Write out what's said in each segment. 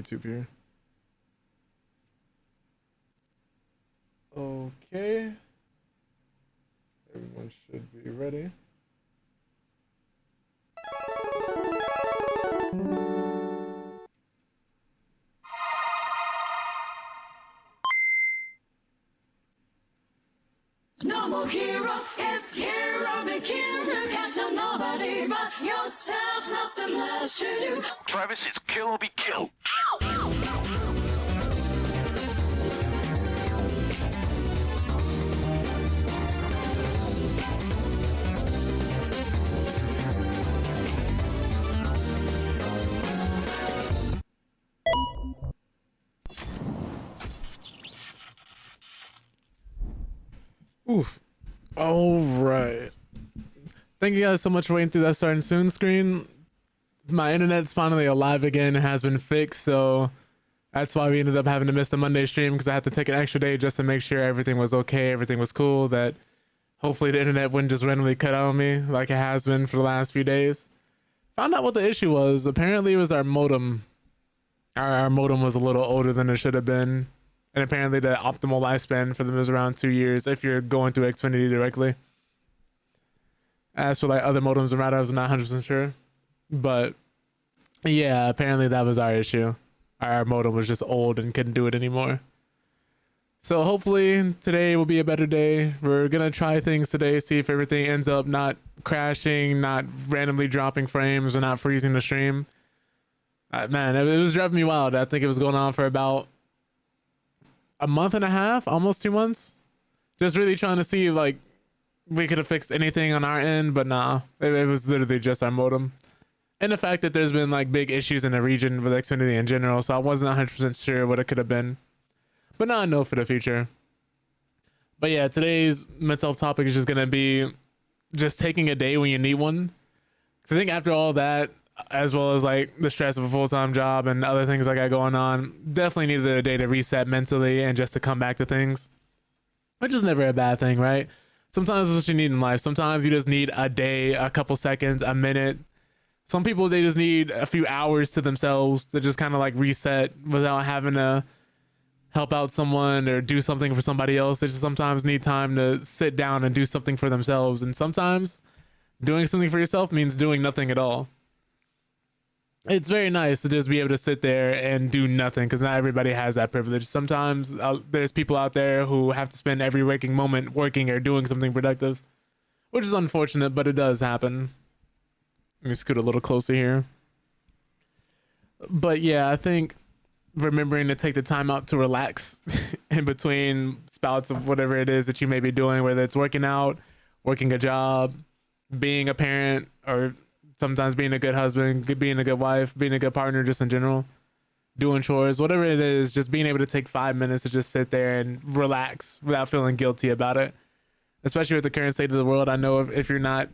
YouTube here. Okay. Everyone should be ready. No more heroes, it's hero begin. You can't tell nobody but yourself. Nothing less to do. Travis, it's kill or be killed. Oof. All right. Thank you guys so much for waiting through that starting soon screen. My internet's finally alive again. It has been fixed, so that's why we ended up having to miss the Monday stream, because I had to take an extra day just to make sure everything was okay, everything was cool, that hopefully the internet wouldn't just randomly cut out on me like it has been for the last few days. Found out what the issue was. Apparently it was our modem. Our modem was a little older than it should have been. And apparently the optimal lifespan for them is around 2 years if you're going through Xfinity directly. As for like other modems around, I was not 100% sure. But yeah, apparently that was our issue. Our modem was just old and couldn't do it anymore. So hopefully today will be a better day. We're going to try things today, see if everything ends up not crashing, not randomly dropping frames, or not freezing the stream. Man, it was driving me wild. I think it was going on for about a month and a half, almost 2 months. Just really trying to see if like we could have fixed anything on our end, but nah, it was literally just our modem. And the fact that there's been like big issues in the region with Xfinity in general, so I wasn't 100% sure what it could have been. But now I know for the future. But yeah, today's mental health topic is just gonna be just taking a day when you need one. Because I think after all that, as well as like the stress of a full-time job and other things I got going on, definitely needed a day to reset mentally and just to come back to things, which is never a bad thing, right? Sometimes it's what you need in life. Sometimes you just need a day, a couple seconds, a minute. Some people, they just need a few hours to themselves to just kind of like reset without having to help out someone or do something for somebody else. They just sometimes need time to sit down and do something for themselves. And sometimes doing something for yourself means doing nothing at all. It's very nice to just be able to sit there and do nothing, because not everybody has that privilege. Sometimes there's people out there who have to spend every waking moment working or doing something productive, which is unfortunate, but it does happen. Let me scoot a little closer here. But yeah, I think remembering to take the time out to relax in between spouts of whatever it is that you may be doing, whether it's working out, working a job, being a parent, or sometimes being a good husband, being a good wife, being a good partner, just in general, doing chores, whatever it is, just being able to take 5 minutes to just sit there and relax without feeling guilty about it. Especially with the current state of the world, I know if you're not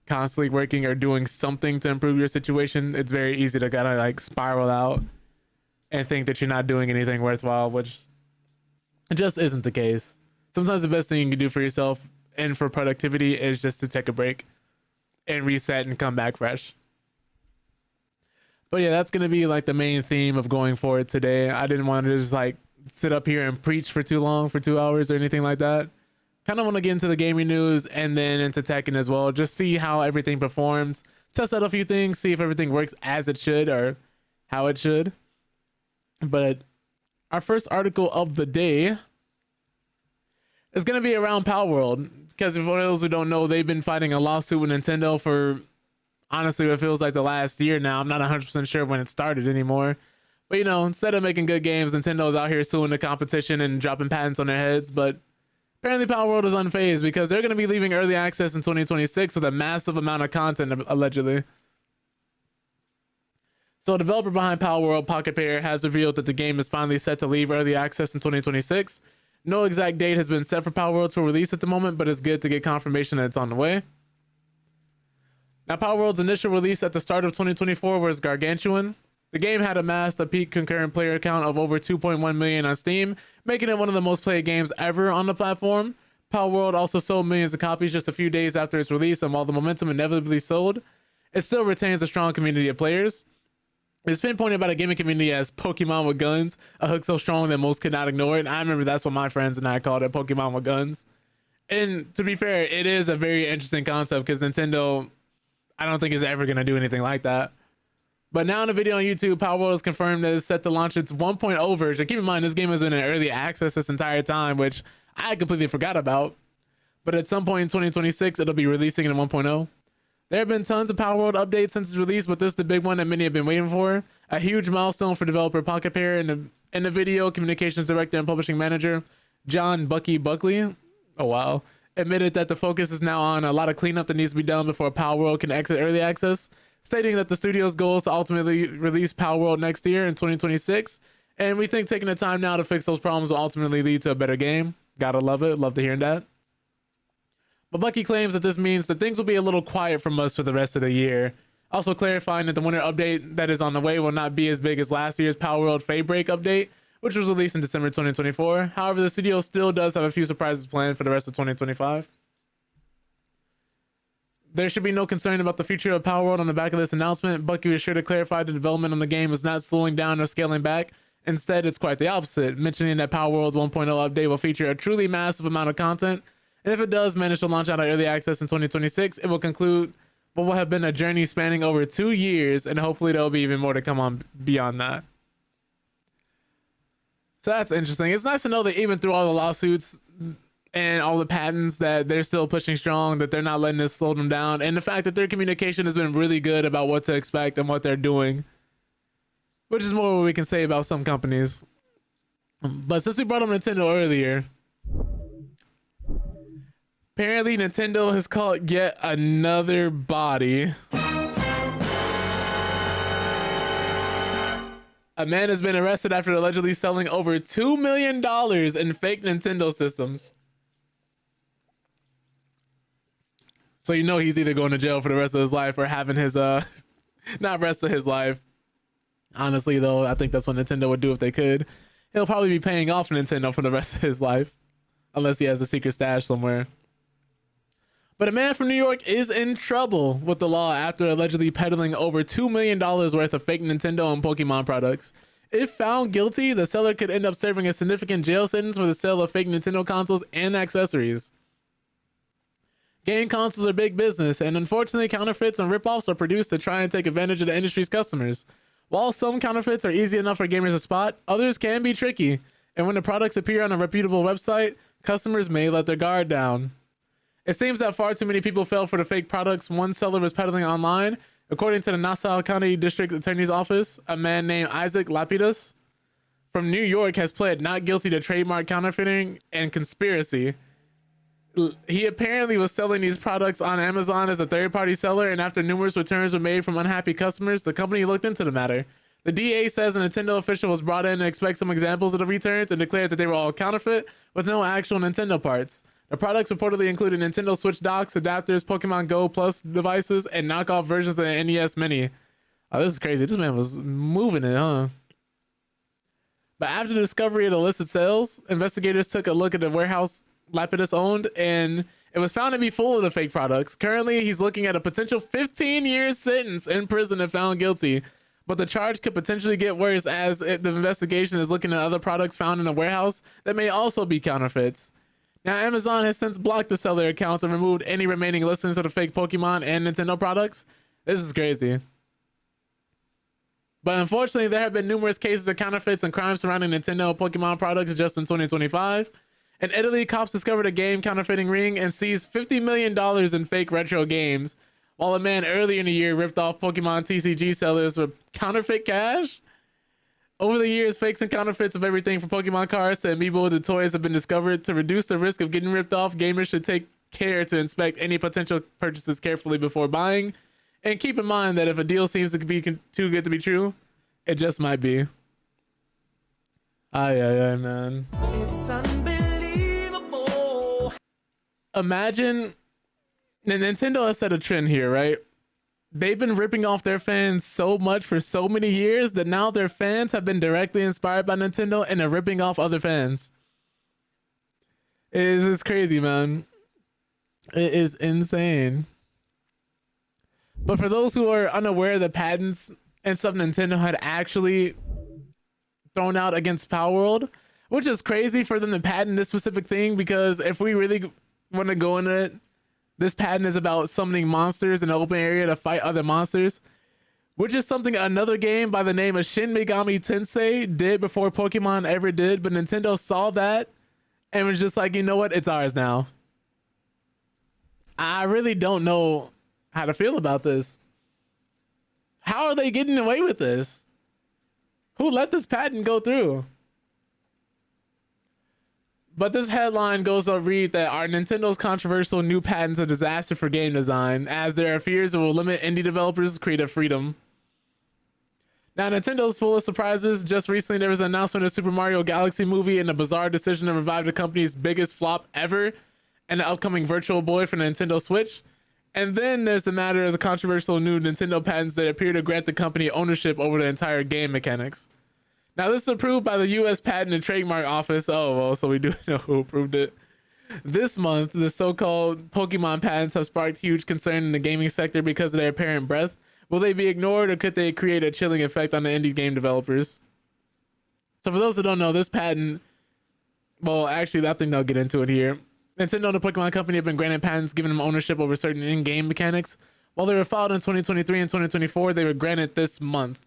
constantly working or doing something to improve your situation, it's very easy to kind of like spiral out and think that you're not doing anything worthwhile, which just isn't the case. Sometimes the best thing you can do for yourself and for productivity is just to take a break and reset and come back fresh. But yeah, that's going to be like the main theme of going forward today. I didn't want to just like sit up here and preach for too long, for 2 hours or anything like that. Kind of want to get into the gaming news and then into Tekken as well. Just see how everything performs. Test out a few things, see if everything works as it should or how it should. But our first article of the day is going to be around Power World. Because for those who don't know, they've been fighting a lawsuit with Nintendo for, honestly, it feels like the last year now. I'm not 100% sure when it started anymore. But, you know, instead of making good games, Nintendo's out here suing the competition and dropping patents on their heads. But apparently Power World is unfazed because they're going to be leaving early access in 2026 with a massive amount of content, allegedly. So, a developer behind Power World, Pocket Pair, has revealed that the game is finally set to leave early access in 2026. No exact date has been set for Power World to release at the moment, but it's good to get confirmation that it's on the way. Now, Power World's initial release at the start of 2024 was gargantuan. The game had amassed a peak concurrent player count of over 2.1 million on Steam, making it one of the most played games ever on the platform. Power World also sold millions of copies just a few days after its release, and while the momentum inevitably sold, it still retains a strong community of players. It's pinpointed by the gaming community as Pokemon with guns, a hook so strong that most could not ignore it. And I remember that's what my friends and I called it, Pokemon with guns. And to be fair, it is a very interesting concept because Nintendo, I don't think is ever going to do anything like that. But now in a video on YouTube, Power World has confirmed that it's set to launch its 1.0 version. Keep in mind, this game has been in early access this entire time, which I completely forgot about. But at some point in 2026, it'll be releasing in 1.0. There have been tons of Power World updates since its release, but this is the big one that many have been waiting for. A huge milestone for developer Pocket Pair and the video communications director and publishing manager, John Bucky Buckley. Oh, wow. Admitted that the focus is now on a lot of cleanup that needs to be done before Power World can exit early access, stating that the studio's goal is to ultimately release Power World next year in 2026. And we think taking the time now to fix those problems will ultimately lead to a better game. Gotta love it. Love to hear that. But Bucky claims that this means that things will be a little quiet from us for the rest of the year. Also clarifying that the winter update that is on the way will not be as big as last year's Power World Fade Break update, which was released in December 2024. However, the studio still does have a few surprises planned for the rest of 2025. There should be no concern about the future of Power World on the back of this announcement. Bucky was sure to clarify the development on the game is not slowing down or scaling back. Instead, it's quite the opposite, mentioning that Power World's 1.0 update will feature a truly massive amount of content. And if it does manage to launch out of early access in 2026, it will conclude what will have been a journey spanning over 2 years, and hopefully there will be even more to come on beyond that. So that's interesting. It's nice to know that even through all the lawsuits and all the patents that they're still pushing strong, that they're not letting this slow them down, and the fact that their communication has been really good about what to expect and what they're doing, which is more what we can say about some companies. But since we brought up Nintendo earlier, apparently Nintendo has caught yet another body. A man has been arrested after allegedly selling over $2 million in fake Nintendo systems. So you know he's either going to jail for the rest of his life or having his not rest of his life. Honestly though, I think that's what Nintendo would do if they could. He'll probably be paying off Nintendo for the rest of his life, unless he has a secret stash somewhere. But a man from New York is in trouble with the law after allegedly peddling over $2 million worth of fake Nintendo and Pokemon products. If found guilty, the seller could end up serving a significant jail sentence for the sale of fake Nintendo consoles and accessories. Game consoles are big business, and unfortunately counterfeits and ripoffs are produced to try and take advantage of the industry's customers. While some counterfeits are easy enough for gamers to spot, others can be tricky, and when the products appear on a reputable website, customers may let their guard down. It seems that far too many people fell for the fake products one seller was peddling online. According to the Nassau County District Attorney's Office, a man named Isaac Lapidus from New York has pled not guilty to trademark counterfeiting and conspiracy. He apparently was selling these products on Amazon as a third-party seller, and after numerous returns were made from unhappy customers, the company looked into the matter. The DA says a Nintendo official was brought in to inspect some examples of the returns and declared that they were all counterfeit with no actual Nintendo parts. The products reportedly included Nintendo Switch docks, adapters, Pokemon Go Plus devices, and knockoff versions of the NES Mini. Oh, this is crazy. This man was moving it, huh? But after the discovery of the illicit sales, investigators took a look at the warehouse Lapidus owned, and it was found to be full of the fake products. Currently, he's looking at a potential 15-year sentence in prison if found guilty. But the charge could potentially get worse as the investigation is looking at other products found in the warehouse that may also be counterfeits. Now, Amazon has since blocked the seller accounts and removed any remaining listings of the fake Pokemon and Nintendo products. This is crazy. But unfortunately, there have been numerous cases of counterfeits and crimes surrounding Nintendo and Pokemon products just in 2025. In Italy, cops discovered a game counterfeiting ring and seized $50 million in fake retro games, while a man earlier in the year ripped off Pokemon TCG sellers with counterfeit cash. Over the years, fakes and counterfeits of everything from Pokemon cards to amiibo to toys have been discovered. To reduce the risk of getting ripped off, gamers should take care to inspect any potential purchases carefully before buying. And keep in mind that if a deal seems to be too good to be true, it just might be. Ay, man. It's unbelievable. Imagine, Nintendo has set a trend here, right? They've been ripping off their fans so much for so many years that now their fans have been directly inspired by Nintendo and they're ripping off other fans. It's crazy, man. It is insane. But for those who are unaware of the patents and stuff Nintendo had actually thrown out against Power World, which is crazy for them to patent this specific thing, because if we really want to go into it, this patent is about summoning monsters in an open area to fight other monsters, which is something another game by the name of Shin Megami Tensei did before Pokemon ever did. But Nintendo saw that and was just like, you know what? It's ours now. I really don't know how to feel about this. How are they getting away with this? Who let this patent go through? But this headline goes to read that are Nintendo's controversial new patents a disaster for game design, as there are fears it will limit indie developers' creative freedom. Now, Nintendo's full of surprises. Just recently, there was an announcement of Super Mario Galaxy movie and a bizarre decision to revive the company's biggest flop ever and the upcoming Virtual Boy for the Nintendo Switch. And then there's the matter of the controversial new Nintendo patents that appear to grant the company ownership over the entire game mechanics. Now, this is approved by the U.S. Patent and Trademark Office. Oh, well, so we do know who approved it. This month, the so-called Pokemon patents have sparked huge concern in the gaming sector because of their apparent breadth. Will they be ignored, or could they create a chilling effect on the indie game developers? So for those who don't know, this patent, well, actually, I think they'll get into it here. Nintendo and the Pokemon Company have been granted patents giving them ownership over certain in-game mechanics. While they were filed in 2023 and 2024, they were granted this month.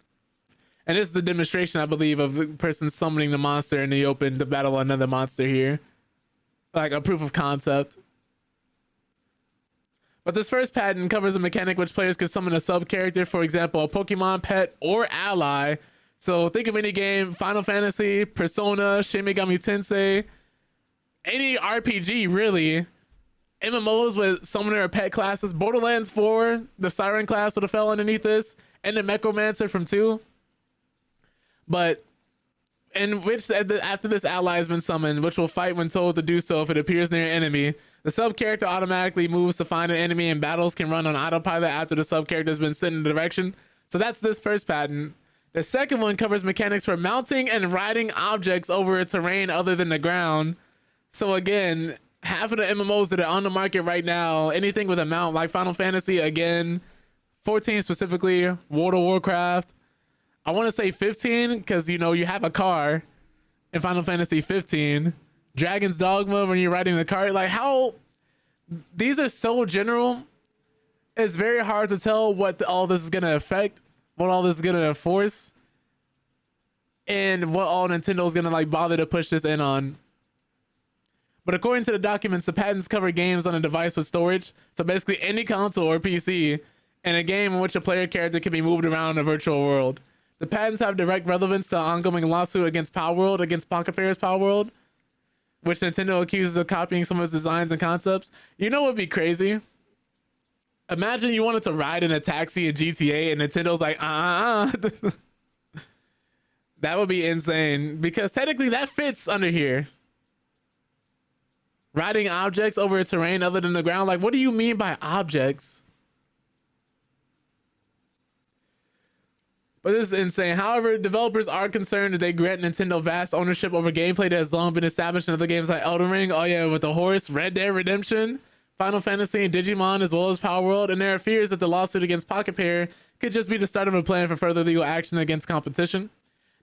And this is the demonstration, I believe, of the person summoning the monster in the open to battle another monster here. Like a proof of concept. But this first patent covers a mechanic which players can summon a sub-character, for example, a Pokemon, pet, or ally. So think of any game, Final Fantasy, Persona, Shin Megami Tensei, any RPG, really. MMOs with summoner or pet classes. Borderlands 4, the Siren class would have fell underneath this, and the Necromancer from 2. But in which after this ally has been summoned, which will fight when told to do so if it appears near an enemy, the sub character automatically moves to find an enemy, and battles can run on autopilot after the sub character has been sent in the direction. So that's this first patent. The second one covers mechanics for mounting and riding objects over a terrain other than the ground. So again, half of the MMOs that are on the market right now, anything with a mount, like Final Fantasy, again, 14 specifically, World of Warcraft, I want to say 15 because, you know, you have a car in Final Fantasy 15. Dragon's Dogma when you're riding the cart. Like, how these are so general. It's very hard to tell what all this is going to affect, what all this is going to enforce, and what all Nintendo's going to like bother to push this in on. But according to the documents, the patents cover games on a device with storage. So basically any console or PC, and a game in which a player character can be moved around in a virtual world. The patents have direct relevance to an ongoing lawsuit against Power World, against Pocket Pair's Power World, which Nintendo accuses of copying some of its designs and concepts. You know what would be crazy? Imagine you wanted to ride in a taxi in GTA and Nintendo's like, That would be insane, because technically that fits under here. Riding objects over a terrain other than the ground. Like, what do you mean by objects? But this is insane. However, developers are concerned that they grant Nintendo vast ownership over gameplay that has long been established in other games like Elden Ring, oh yeah, with the horse, Red Dead Redemption, Final Fantasy, and Digimon, as well as Power World. And there are fears that the lawsuit against Pocket Pair could just be the start of a plan for further legal action against competition.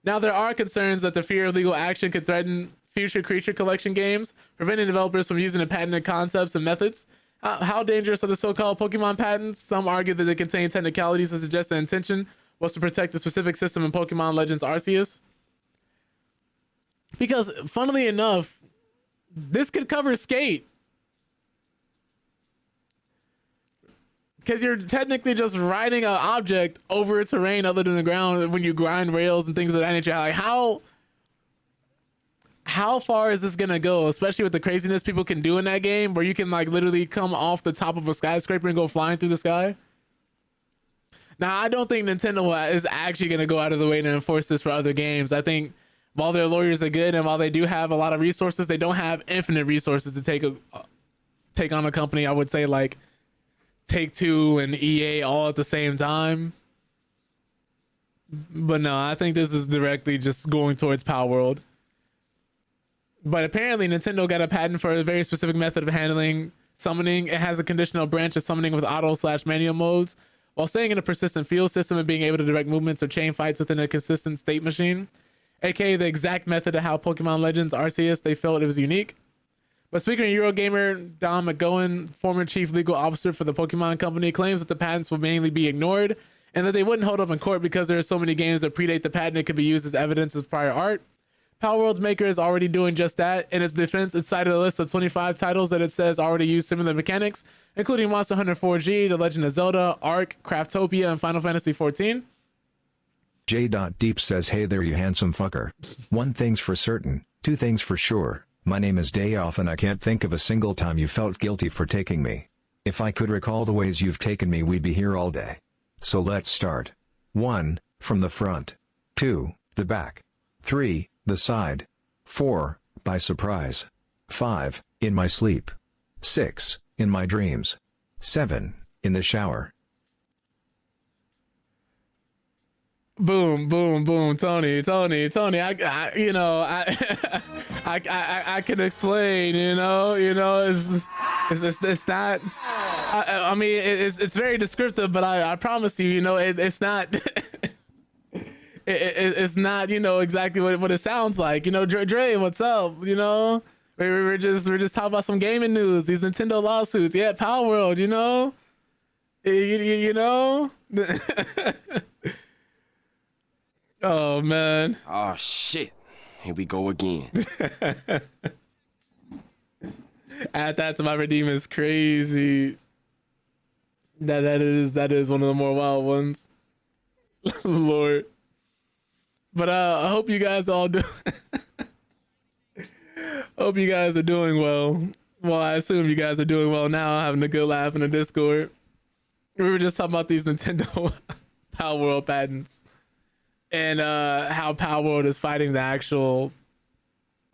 Now, there are concerns that the fear of legal action could threaten future Creature Collection games, preventing developers from using the patented concepts and methods. How dangerous are the so-called Pokemon patents? Some argue that they contain technicalities that suggest the intention was to protect the specific system in Pokemon Legends Arceus. Because, funnily enough, this could cover skate. Because you're technically just riding an object over a terrain other than the ground when you grind rails and things of that nature. Like, how far is this gonna go, especially with the craziness people can do in that game, where you can like literally come off the top of a skyscraper and go flying through the sky? Now, I don't think Nintendo is actually going to go out of the way to enforce this for other games. I think while their lawyers are good and while they do have a lot of resources, they don't have infinite resources to take on a company, I would say, like Take-Two and EA all at the same time. But no, I think this is directly just going towards Power World. But apparently Nintendo got a patent for a very specific method of handling summoning. It has a conditional branch of summoning with auto/manual modes, while staying in a persistent field system and being able to direct movements or chain fights within a consistent state machine, aka the exact method of how Pokemon Legends Arceus they felt it was unique. But speaking of Eurogamer, Don McGowan, former chief legal officer for the Pokemon Company, claims that the patents will mainly be ignored and that they wouldn't hold up in court because there are so many games that predate the patent it could be used as evidence of prior art. Power World's maker is already doing just that. In its defense, it cited a list of 25 titles that it says already use similar mechanics, including Monster Hunter 4G, The Legend of Zelda, Ark, Craftopia, and Final Fantasy XIV. J.Deep says, hey there you handsome fucker. One thing's for certain, two things for sure. My name is Day Off and I can't think of a single time you felt guilty for taking me. If I could recall the ways you've taken me, we'd be here all day. So let's start. 1. From the front. 2. The back. 3. The side. 4. By surprise. 5. In my sleep. 6. In my dreams. 7. In the shower. Boom, boom, boom, Tony. I you know, I can explain. You know, it's not. I mean, it's very descriptive, but I promise you, you know, it's not. It's not, you know, exactly what it sounds like. You know, Dre, what's up? You know, we're just talking about some gaming news. These Nintendo lawsuits, yeah, Power World. You know, you know. Oh man. Oh shit. Here we go again. Add that to my redeem is crazy. That is one of the more wild ones. Lord. But I hope you guys all do. Hope you guys are doing well. Well, I assume you guys are doing well now, having a good laugh in the Discord. We were just talking about these Nintendo Power World patents. And how Power World is fighting the actual,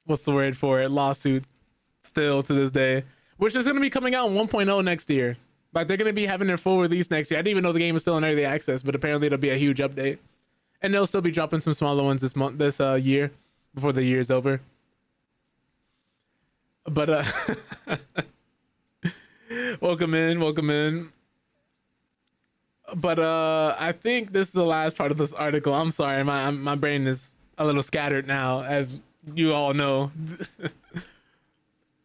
what's the word for it, lawsuits still to this day, which is going to be coming out in 1.0 next year. Like, they're going to be having their full release next year. I didn't even know the game was still in early access, but apparently it'll be a huge update. And they'll still be dropping some smaller ones this year before the year's over. But welcome in. But I think this is the last part of this article. I'm sorry, my brain is a little scattered now, as you all know.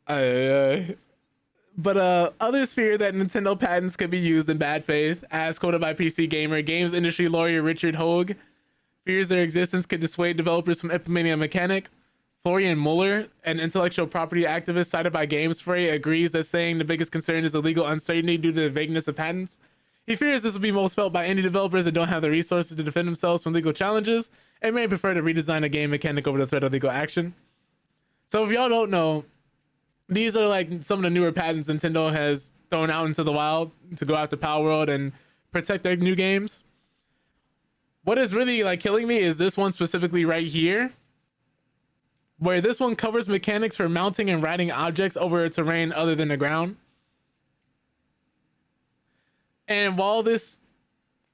But others fear that Nintendo patents could be used in bad faith, as quoted by PC Gamer. Games industry lawyer Richard Hogue fears their existence could dissuade developers from implementing a mechanic. Florian Muller, an intellectual property activist cited by GameSpray, agrees that saying the biggest concern is the legal uncertainty due to the vagueness of patents. He fears this will be most felt by indie developers that don't have the resources to defend themselves from legal challenges and may prefer to redesign a game mechanic over the threat of legal action. So if y'all don't know, these are like some of the newer patents Nintendo has thrown out into the wild to go after Power World and protect their new games. What is really like killing me is this one specifically right here, where this one covers mechanics for mounting and riding objects over a terrain other than the ground. And while this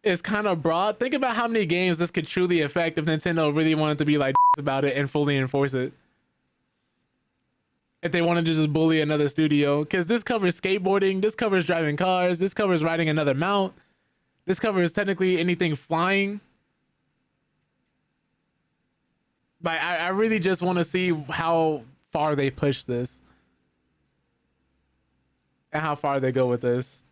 is kind of broad, think about how many games this could truly affect if Nintendo really wanted to be like about it and fully enforce it. If they wanted to just bully another studio, because this covers skateboarding, this covers driving cars, this covers riding another mount, this covers technically anything flying. Like, I really just want to see how far they push this and how far they go with this.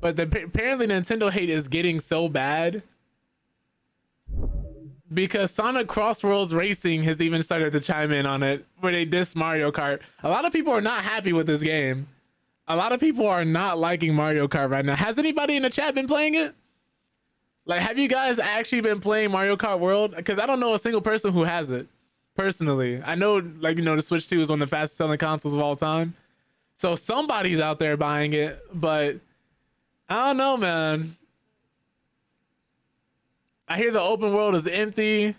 But apparently Nintendo hate is getting so bad because Sonic Crossworlds Racing has even started to chime in on it, where they diss Mario Kart. A lot of people are not happy with this game. A lot of people are not liking Mario Kart right now. Has anybody in the chat been playing it? Like, have you guys actually been playing Mario Kart World? Because I don't know a single person who has it, personally. I know, like, you know, the Switch 2 is one of the fastest selling consoles of all time. So somebody's out there buying it, but I don't know, man. I hear the open world is empty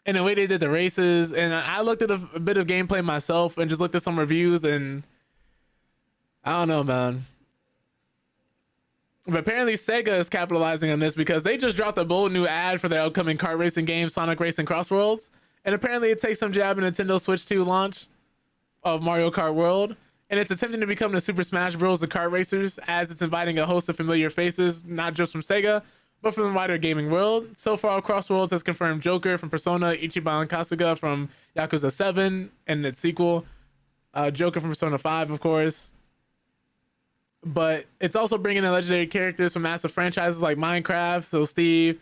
and the way they did the races. And I looked at a bit of gameplay myself and just looked at some reviews, and I don't know, man. But apparently Sega is capitalizing on this because they just dropped a bold new ad for their upcoming kart racing game, Sonic Racing Crossworlds. And apparently it takes some jab at Nintendo Switch 2 launch of Mario Kart World. and it's attempting to become the Super Smash Bros. Of kart racers, as it's inviting a host of familiar faces, not just from Sega, but from the wider gaming world. So far, Crossworlds has confirmed Joker from Persona, Ichiban Kasuga from Yakuza 7 and its sequel, Joker from Persona 5, of course. But it's also bringing in legendary characters from massive franchises like Minecraft, so Steve,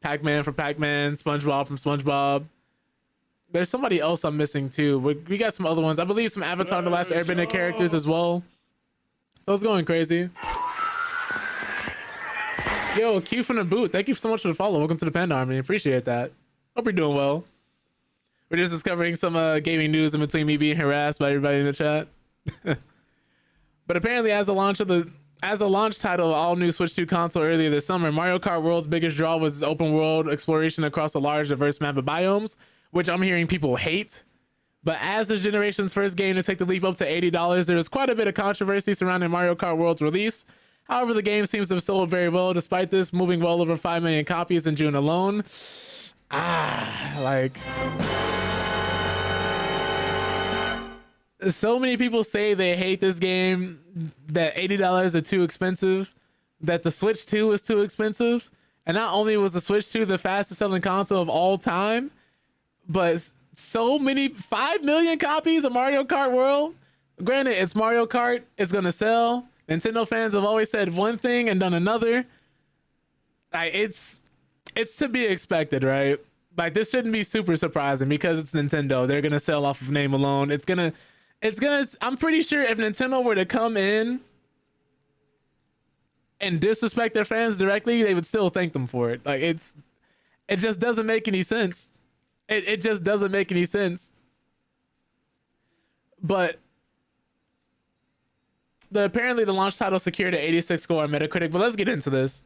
Pac-Man from Pac-Man, SpongeBob from SpongeBob. There's somebody else I'm missing too. We got some other ones. I believe some Avatar The Last Airbender characters as well. So it's going crazy. Yo, Q from the boot. Thank you so much for the follow. Welcome to the Panda Army. Appreciate that. Hope you're doing well. We're just discovering some gaming news in between me being harassed by everybody in the chat. But apparently, as a launch title of all new Switch 2 console earlier this summer, Mario Kart World's biggest draw was its open world exploration across a large, diverse map of biomes, which I'm hearing people hate. But as this generation's first game to take the leap up to $80, there was quite a bit of controversy surrounding Mario Kart World's release. However, the game seems to have sold very well, despite this, moving well over 5 million copies in June alone. So many people say they hate this game, that $80 are too expensive, that the Switch 2 is too expensive. And not only was the Switch 2 the fastest selling console of all time, but so many, 5 million copies of Mario Kart World. Granted, it's Mario Kart, it's gonna sell. Nintendo fans have always said one thing and done another. It's to be expected, right? Like, this shouldn't be super surprising because it's Nintendo. They're gonna sell off of name alone. It's gonna, I'm pretty sure if Nintendo were to come in and disrespect their fans directly, they would still thank them for it. Like, it just doesn't make any sense. It just doesn't make any sense. But apparently the launch title secured an 86 score on Metacritic. But let's get into this.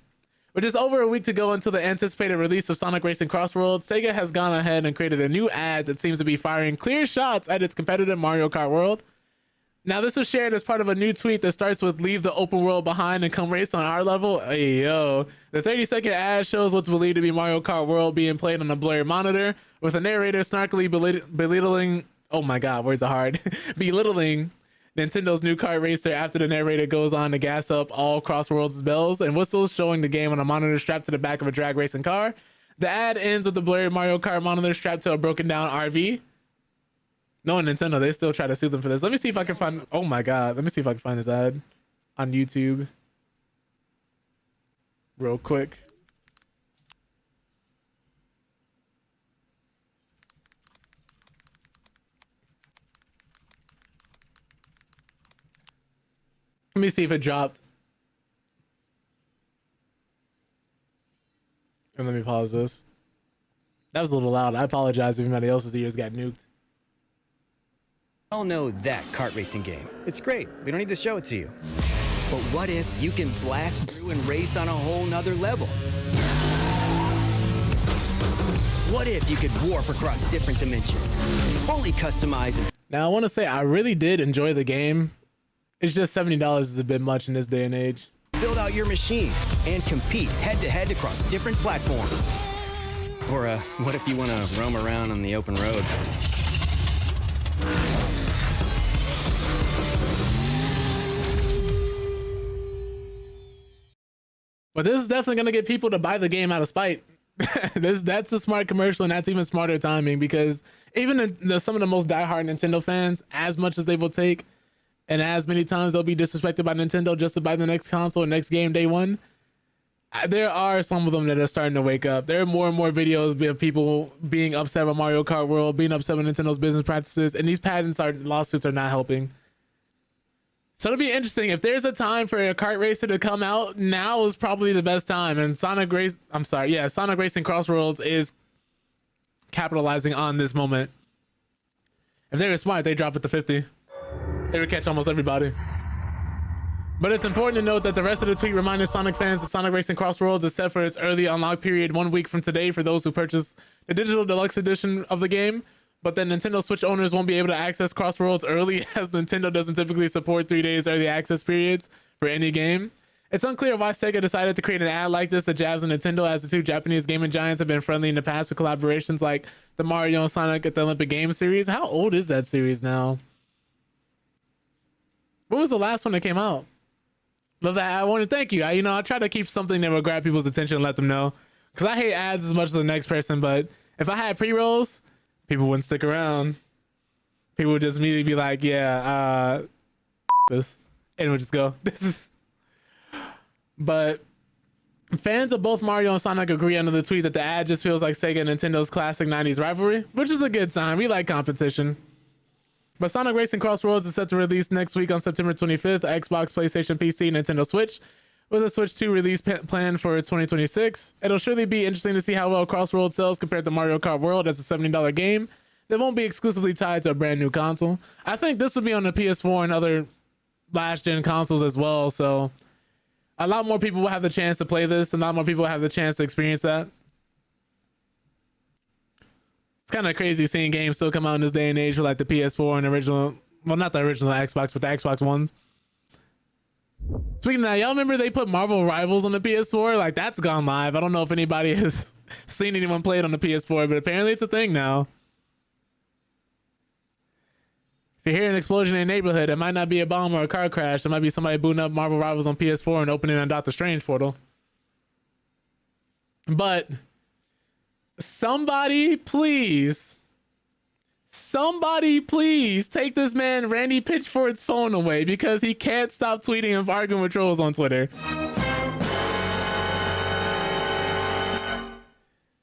With just over a week to go until the anticipated release of Sonic Racing Crossroads, Sega has gone ahead and created a new ad that seems to be firing clear shots at its competitor Mario Kart World. Now, this was shared as part of a new tweet that starts with "Leave the open world behind and come race on our level." Hey, yo. The 30-second ad shows what's believed to be Mario Kart World being played on a blurry monitor, with a narrator snarkily belittling, oh my god, words are hard, belittling Nintendo's new kart racer after the narrator goes on to gas up all Crossworlds bells and whistles, showing the game on a monitor strapped to the back of a drag racing car. The ad ends with the blurry Mario Kart monitor strapped to a broken down RV. No, Nintendo, they still try to sue them for this. Let me see if I can find, oh my god, let me see if I can find this ad on YouTube real quick. Let me see if it dropped. And let me pause this. That was a little loud. I apologize if anybody else's ears got nuked. All know that kart racing game. It's great. We don't need to show it to you. But what if you can blast through and race on a whole nother level? What if you could warp across different dimensions? Fully customize it. Now, I want to say I really did enjoy the game. It's just $70 is a bit much in this day and age. Build out your machine and compete head-to-head across different platforms. Or, what if you want to roam around on the open road? But this is definitely going to get people to buy the game out of spite. That's a smart commercial, and that's even smarter timing, because even some of the most diehard Nintendo fans, as much as they will take, and as many times they'll be disrespected by Nintendo just to buy the next console or next game day one, there are some of them that are starting to wake up. There are more and more videos of people being upset with Mario Kart World, being upset with Nintendo's business practices, and these lawsuits are not helping. So it'll be interesting. If there's a time for a kart racer to come out, now is probably the best time. And Sonic Racing Crossroads is capitalizing on this moment. If they were smart, they drop it to 50. They would catch almost everybody. But it's important to note that the rest of the tweet reminded Sonic fans that Sonic Racing Crossroads is set for its early unlock period 1 week from today for those who purchase the digital deluxe edition of the game. But then Nintendo Switch owners won't be able to access Crossroads early, as Nintendo doesn't typically support 3 days early access periods for any game. It's unclear why Sega decided to create an ad like this that jabs on Nintendo, as the two Japanese gaming giants have been friendly in the past with collaborations like the Mario and Sonic at the Olympic Games series. How old is that series now? What was the last one that came out? Love that. I want to thank you. I try to keep something that will grab people's attention and let them know. Because I hate ads as much as the next person, but if I had pre-rolls, people wouldn't stick around. People would just immediately be like, yeah, this. And it would just go. But fans of both Mario and Sonic agree under the tweet that the ad just feels like Sega and Nintendo's classic 90s rivalry, which is a good sign. We like competition. But Sonic Racing Crossroads is set to release next week on September 25th, Xbox, PlayStation, PC, Nintendo Switch, with a Switch 2 release planned for 2026. It'll surely be interesting to see how well Crossroads sells compared to Mario Kart World as a $70 game that won't be exclusively tied to a brand new console. I think this will be on the PS4 and other last-gen consoles as well, so a lot more people will have the chance to play this, and a lot more people will have the chance to experience that. It's kind of crazy seeing games still come out in this day and age for like the PS4 and original, well, not the original Xbox, but the Xbox Ones. Speaking of that, y'all remember they put Marvel Rivals on the PS4? Like, that's gone live. I don't know if anybody has seen anyone play it on the PS4, but apparently it's a thing now. If you hear an explosion in a neighborhood, it might not be a bomb or a car crash. It might be somebody booting up Marvel Rivals on PS4 and opening a Doctor Strange portal. But somebody please take this man Randy Pitchford's phone away, because he can't stop tweeting and arguing with trolls on Twitter.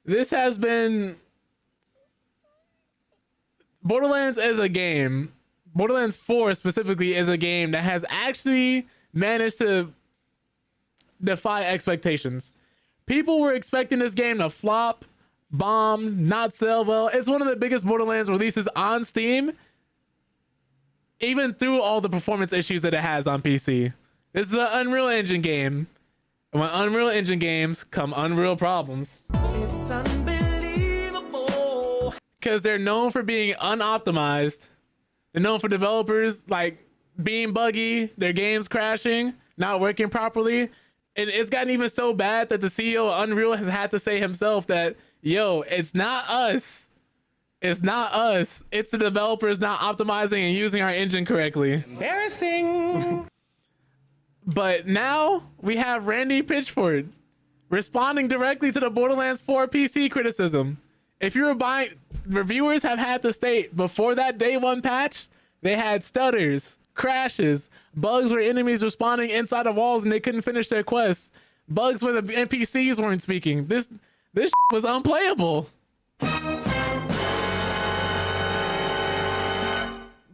This has been... Borderlands is a game. Borderlands 4 specifically is a game that has actually managed to defy expectations. People were expecting this game to flop, bomb, not sell well. It's one of the biggest Borderlands releases on Steam, even through all the performance issues that it has on PC. This is an Unreal Engine game. And when Unreal Engine games come Unreal problems. It's unbelievable. Because they're known for being unoptimized. They're known for developers like being buggy, their games crashing, not working properly. And it's gotten even so bad that the CEO of Unreal has had to say himself that, yo, it's not us. It's not us. It's the developers not optimizing and using our engine correctly. Embarrassing. But now we have Randy Pitchford responding directly to the Borderlands 4 PC criticism. If you were buying, reviewers have had to state before that day one patch, they had stutters, crashes, bugs where enemies were spawning inside of walls and they couldn't finish their quests, bugs where the NPCs weren't speaking. This was unplayable.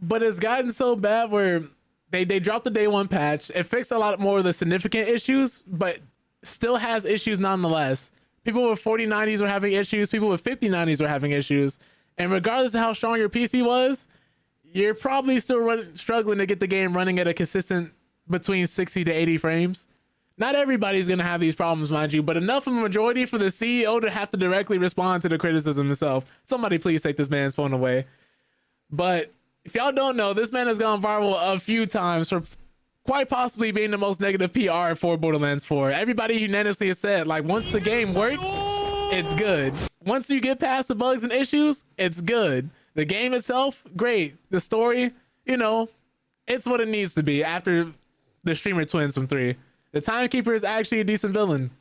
But it's gotten so bad where they dropped the day one patch. It fixed a lot more of the significant issues, but still has issues nonetheless. People with 4090s were having issues. People with 5090s were having issues. And regardless of how strong your PC was, you're probably still struggling to get the game running at a consistent between 60 to 80 frames. Not everybody's going to have these problems, mind you, but enough of a majority for the CEO to have to directly respond to the criticism himself. Somebody please take this man's phone away. But if y'all don't know, this man has gone viral a few times for quite possibly being the most negative PR for Borderlands 4. Everybody unanimously has said, like, once the game works, it's good. Once you get past the bugs and issues, it's good. The game itself, great. The story, you know, it's what it needs to be after the streamer twins from 3. The Timekeeper is actually a decent villain.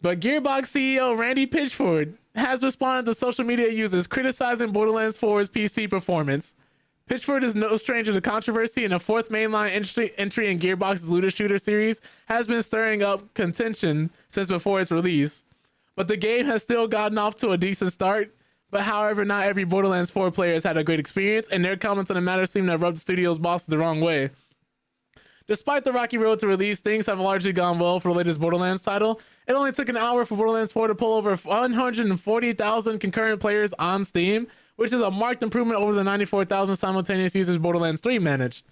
But Gearbox CEO Randy Pitchford has responded to social media users criticizing Borderlands 4's PC performance. Pitchford is no stranger to controversy, and a fourth mainline entry in Gearbox's looter shooter series has been stirring up contention since before its release. But the game has still gotten off to a decent start. But however, not every Borderlands 4 player has had a great experience, and their comments on the matter seem to have rubbed the studio's bosses the wrong way. Despite the rocky road to release, things have largely gone well for the latest Borderlands title. It only took an hour for Borderlands 4 to pull over 140,000 concurrent players on Steam, which is a marked improvement over the 94,000 simultaneous users Borderlands 3 managed.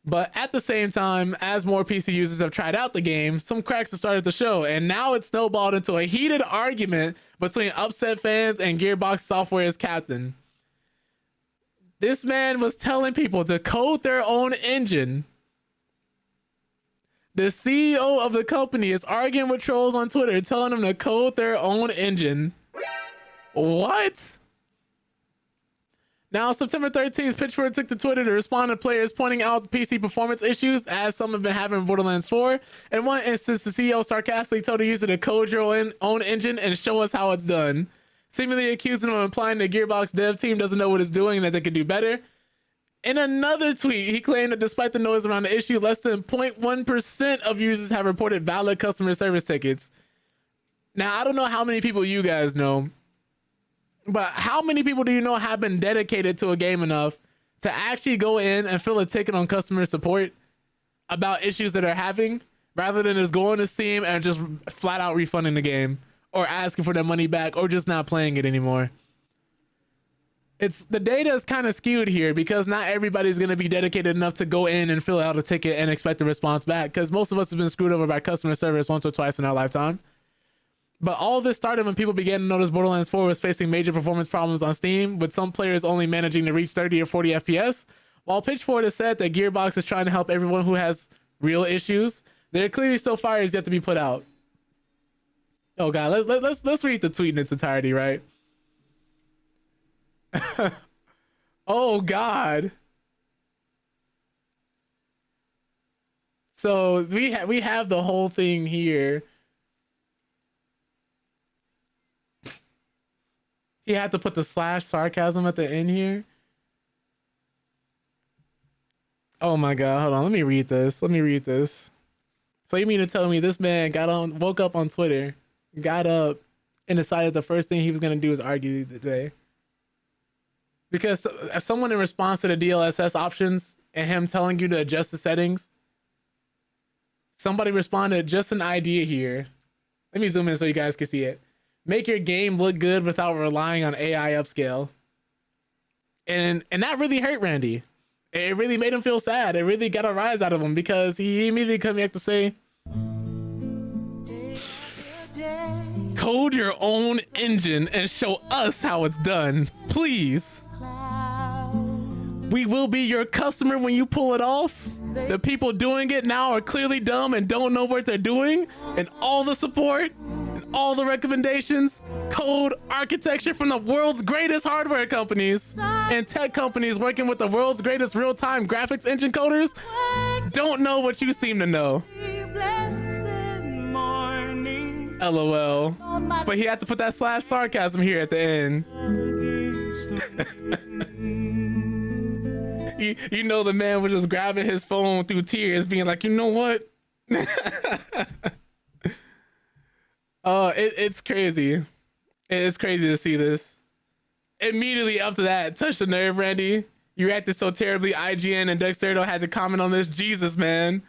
But at the same time, as more PC users have tried out the game, some cracks have started to show, and now it's snowballed into a heated argument between upset fans and Gearbox Software's captain. This man was telling people to code their own engine. The CEO of the company is arguing with trolls on Twitter, telling them to code their own engine. What? Now, September 13th, Pitchfork took to Twitter to respond to players pointing out PC performance issues, as some have been having in Borderlands 4. In one instance, the CEO sarcastically told the user to code your own engine and show us how it's done, seemingly accusing him of implying the Gearbox dev team doesn't know what it's doing and that they could do better. In another tweet, he claimed that despite the noise around the issue, less than 0.1% of users have reported valid customer service tickets. Now, I don't know how many people you guys know, but how many people do you know have been dedicated to a game enough to actually go in and fill a ticket on customer support about issues that are having, rather than just going to Steam and just flat out refunding the game or asking for their money back or just not playing it anymore? The data is kind of skewed here because not everybody's going to be dedicated enough to go in and fill out a ticket and expect a response back, because most of us have been screwed over by customer service once or twice in our lifetime. But all of this started when people began to notice Borderlands 4 was facing major performance problems on Steam, with some players only managing to reach 30 or 40 FPS. While Pitchfork has said that Gearbox is trying to help everyone who has real issues, there are clearly still fires yet to be put out. Oh god, let's read the tweet in its entirety, right? Oh god. So we have the whole thing here. He had to put the slash sarcasm at the end here. Oh my god, hold on. Let me read this. So you mean to tell me this man woke up on Twitter, got up, and decided the first thing he was gonna do is argue today? Because as someone in response to the DLSS options and him telling you to adjust the settings, somebody responded, just an idea here. Let me zoom in so you guys can see it. Make your game look good without relying on AI upscale. And that really hurt Randy. It really made him feel sad. It really got a rise out of him, because he immediately came back to say, code your own engine and show us how it's done, please. We will be your customer when you pull it off. The people doing it now are clearly dumb and don't know what they're doing. And all the support and all the recommendations, code, architecture from the world's greatest hardware companies and tech companies working with the world's greatest real-time graphics engine coders don't know what you seem to know. LOL. But he had to put that slash sarcasm here at the end. You know, the man was just grabbing his phone through tears, being like, you know what? It's crazy. It's crazy to see this. Immediately after that, touched the nerve, Randy. You acted so terribly. IGN and Dexterdo had to comment on this. Jesus, man.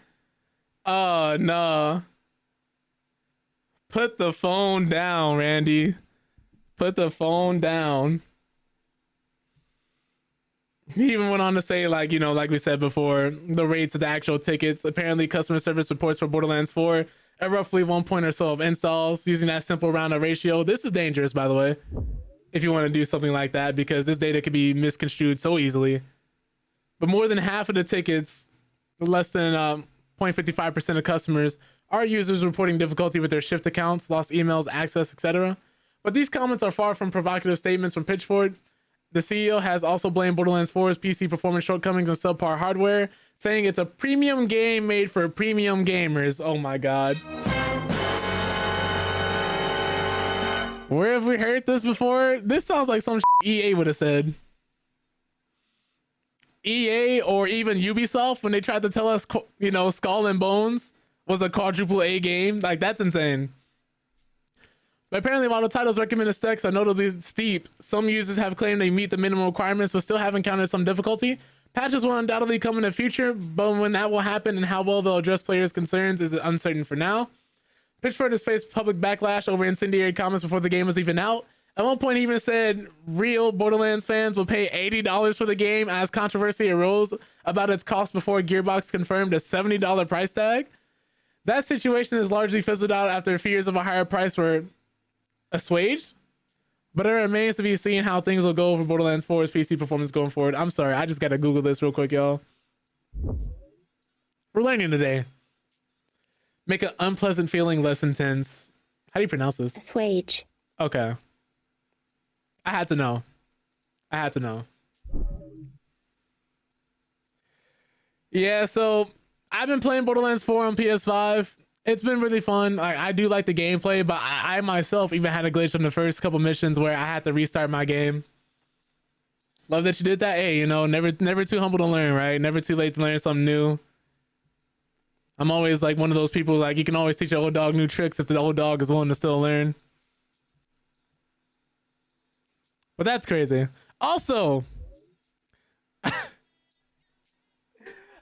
Oh, no. Put the phone down, Randy. Put the phone down. He even went on to say, like, you know, like we said before, the rates of the actual tickets. Apparently, customer service reports for Borderlands 4 at roughly 1 point or so of installs using that simple rounded ratio. This is dangerous, by the way, if you want to do something like that, because this data could be misconstrued so easily. But more than half of the tickets, less than 0.55% of customers, are users reporting difficulty with their Shift accounts, lost emails, access, etc. But these comments are far from provocative statements from Pitchfork. The CEO has also blamed Borderlands 4's PC performance shortcomings and subpar hardware, saying it's a premium game made for premium gamers. Oh my god. Where have we heard this before? This sounds like some EA would have said. EA or even Ubisoft, when they tried to tell us, you know, Skull and Bones was a quadruple A game. Like, that's insane. But apparently, while the title's recommended specs are notably steep, some users have claimed they meet the minimum requirements but still have encountered some difficulty. Patches will undoubtedly come in the future, but when that will happen and how well they'll address players' concerns is uncertain for now. Pitchfork has faced public backlash over incendiary comments before the game was even out. At one point, he even said real Borderlands fans will pay $80 for the game, as controversy arose about its cost before Gearbox confirmed a $70 price tag. That situation is largely fizzled out after fears of a higher price were assuaged, but it remains to be seen how things will go for Borderlands 4's PC performance going forward. I'm sorry, I just gotta Google this real quick, y'all. We're learning today. Make an unpleasant feeling less intense. How do you pronounce this? Assuage. Okay. I had to know. Yeah, so I've been playing Borderlands 4 on PS5. It's been really fun. I do like the gameplay, but I myself even had a glitch on the first couple missions where I had to restart my game. Love that you did that. Hey, you know, never too humble to learn, right? Never too late to learn something new. I'm always like one of those people, like you can always teach your old dog new tricks if the old dog is willing to still learn. But that's crazy. Also,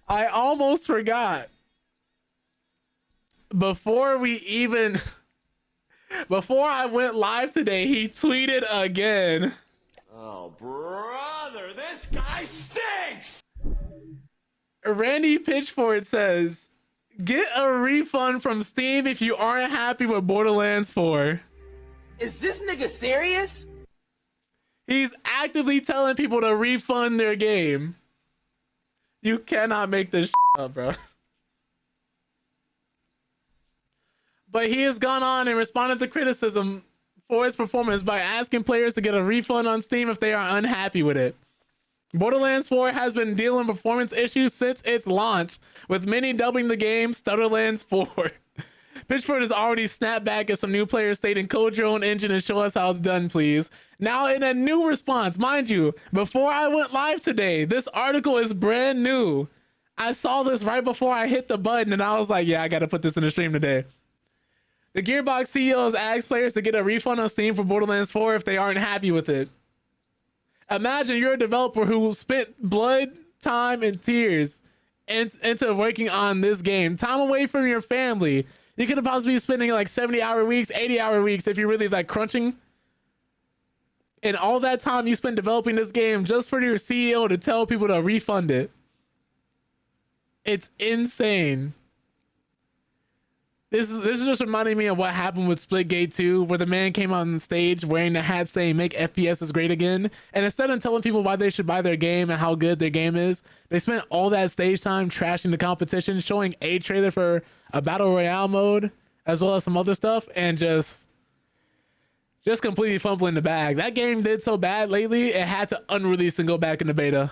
I almost forgot. Before I went live today, he tweeted again. Oh, brother, this guy stinks! Randy Pitchford says, get a refund from Steam if you aren't happy with Borderlands 4. Is this nigga serious? He's actively telling people to refund their game. You cannot make this up, bro. But he has gone on and responded to criticism for his performance by asking players to get a refund on Steam if they are unhappy with it. Borderlands 4 has been dealing with performance issues since its launch, with many dubbing the game Stutterlands 4. Pitchford has already snapped back at some new players stating, code your own engine and show us how it's done, please. Now, in a new response, mind you, before I went live today, this article is brand new. I saw this right before I hit the button, and I was like, yeah, I gotta put this in the stream today. The Gearbox CEO has asked players to get a refund on Steam for Borderlands 4 if they aren't happy with it. Imagine you're a developer who spent blood, time, and tears into working on this game. Time away from your family. You could have possibly be spending like 70-hour weeks, 80-hour weeks if you're really like crunching. And all that time you spent developing this game just for your CEO to tell people to refund it. It's insane. This is just reminding me of what happened with Splitgate 2, where the man came on stage wearing the hat saying make FPS great again. And instead of telling people why they should buy their game and how good their game is, they spent all that stage time trashing the competition, showing a trailer for a battle royale mode, as well as some other stuff, and just completely fumbling the bag. That game did so bad lately, it had to unrelease and go back into beta.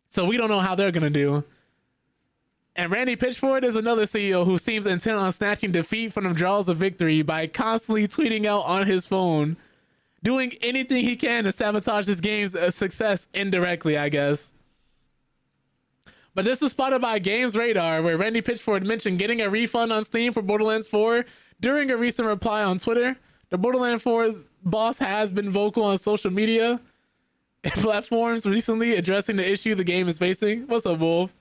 So we don't know how they're going to do. And Randy Pitchford is another CEO who seems intent on snatching defeat from the jaws of victory by constantly tweeting out on his phone, doing anything he can to sabotage this game's success indirectly, I guess. But this was spotted by Games Radar, where Randy Pitchford mentioned getting a refund on Steam for Borderlands 4 during a recent reply on Twitter. The Borderlands 4's boss has been vocal on social media platforms recently addressing the issue the game is facing. What's up, Wolf?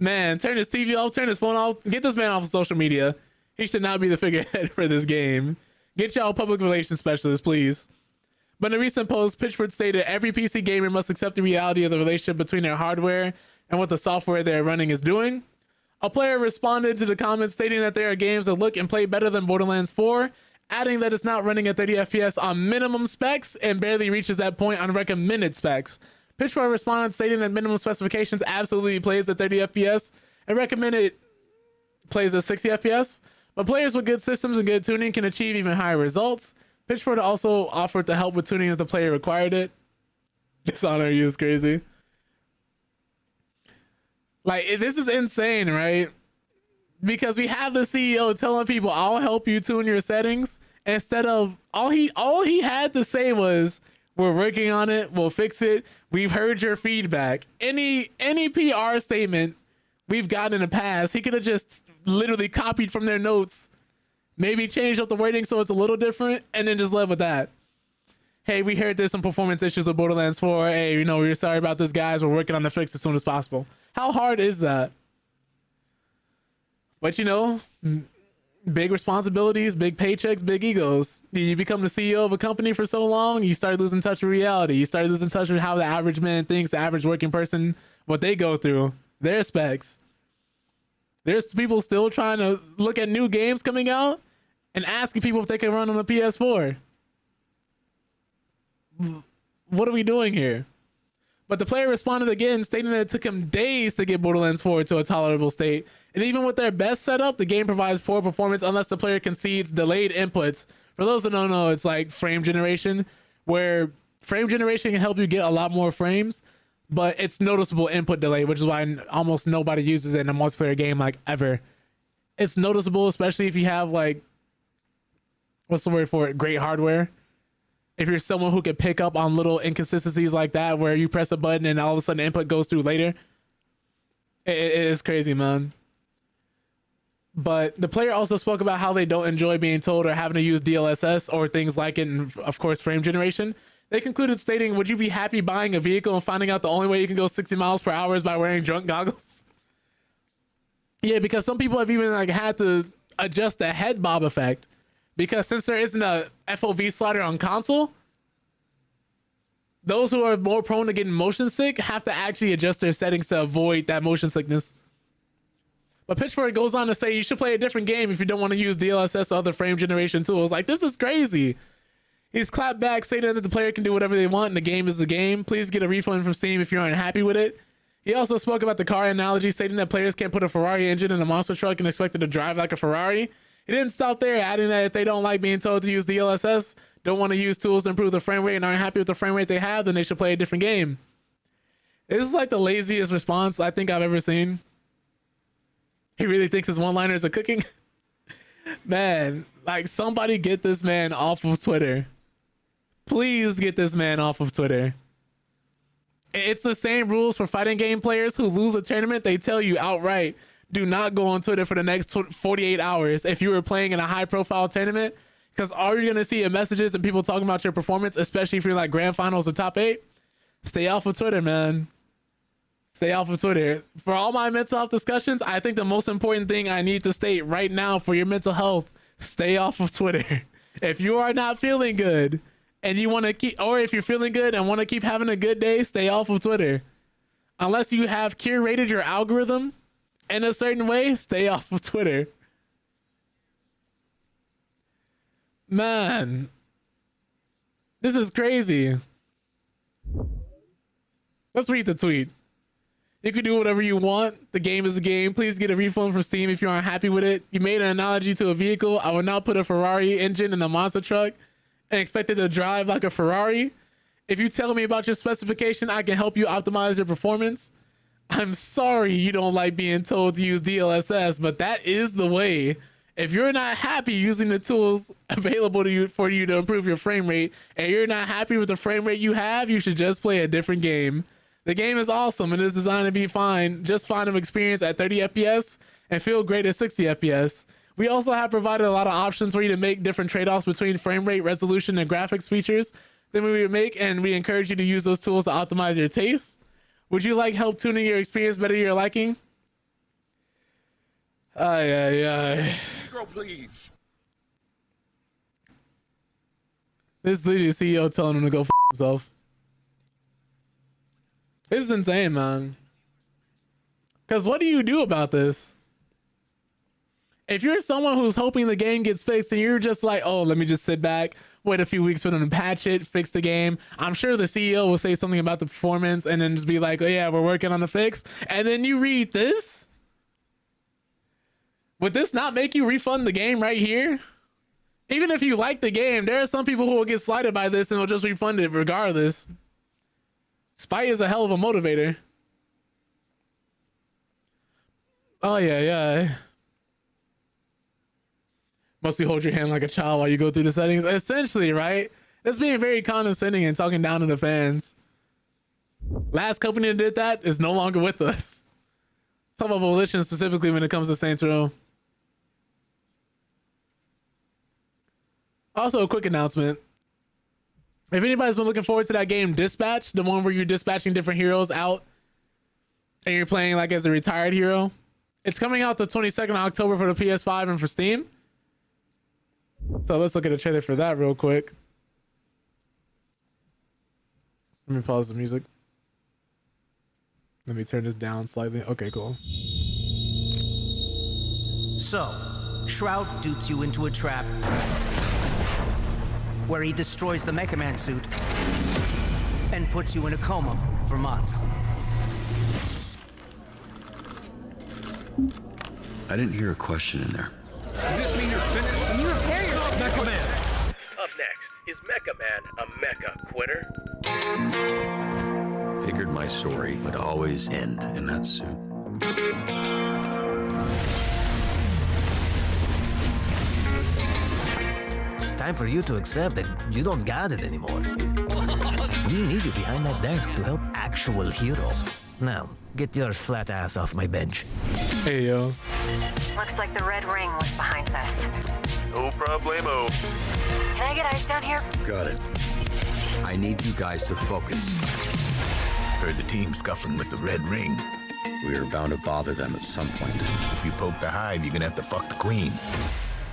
Man, turn his TV off, turn his phone off, get this man off of social media. He should not be the figurehead for this game. Get y'all public relations specialists, please. But in a recent post, Pitchford stated every PC gamer must accept the reality of the relationship between their hardware and what the software they're running is doing. A player responded to the comments stating that there are games that look and play better than Borderlands 4, adding that it's not running at 30 FPS on minimum specs and barely reaches that point on recommended specs. Pitchford responded stating that minimum specifications absolutely plays at 30 FPS and recommended plays at 60 FPS, but players with good systems and good tuning can achieve even higher results. Pitchford also offered to help with tuning if the player required it. Dishonor you is crazy. Like, this is insane, right? Because we have the CEO telling people, I'll help you tune your settings, instead of all he had to say was, we're working on it, we'll fix it, we've heard your feedback. Any PR statement we've gotten in the past, he could have just literally copied from their notes, maybe changed up the wording so it's a little different, and then just left with that. Hey, we heard there's some performance issues with Borderlands 4. Hey, you know, we're sorry about this, guys. We're working on the fix as soon as possible. How hard is that? But you know, big responsibilities, big paychecks, big egos. You become the CEO of a company for so long, you start losing touch with reality. You start losing touch with how the average man thinks, the average working person, what they go through, their specs. There's people still trying to look at new games coming out and asking people if they can run on the PS4. What are we doing here? But the player responded again, stating that it took him days to get Borderlands 4 to a tolerable state. And even with their best setup, the game provides poor performance unless the player concedes delayed inputs. For those who don't know, it's like frame generation, where frame generation can help you get a lot more frames. but it's noticeable input delay, which is why almost nobody uses it in a multiplayer game like ever. It's noticeable, especially if you have like, what's the word for it? Great hardware. If you're someone who can pick up on little inconsistencies like that, where you press a button and all of a sudden input goes through later. It is crazy, man. But the player also spoke about how they don't enjoy being told or having to use DLSS or things like it, and of course frame generation. They concluded stating, would you be happy buying a vehicle and finding out the only way you can go 60 miles per hour is by wearing drunk goggles? Yeah, because some people have even like had to adjust the head bob effect, because since there isn't a FOV slider on console, those who are more prone to getting motion sick have to actually adjust their settings to avoid that motion sickness. But Pitchfork goes on to say you should play a different game if you don't want to use DLSS or other frame generation tools. Like, this is crazy. He's clapped back, stating that the player can do whatever they want and the game is the game. Please get a refund from Steam if you're unhappy with it. He also spoke about the car analogy, stating that players can't put a Ferrari engine in a monster truck and expect it to drive like a Ferrari. He didn't stop there, adding that if they don't like being told to use DLSS, don't want to use tools to improve the frame rate, and aren't happy with the frame rate they have, then they should play a different game. This is like the laziest response I think I've ever seen. He really thinks his one-liners are cooking? Man, like, somebody get this man off of Twitter. Please get this man off of Twitter. It's the same rules for fighting game players who lose a tournament. They tell you outright, do not go on Twitter for the next 48 hours if you were playing in a high-profile tournament, because all you're going to see are messages and people talking about your performance, especially if you're like grand finals or top 8. Stay off of Twitter, man. Stay off of Twitter. For all my mental health discussions, I think the most important thing I need to state right now for your mental health, stay off of Twitter. If you are not feeling good and you want to keep, or if you're feeling good and want to keep having a good day, stay off of Twitter. Unless you have curated your algorithm in a certain way, stay off of Twitter. Man, this is crazy. Let's read the tweet. You can do whatever you want. The game is a game. Please get a refund from Steam if you aren't happy with it. You made an analogy to a vehicle. I would not put a Ferrari engine in a monster truck and expect it to drive like a Ferrari. If you tell me about your specification, I can help you optimize your performance. I'm sorry you don't like being told to use DLSS, but that is the way. If you're not happy using the tools available to you for you to improve your frame rate, and you're not happy with the frame rate you have, you should just play a different game. The game is awesome and is designed to be fine. Just find an experience at 30 FPS and feel great at 60 FPS. We also have provided a lot of options for you to make different trade-offs between frame rate, resolution, and graphics features. Then we would make, and we encourage you to use those tools to optimize your taste. Would you like help tuning your experience better to your liking? Girl, please. This is literally the CEO telling him to go f himself. This is insane, man. Because what do you do about this? If you're someone who's hoping the game gets fixed and you're just like, oh, let me just sit back, wait a few weeks for them to patch it, fix the game. I'm sure the CEO will say something about the performance and then just be like, oh yeah, we're working on the fix. And then you read this. Would this not make you refund the game right here? Even if you like the game, there are some people who will get slighted by this and will just refund it regardless. Spite is a hell of a motivator. Oh yeah. Must you hold your hand like a child while you go through the settings? Essentially, right? That's being very condescending and talking down to the fans. Last company that did that is no longer with us. Talk about volition specifically when it comes to Saints Row. Also, a quick announcement. If anybody's been looking forward to that game Dispatch, the one where you're dispatching different heroes out and you're playing like as a retired hero, it's coming out the 22nd of October for the PS5 and for Steam. So let's look at a trailer for that real quick. Let me pause the music. Let me turn this down slightly. Okay, cool. So, Shroud dupes you into a trap where he destroys the Mecha Man suit and puts you in a coma for months. I didn't hear a question in there. Does this mean you're finished? Can you repair your Mecha Man! Up next, is Mecha Man a mecha quitter? Figured my story would always end in that suit. It's time for you to accept that you don't got it anymore. We need you behind that desk to help actual heroes. Now, get your flat ass off my bench. Hey, yo. Looks like the Red Ring was behind this. No problemo. Can I get ice down here? Got it. I need you guys to focus. Heard the team scuffling with the Red Ring. We are bound to bother them at some point. If you poke the hive, you're gonna have to fuck the queen.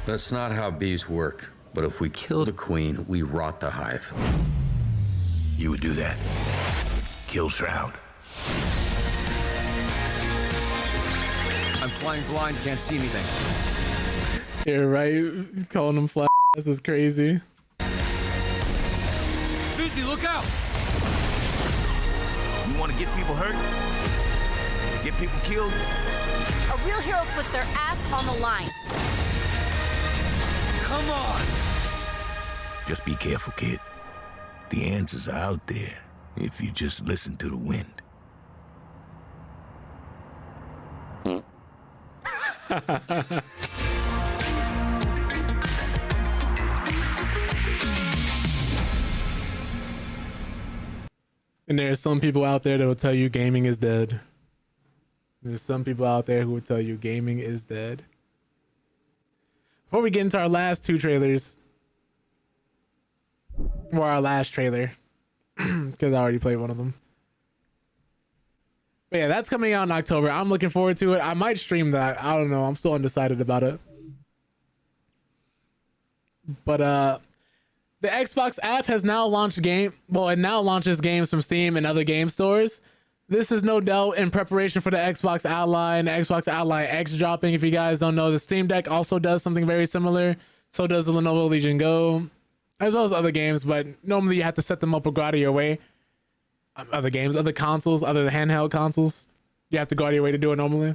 That's not how bees work. But if we kill the queen, we rot the hive. You would do that. Kill Shroud. I'm flying blind, can't see anything. Yeah, right. Calling them flat. This is crazy. Lucy, look out! You wanna get people hurt? Get people killed? A real hero puts their ass on the line. Come on! Just be careful, kid. The answers are out there if you just listen to the wind. And there's some people out there that will tell you gaming is dead. There's some people out there who will tell you gaming is dead. Before we get into our last two trailers, or our last trailer, because I already played one of them. But yeah, that's coming out in October. I'm looking forward to it. I might stream that. I don't know. I'm still undecided about it. But the Xbox app has now launched it now launches games from Steam and other game stores. This is no doubt in preparation for the Xbox Ally and the Xbox Ally X dropping. If you guys don't know, the Steam Deck also does something very similar. So does the Lenovo Legion Go, as well as other games, but normally you have to set them up or go out of your way. Other games, other consoles, other handheld consoles, you have to go out of your way to do it normally.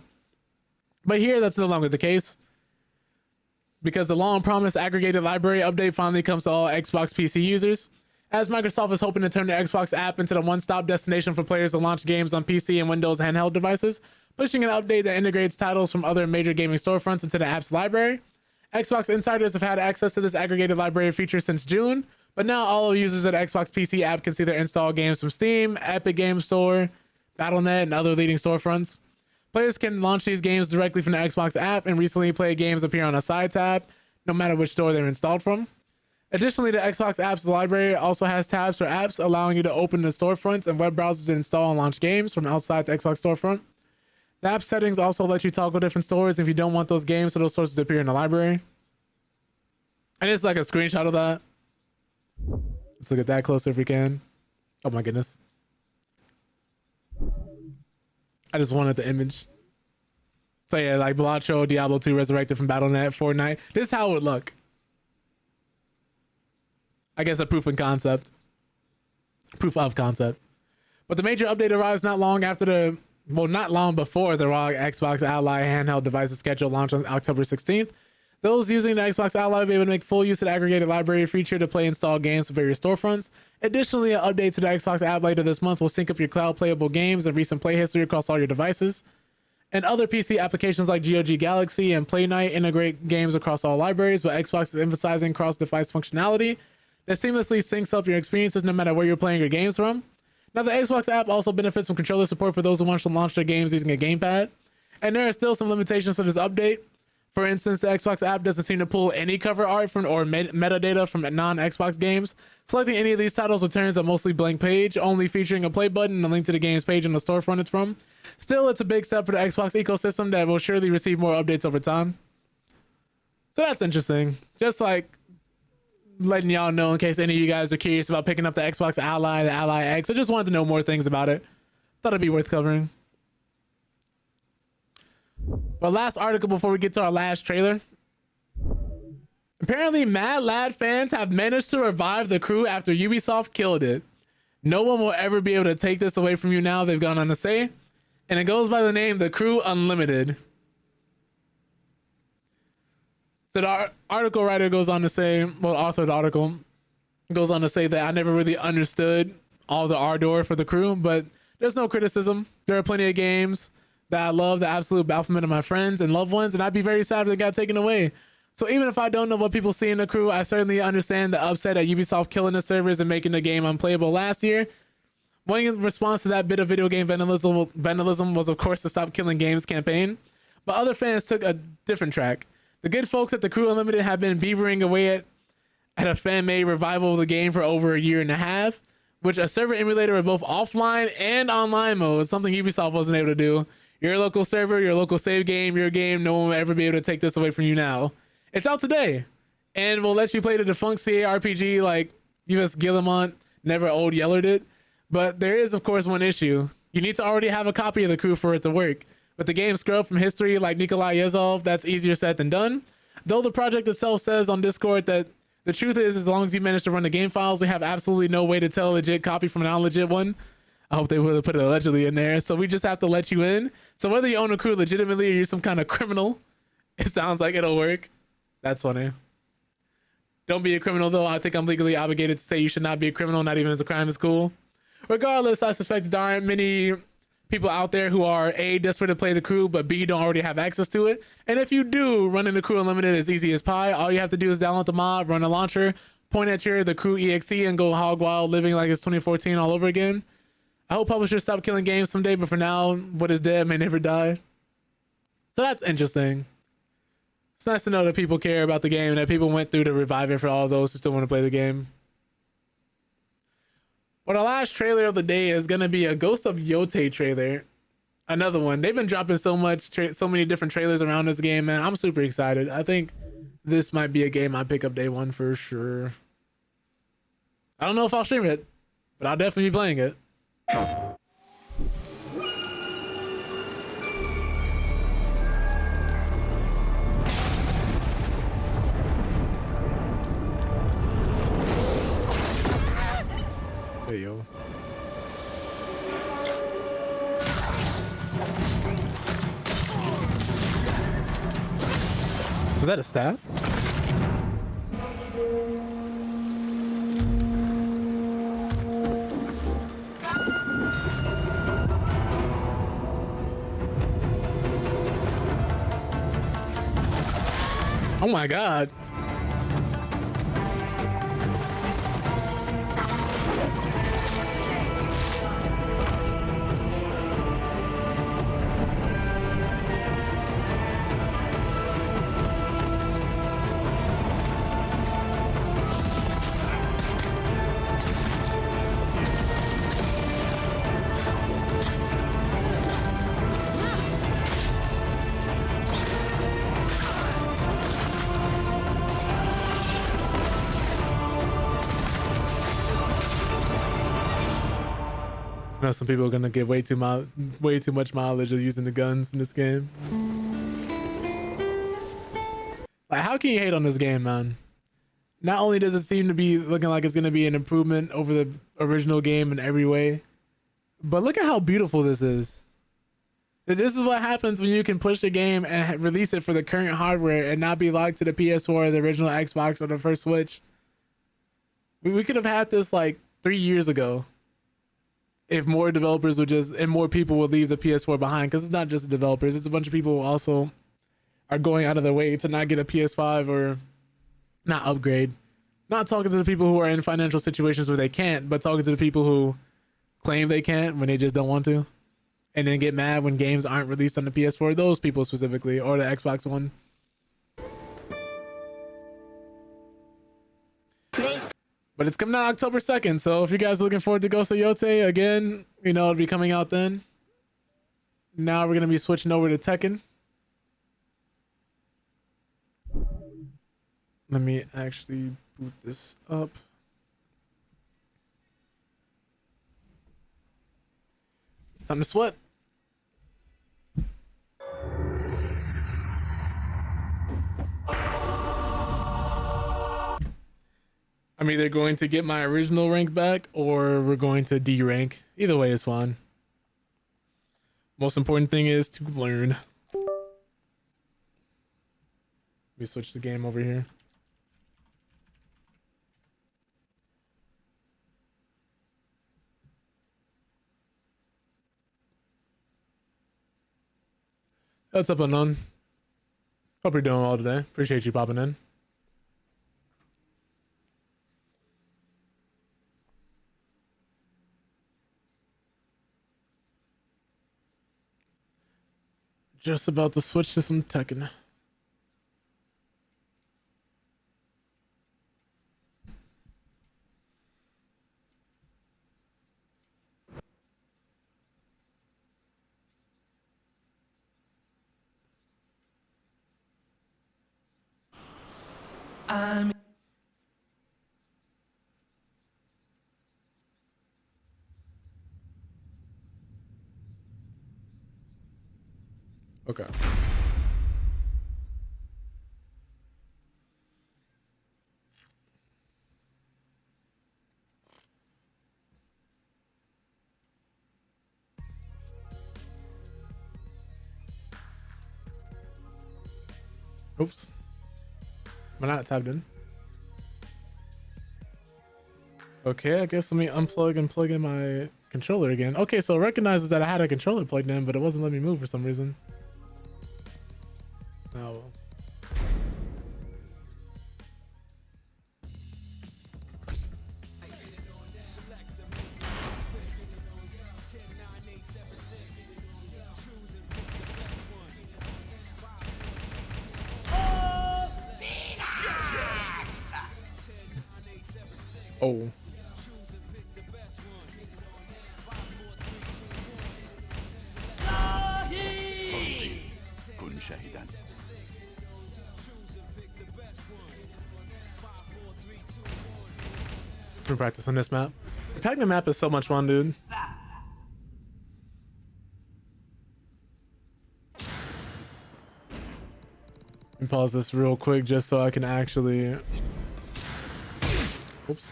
But here, that's no longer the case, because the long-promised aggregated library update finally comes to all Xbox PC users, as Microsoft is hoping to turn the Xbox app into the one-stop destination for players to launch games on PC and Windows handheld devices, pushing an update that integrates titles from other major gaming storefronts into the app's library. Xbox insiders have had access to this aggregated library feature since June, but now all users of the Xbox PC app can see their installed games from Steam, Epic Games Store, Battle.net, and other leading storefronts. Players can launch these games directly from the Xbox app, and recently played games appear on a side tab, no matter which store they're installed from. Additionally, the Xbox app's library also has tabs for apps, allowing you to open the storefronts and web browsers to install and launch games from outside the Xbox storefront. The app settings also let you toggle different stores if you don't want those games for those stores to appear in the library. And it's like a screenshot of that. Let's look at that closer if we can. Oh my goodness. I just wanted the image. So yeah, like Blatcho, Diablo 2 Resurrected from Battle.net, Fortnite. This is how it would look. I guess a proof of concept. Proof of concept. But the major update arrives not long before the raw Xbox Ally handheld devices scheduled launch on October 16th. Those using the Xbox Ally will be able to make full use of the aggregated library feature to play installed games from various storefronts. Additionally, an update to the Xbox app later this month will sync up your cloud playable games and recent play history across all your devices. And other PC applications like GOG Galaxy and Play Night integrate games across all libraries, but Xbox is emphasizing cross-device functionality that seamlessly syncs up your experiences no matter where you're playing your games from. Now, the Xbox app also benefits from controller support for those who want to launch their games using a gamepad. And there are still some limitations to this update. For instance, the Xbox app doesn't seem to pull any cover art from or metadata from non-Xbox games. Selecting any of these titles returns a mostly blank page, only featuring a play button and a link to the game's page in the storefront it's from. Still, it's a big step for the Xbox ecosystem that will surely receive more updates over time. So that's interesting. Just like letting y'all know in case any of you guys are curious about picking up the Xbox Ally, the Ally X. I just wanted to know more things about it. Thought it'd be worth covering. But last article before we get to our last trailer. Apparently, Mad Lad fans have managed to revive the crew after Ubisoft killed it. No one will ever be able to take this away from you now, they've gone on to say. And it goes by the name The Crew Unlimited. So the article writer goes on to say, well, author of the article goes on to say that I never really understood all the ardor for the crew, but There's no criticism. There are plenty of games that I love, the absolute bafflement of my friends and loved ones, and I'd be very sad if they got taken away. So even if I don't know what people see in the crew, I certainly understand the upset at Ubisoft killing the servers and making the game unplayable last year. One response to that bit of video game vandalism was, of course, to Stop Killing Games campaign. But other fans took a different track. The good folks at the Crew Unlimited have been beavering away at a fan-made revival of the game for over a year and a half, which a server emulator of both offline and online mode, something Ubisoft wasn't able to do. Your local server, your local save game, your game, no one will ever be able to take this away from you now. It's out today, and we'll let you play the defunct CA RPG like US Guillemot never old yellered it. But there is, of course, one issue. You need to already have a copy of the crew for it to work. With the game scrubbed from history like Nikolai Yezov, that's easier said than done. Though the project itself says on Discord that the truth is, as long as you manage to run the game files, we have absolutely no way to tell a legit copy from a non-legit one. I hope they would have put it allegedly in there. So we just have to let you in. So whether you own a crew legitimately or you're some kind of criminal, it sounds like it'll work. That's funny. Don't be a criminal, though. I think I'm legally obligated to say you should not be a criminal, not even if the crime is cool. Regardless, I suspect there aren't many people out there who are A, desperate to play the crew, but B, don't already have access to it. And if you do, running the crew unlimited is easy as pie. All you have to do is download the mod, run a launcher, point at the crew exe, and go hog wild, living like it's 2014 all over again. I hope publishers stop killing games someday, but for now, what is dead may never die. So that's interesting. It's nice to know that people care about the game and that people went through to revive it for all those who still want to play the game. But our last trailer of the day is going to be a Ghost of Yote trailer. Another one. They've been dropping so many different trailers around this game, man. I'm super excited. I think this might be a game I pick up day one for sure. I don't know if I'll stream it, but I'll definitely be playing it. Hey, yo. Was that a staff? Oh my God. I know some people are gonna get way too much mileage of using the guns in this game. Like, how can you hate on this game, man? Not only does it seem to be looking like it's gonna be an improvement over the original game in every way, but look at how beautiful this is. This is what happens when you can push a game and release it for the current hardware and not be locked to the PS4, the original Xbox, or the first Switch. We could have had this like 3 years ago. If more developers would and more people would leave the PS4 behind, because it's not just the developers, it's a bunch of people who also are going out of their way to not get a PS5 or not upgrade. Not talking to the people who are in financial situations where they can't, but talking to the people who claim they can't when they just don't want to, and then get mad when games aren't released on the PS4. Those people specifically, or the Xbox One. But it's coming out October 2nd, so if you guys are looking forward to Ghost of Yote, again, you know, it'll be coming out then. Now we're going to be switching over to Tekken. Let me actually boot this up. It's time to sweat. I'm either going to get my original rank back or we're going to D-rank. Either way is fine. Most important thing is to learn. Let me switch the game over here. What's up, Unknown? Hope you're doing well today. Appreciate you popping in. Just about to switch to some Tekken. Okay. Oops. Am I not tabbed in? Okay, I guess let me unplug and plug in my controller again. Okay, so it recognizes that I had a controller plugged in, but it wasn't letting me move for some reason. Oh well. Oh. We're practicing this map. The Pac-Man map is so much fun, dude. Let me pause this real quick just so I can actually... Oops.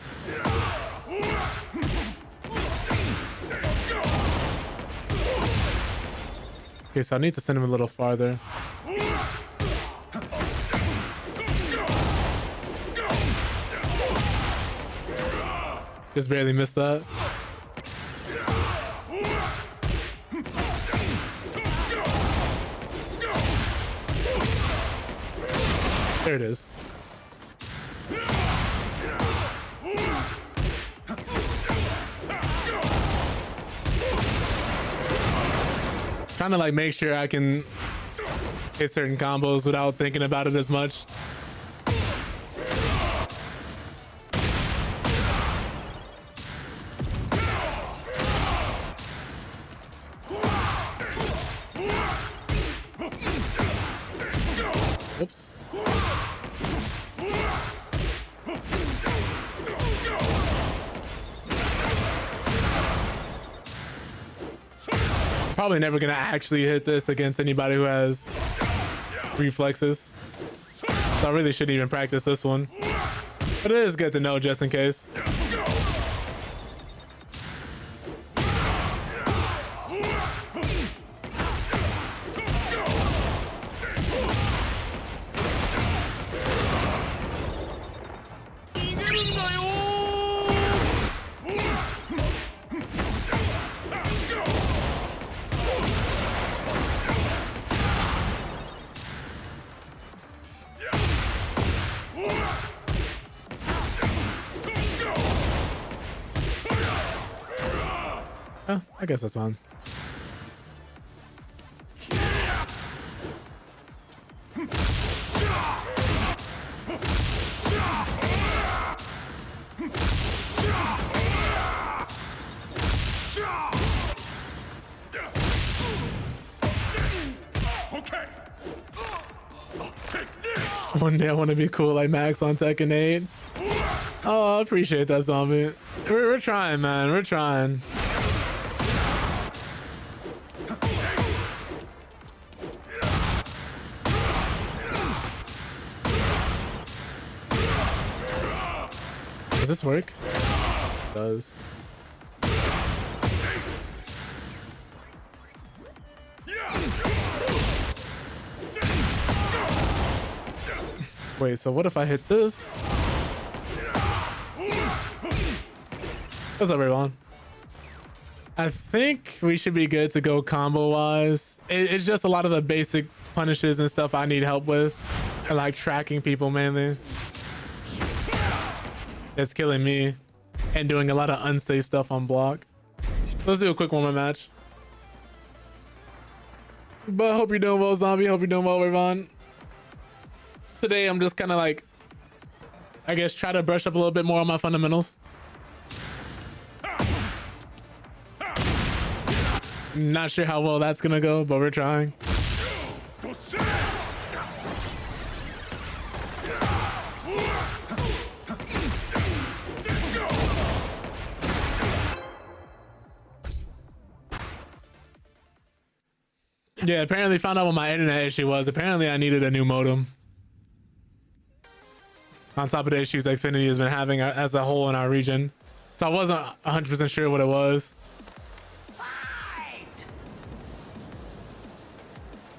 Okay, so I need to send him a little farther. Just barely missed that. There it is. Trying to like make sure I can hit certain combos without thinking about it as much. Oops. Probably never gonna actually hit this against anybody who has reflexes. So I really shouldn't even practice this one. But it is good to know just in case. Oh, I guess that's fine. One day I want to be cool like Max on Tekken 8. Oh, I appreciate that, zombie. We're trying, man. We're trying. Does this work? It does. Wait, so what if I hit this? What's up, everyone? I think we should be good to go combo wise. It's just a lot of the basic punishes and stuff I need help with. I like tracking people mainly. It's killing me and doing a lot of unsafe stuff on block. Let's do a quick warm-up match. But hope you're doing well, Zombie. Hope you're doing well, Ravon. Today I'm just kind of like, I guess, try to brush up a little bit more on my fundamentals. Not sure how well that's gonna go, but we're trying. Yeah, apparently found out what my internet issue was. Apparently I needed a new modem. On top of the issues Xfinity has been having as a whole in our region. So I wasn't 100% sure what it was.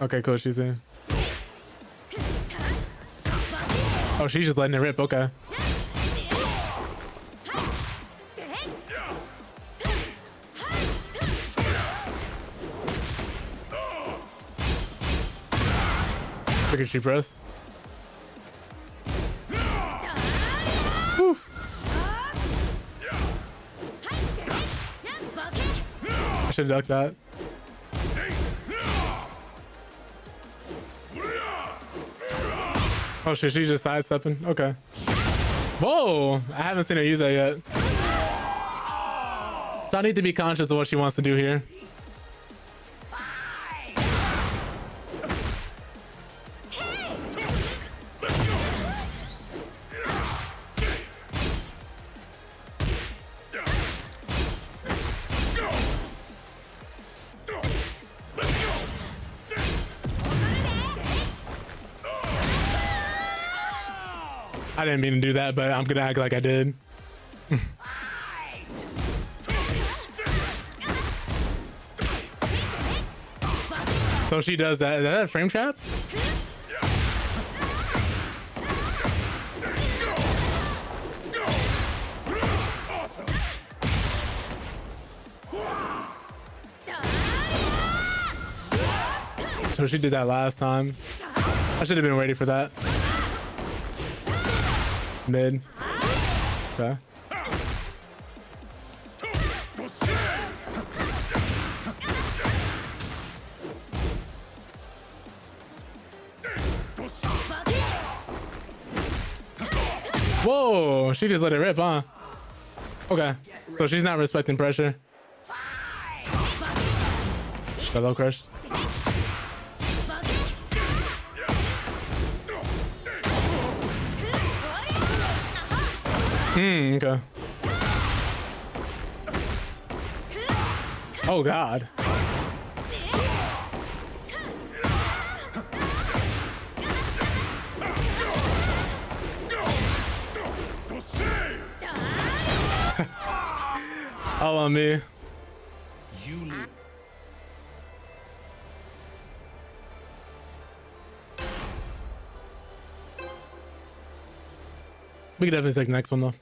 Okay, cool, she's in. Oh, she's just letting it rip, okay. Look at she press. Whew. I should have ducked that. Oh shit, she's just sidestepping. Okay. Whoa! I haven't seen her use that yet. So I need to be conscious of what she wants to do here. I didn't mean to do that, but I'm gonna act like I did. So she does that. Is that a frame trap? So she did that last time. I should have been ready for that. Mid. Okay. Whoa, she just let it rip, huh? Okay, so she's not respecting pressure. Got low crush. Okay. Oh God. All on me. We can definitely take the next one though.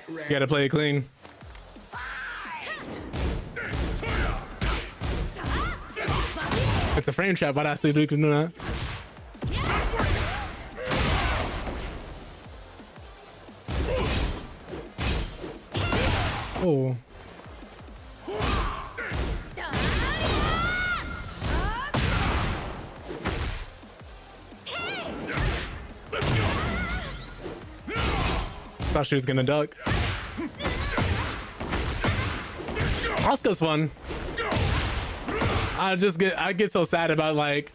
You gotta play it clean. It's a frame trap, but I still do that. Oh. Thought she was gonna duck. Asuka's fun. I get so sad about like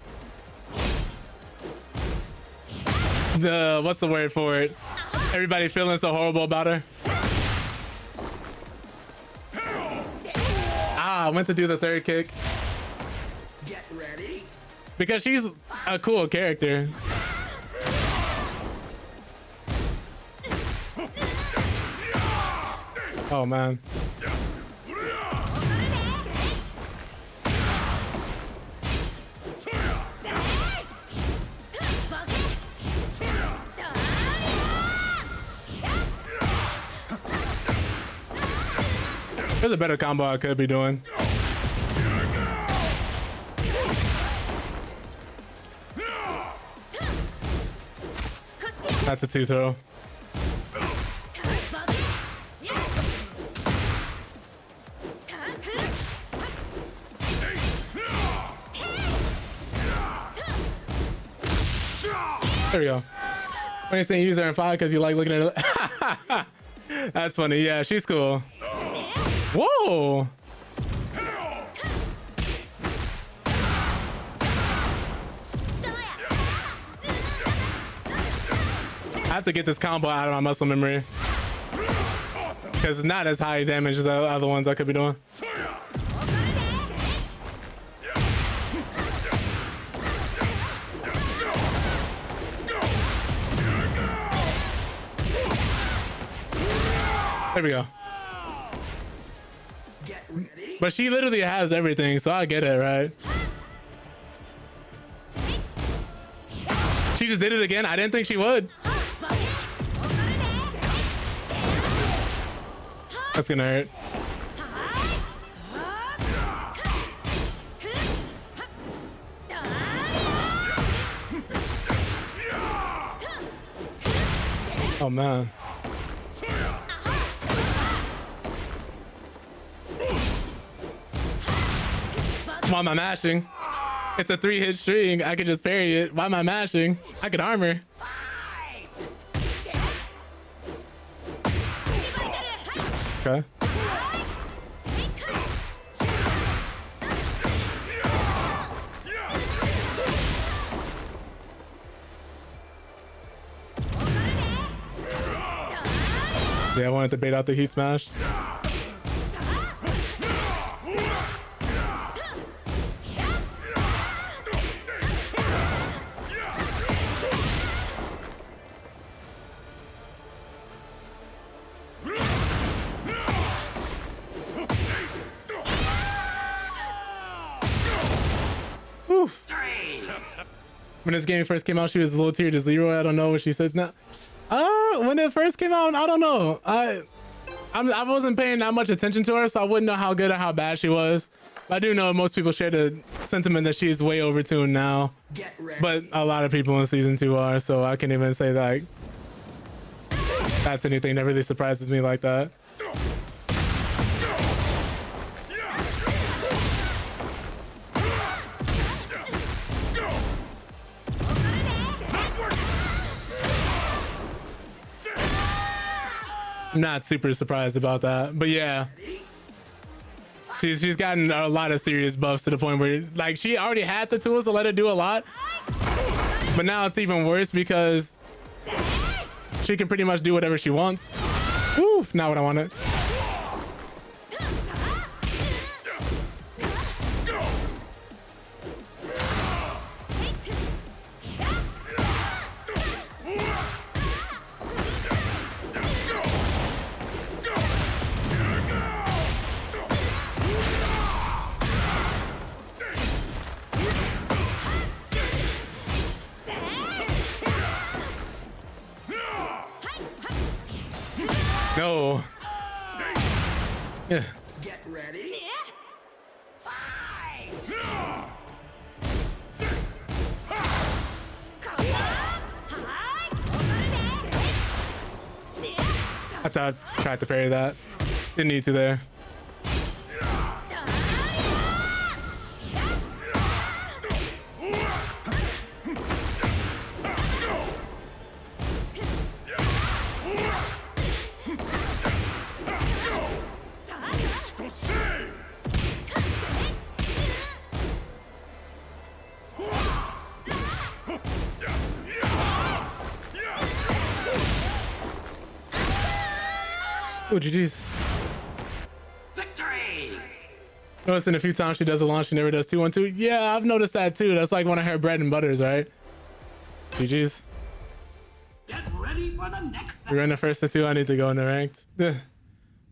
the, what's the word for it? Everybody feeling so horrible about her. Ah, I went to do the third kick. Get ready. Because she's a cool character. Oh man. There's a better combo I could be doing. That's a 2 throw. There we go. When you say use her in 5 because you like looking at it. That's funny. Yeah, she's cool. Whoa. I have to get this combo out of my muscle memory because it's not as high damage as the other ones I could be doing. There we go. But she literally has everything, so I get it, right? She just did it again. I didn't think she would. That's gonna hurt. Oh man. Why am I mashing? It's a 3-hit string. I could just parry it. Why am I mashing? I could armor. Okay. Yeah, I wanted to bait out the heat smash. When this game first came out, she was low tier to 0. I don't know what she says now. When it first came out, I don't know. I wasn't paying that much attention to her, so I wouldn't know how good or how bad she was. I do know most people share the sentiment that she's way overtuned now, but a lot of people in season 2 are, so I can't even say that that's anything that really surprises me like that. Not super surprised about that, but yeah, she's gotten a lot of serious buffs to the point where like she already had the tools to let her do a lot, but now it's even worse because she can pretty much do whatever she wants. Woo, not what I wanted. No. Yeah. Get ready. I thought I tried to parry that. Didn't need to there. Oh, GG's. Victory! Noticing a few times she does a launch, she never does 2-1-2. Yeah, I've noticed that too. That's like one of her bread and butters, right? GG's. Get ready for the next. We're in the first to 2. I need to go in the ranked.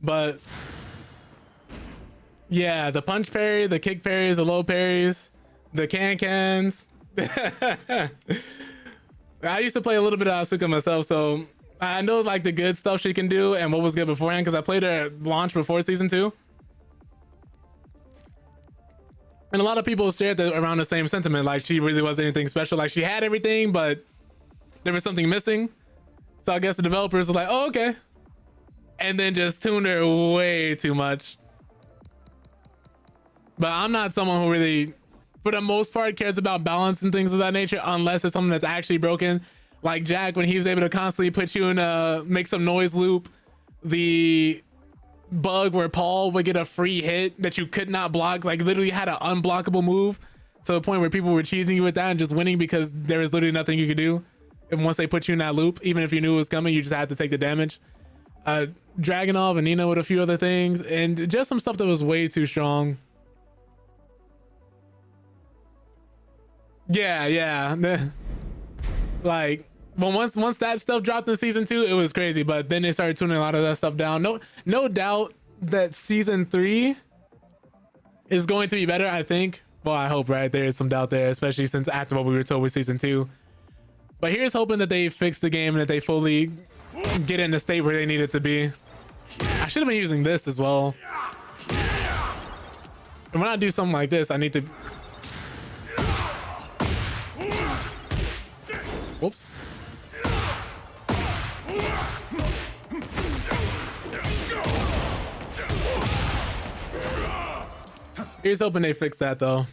But yeah, the punch parry, the kick parries, the low parries, the cans. I used to play a little bit of Asuka myself, so I know like the good stuff she can do and what was good beforehand because I played her at launch before season 2. And a lot of people shared around the same sentiment. Like, she really wasn't anything special. Like, she had everything, but there was something missing. So I guess the developers were like, oh, okay. And then just tuned her way too much. But I'm not someone who really, for the most part, cares about balance and things of that nature, unless it's something that's actually broken. Like Jack, when he was able to constantly put you in a make some noise loop, the bug where Paul would get a free hit that you could not block, like literally had an unblockable move to the point where people were cheesing you with that and just winning because there was literally nothing you could do. And once they put you in that loop, even if you knew it was coming, you just had to take the damage. Dragunov and Nina with a few other things, and just some stuff that was way too strong. Yeah. Like, well, once that stuff dropped in season 2, it was crazy. But then they started tuning a lot of that stuff down. No doubt that season 3 is going to be better, I think. Well, I hope, right? There is some doubt there, especially since after what we were told with season 2. But here's hoping that they fix the game and that they fully get in the state where they need it to be. I should have been using this as well. And when I do something like this, I need to... Whoops. Here's hoping they fix that though.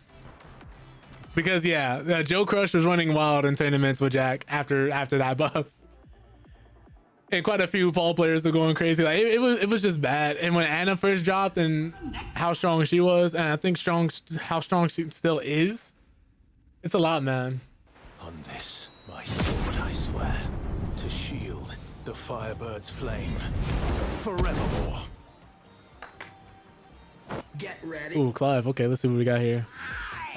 Because yeah, Joe Crush was running wild in tournaments with Jack after that buff. And quite a few Paul players were going crazy. Like it was just bad. And when Anna first dropped and how strong she was, and I think how strong she still is, it's a lot, man. On this, my sword, I swear, to shield the Firebird's flame forevermore. Get ready. Ooh, Clive. Okay, let's see what we got here.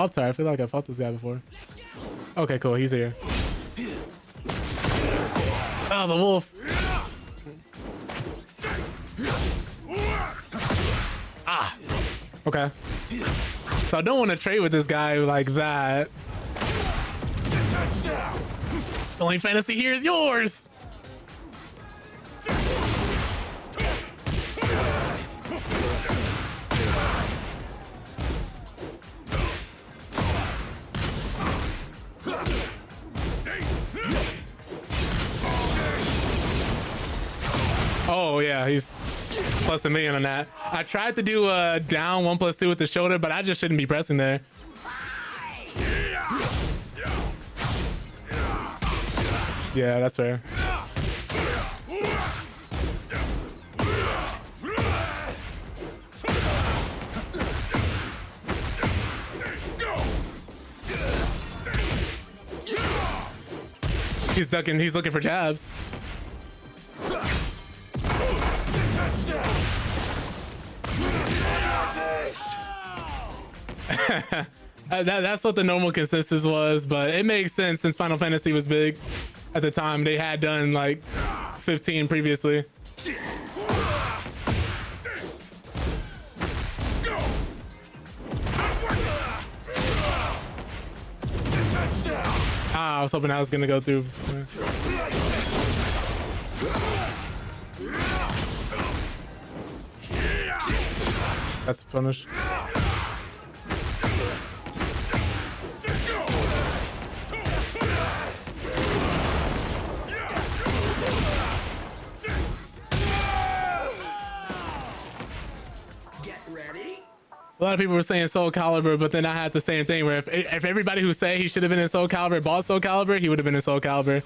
I'm sorry, I feel like I fought this guy before. Okay, cool. He's here. Oh, the wolf. Ah. Okay. So I don't want to trade with this guy like that. The only fantasy here is yours. Oh yeah, he's plus $1 million on that. I tried to do a down 1+2 with the shoulder, but I just shouldn't be pressing there. Yeah, that's fair. He's ducking, he's looking for jabs. That's what the normal consensus was, but it makes sense since Final Fantasy was big at the time. They had done like 15 previously. Ah, I was hoping I was gonna go through. That's punish. A lot of people were saying Soul Calibur, but then I had the same thing where if everybody who say he should have been in Soul Calibur bought Soul Calibur, he would have been in Soul Calibur.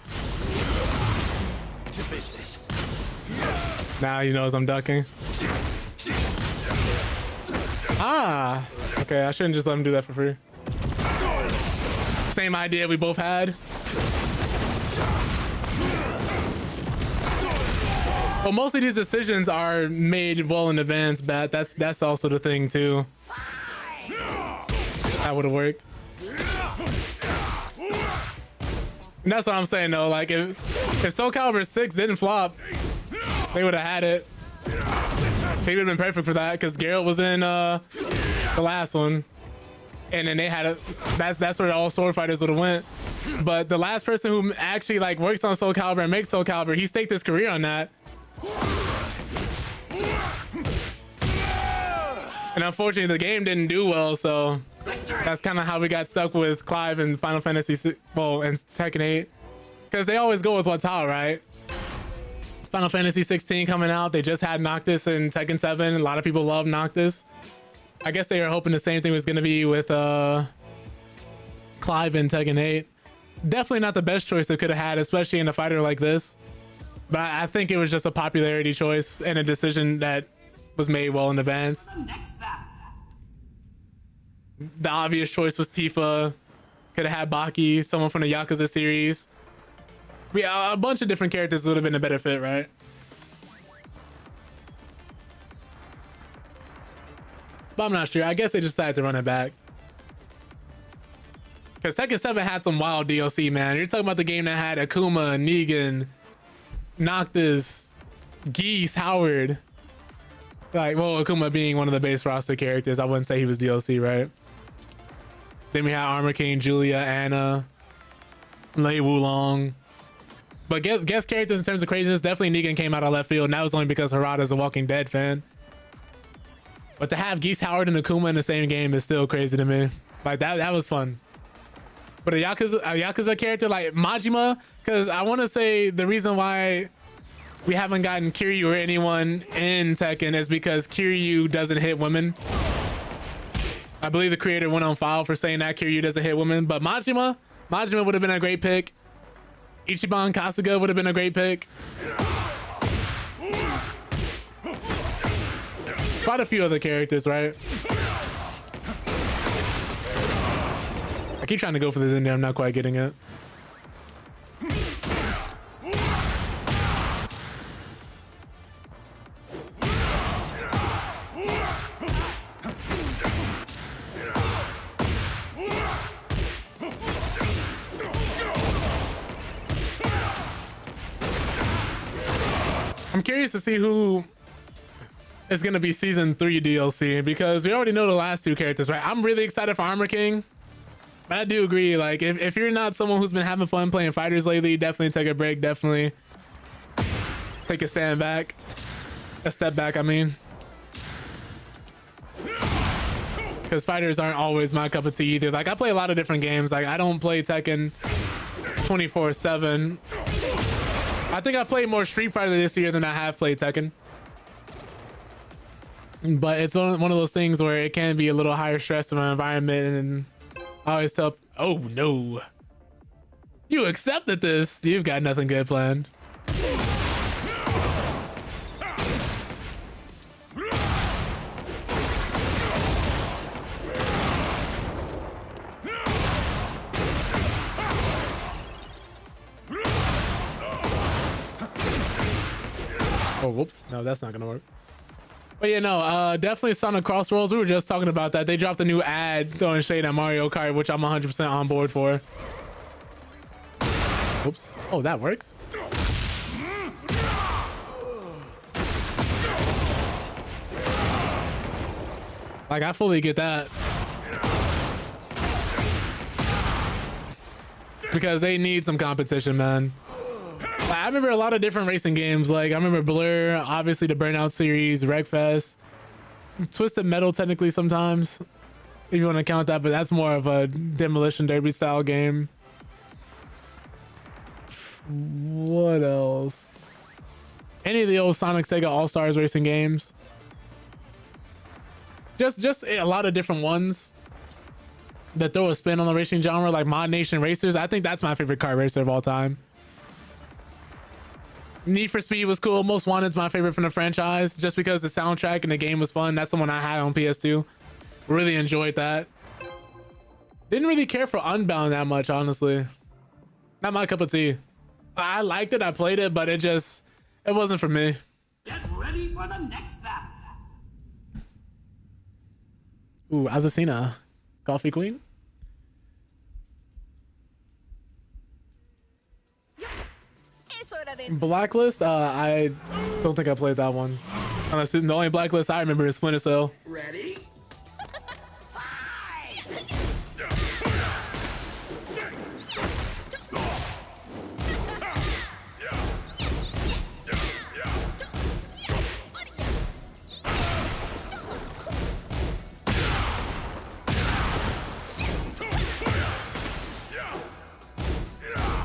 To business. Now he knows I'm ducking. Ah, okay, I shouldn't just let him do that for free. Same idea we both had. Well, most of these decisions are made well in advance, but that's also the thing too. That would have worked. And that's what I'm saying though. Like if Soul Calibur 6 didn't flop, they would have had it. He would have been perfect for that because Geralt was in the last one, and then they had a that's where all sword fighters would have went. But the last person who actually like works on Soul Calibur and makes Soul Calibur, he staked his career on that. And unfortunately the game didn't do well, so That's kind of how we got stuck with Clive in Final Fantasy and Tekken 8, because they always go with what's hot, right? Final Fantasy 16 coming out, they just had Noctis in Tekken 7. A lot of people love Noctis. I guess they were hoping the same thing was going to be with Clive in Tekken 8. Definitely not the best choice they could have had, especially in a fighter like this. But I think it was just a popularity choice and a decision that was made well in advance. The obvious choice was Tifa. Could have had Baki, someone from the Yakuza series. Yeah, a bunch of different characters would have been a better fit, right? But I'm not sure. I guess they decided to run it back. Because Tekken 7 had some wild DLC, man. You're talking about the game that had Akuma, Negan, Noctis, Geese, Howard. Like, well, Akuma being one of the base roster characters. I wouldn't say he was DLC, right? Then we had Armor King, Julia, Anna, Lei Wulong. But guest characters in terms of craziness, definitely Negan came out of left field, and that was only because Harada's a Walking Dead fan. But to have Geese, Howard, and Akuma in the same game is still crazy to me. Like, that was fun. But a Yakuza character like Majima, because I want to say the reason why we haven't gotten Kiryu or anyone in Tekken is because Kiryu doesn't hit women. I believe the creator went on file for saying that Kiryu doesn't hit women. But Majima would have been a great pick. Ichiban Kasuga would have been a great pick. Quite a few other characters, right? I keep trying to go for this in there. I'm not quite getting it. I'm curious to see who is going to be season 3 DLC, because we already know the last two characters, right? I'm really excited for Armor King. But I do agree, like, if you're not someone who's been having fun playing fighters lately, definitely take a break. Definitely take a step back. I mean. Because fighters aren't always my cup of tea either. Like, I play a lot of different games. Like, I don't play Tekken 24/7. I think I played more Street Fighter this year than I have played Tekken. But it's one of those things where it can be a little higher stress in my environment, and I always tell, oh no, you accepted this. You've got nothing good planned. Oh, whoops. No, that's not gonna work. But yeah, no, definitely Sonic Crossroads. We were just talking about that. They dropped a new ad throwing shade at Mario Kart, which I'm 100% on board for. Oops. Oh, that works. Like, I fully get that. Because they need some competition, man. I remember a lot of different racing games. Like, I remember Blur, obviously the Burnout series, Wreckfest, Twisted Metal technically sometimes, if you want to count that, but that's more of a Demolition Derby style game. What else? Any of the old Sonic, Sega All-Stars racing games. Just a lot of different ones that throw a spin on the racing genre, like Mod Nation Racers. I think that's my favorite kart racer of all time. Need for Speed was cool. Most Wanted's my favorite from the franchise, just because the soundtrack and the game was fun. That's the one I had on PS2. Really enjoyed that. Didn't really care for Unbound that much, honestly. Not my cup of tea. I liked it, I played it, but it wasn't for me. Get ready for the next battle. Ooh, Azucena. Coffee Queen? Blacklist? I don't think I played that one. Honestly, the only Blacklist I remember is Splinter Cell. Ready?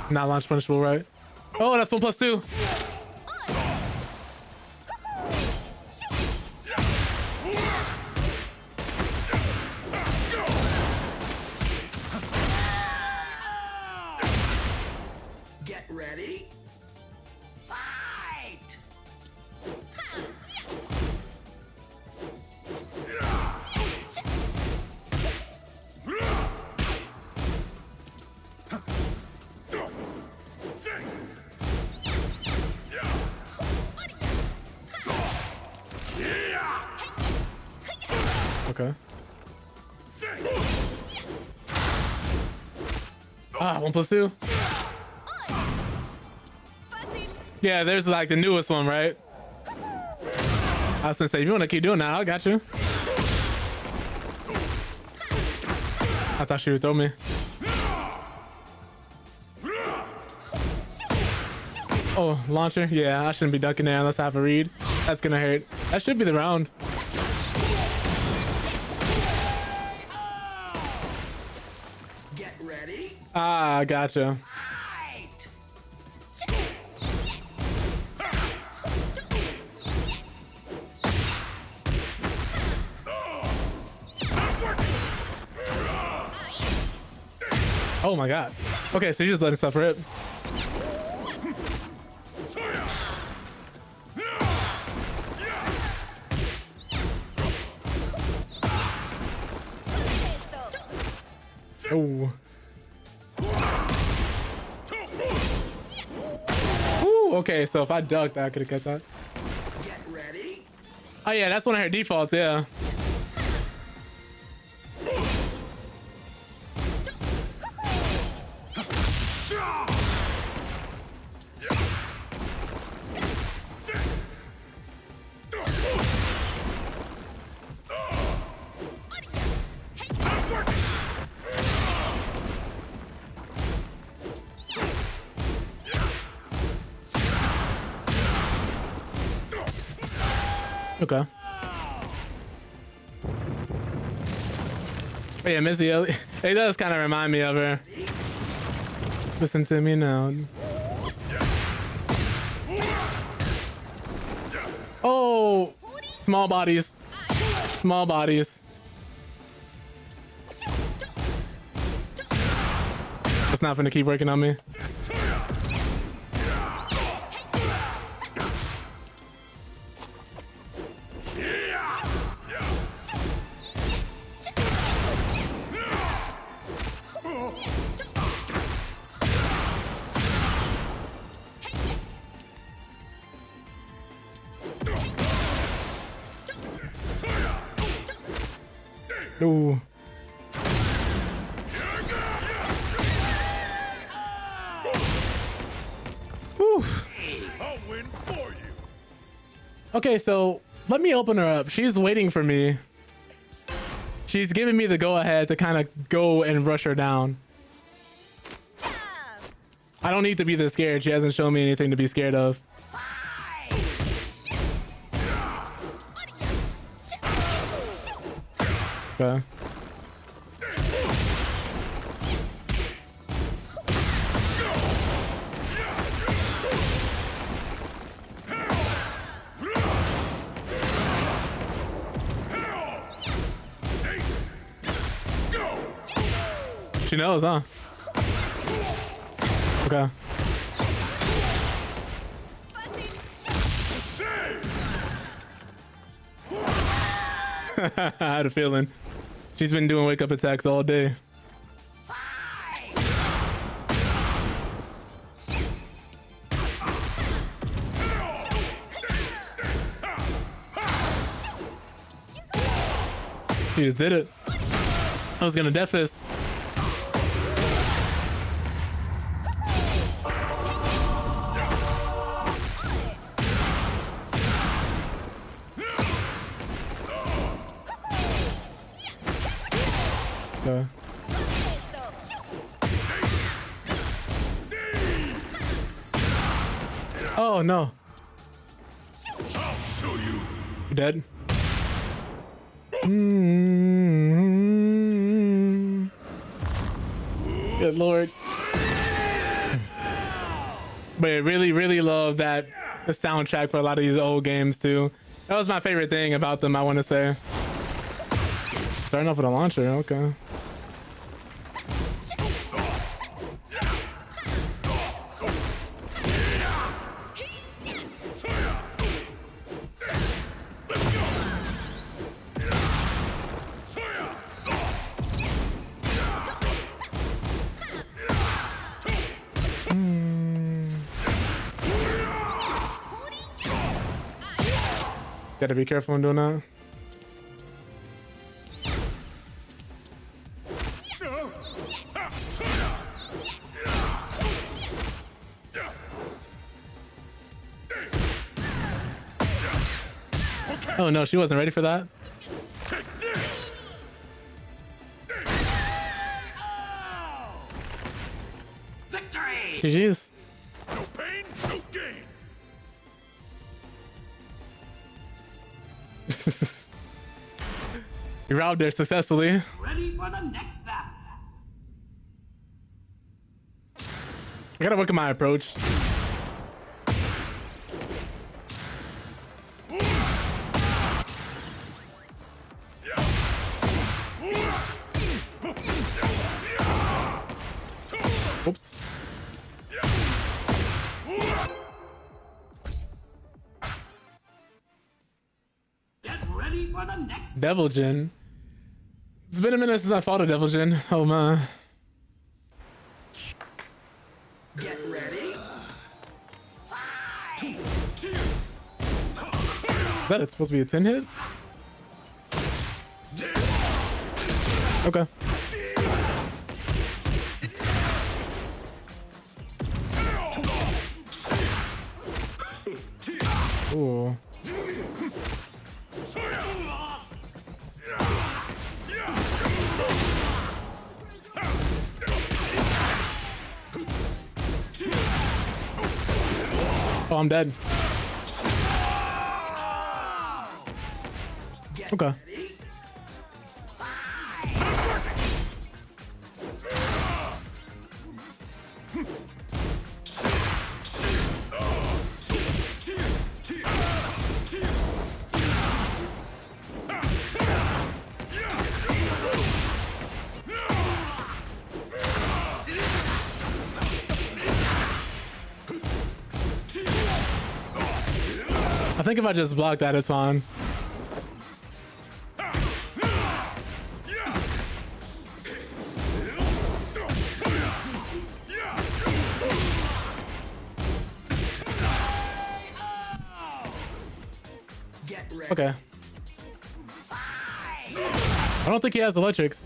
Not launch punishable, right? Oh, that's 1+2. Get ready. Fight! Okay. Ah, 1+2. Yeah, there's like the newest one, right? I was gonna say, if you want to keep doing that, I got you. I thought she would throw me. Oh, launcher? Yeah, I shouldn't be ducking there unless I have a read. That's gonna hurt. That should be the round. Get ready. Ah, gotcha. Oh my god. Okay, so you're just letting stuff rip. Oh. Ooh, okay, so if I ducked, I could have got that. Get ready. Oh yeah, that's one of her defaults, yeah. Okay. But yeah, Missy Elliott, it does kind of remind me of her. Listen to me now. Oh, small bodies. Small bodies. It's not gonna keep working on me. Ooh. Whew. I'll win for you. Okay, so let me open her up. She's waiting for me. She's giving me the go-ahead to kind of go and rush her down. I don't need to be this scared. She hasn't shown me anything to be scared of. Okay. She knows, huh? Okay. I had a feeling. She's been doing wake up attacks all day. She just did it. I was gonna death fist. Okay. Oh no. I'll show you. You dead? Good lord. But I really love that the soundtrack for a lot of these old games too. That was my favorite thing about them, I want to say. Starting off with a launcher, okay. Gotta be careful when doing that. Oh no, she wasn't ready for that. Victory! GG's. No pain, no gain. You robbed her successfully. Ready for the next battle. I gotta work at my approach. Oops. Get ready for the next Devil Jin. It's been a minute since I fought a Devil Jin. Oh my. Get ready. Is that it's supposed to be a 10 hit? Okay. Ooh. Oh, I'm dead. Okay. I think if I just block that, it's fine. Okay. I don't think he has electrics.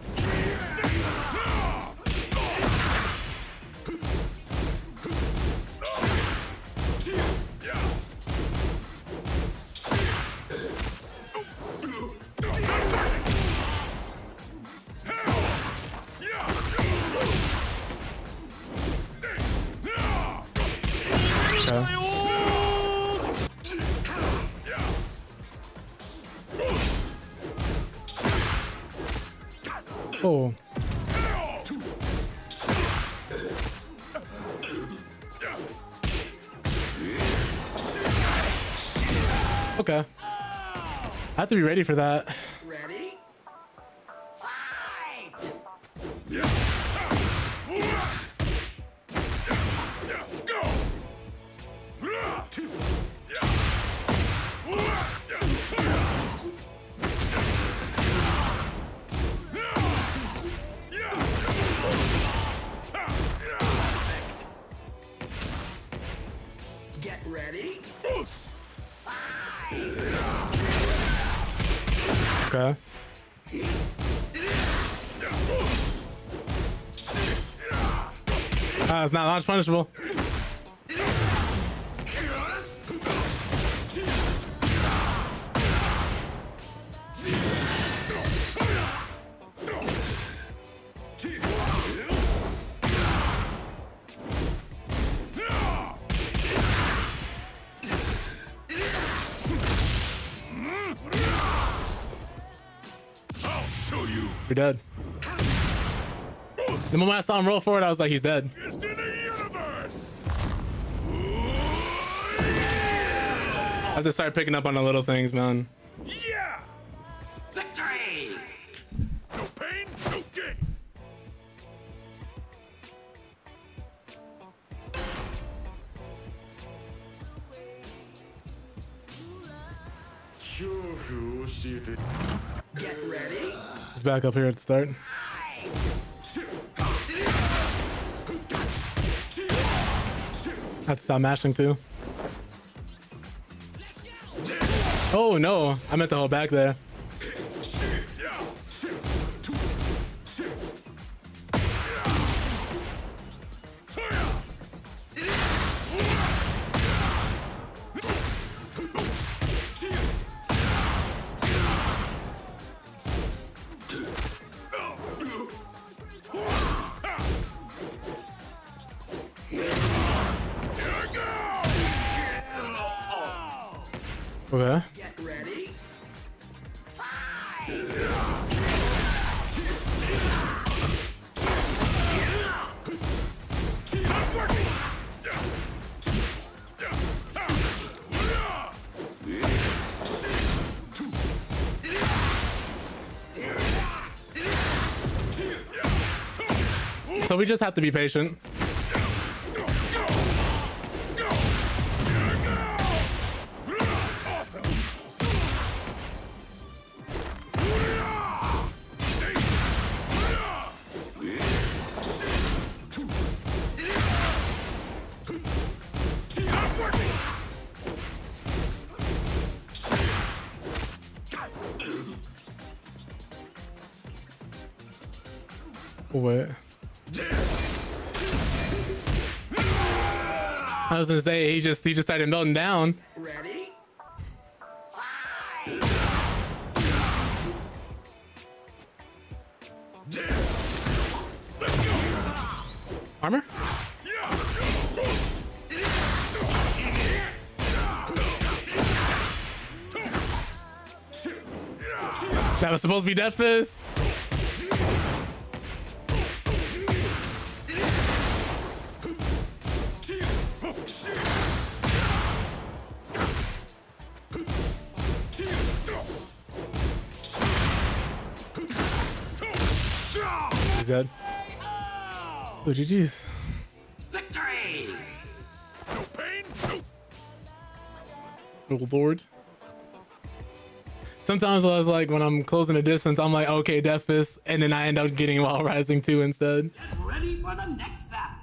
Oh. Okay. I have to be ready for that. Ready? Fight! Get ready. Boost. Okay. Ah, it's not launch punishable. I'll show you. You're dead. The moment I saw him roll forward, I was like, he's dead. It's in the universe. have to start picking up on the little things, man. Yeah! Victory! No pain, no gain! Get ready. It's back up here at the start. Have to stop mashing too. Oh no, I meant to hold back there. Okay. Get ready. So we just have to be patient. What? I was gonna say he just started melting down. Ready? Armor? That was supposed to be Death Fist. He's dead. Oh, GG's. Victory! No pain, no. Oh, Lord. Sometimes I was like, when I'm closing the distance, I'm like, okay, Death Fist, and then I end up getting While Rising 2 instead. Get ready for the next battle.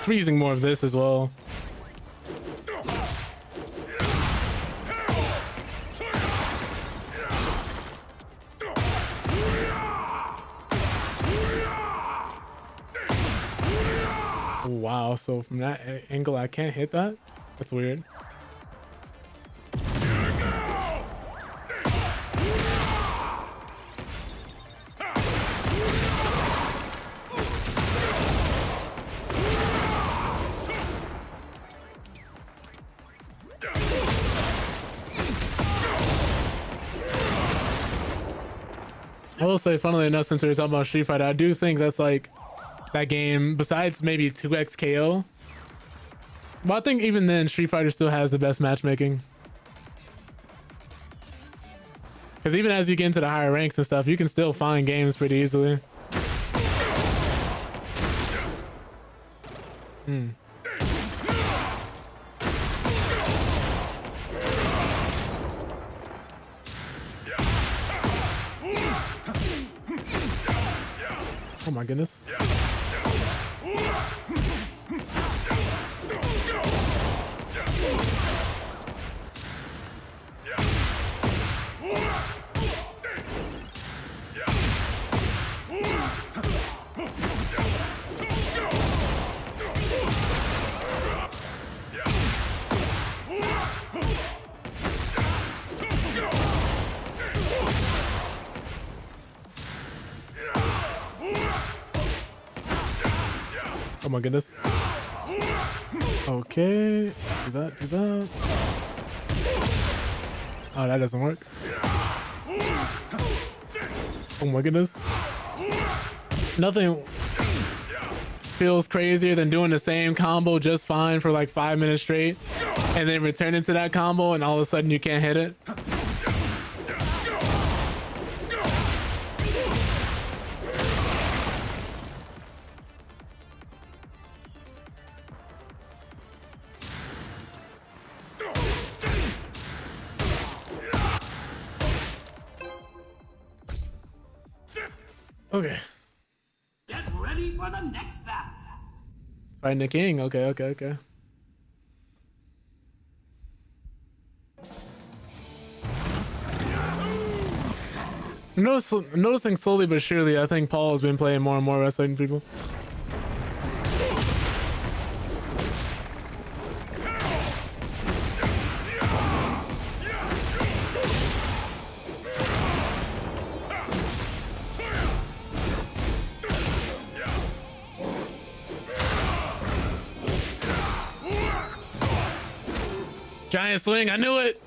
We're using more of this as well. Wow, so from that angle I can't hit that? That's weird. I will say, funnily enough, since we were talking about Street Fighter, I do think that's like that game, besides maybe 2x KO. But I think even then, Street Fighter still has the best matchmaking. Because even as you get into the higher ranks and stuff, you can still find games pretty easily. Oh my goodness. Oh my goodness. Okay. Do that, do that. Oh, that doesn't work. Oh my goodness. Nothing feels crazier than doing the same combo just fine for like 5 minutes straight and then returning to that combo and all of a sudden you can't hit it. Okay. Get ready for the next battle. Fighting the king. Okay. Noticing slowly but surely, I think Paul has been playing more and more wrestling people. Giant swing, I knew it.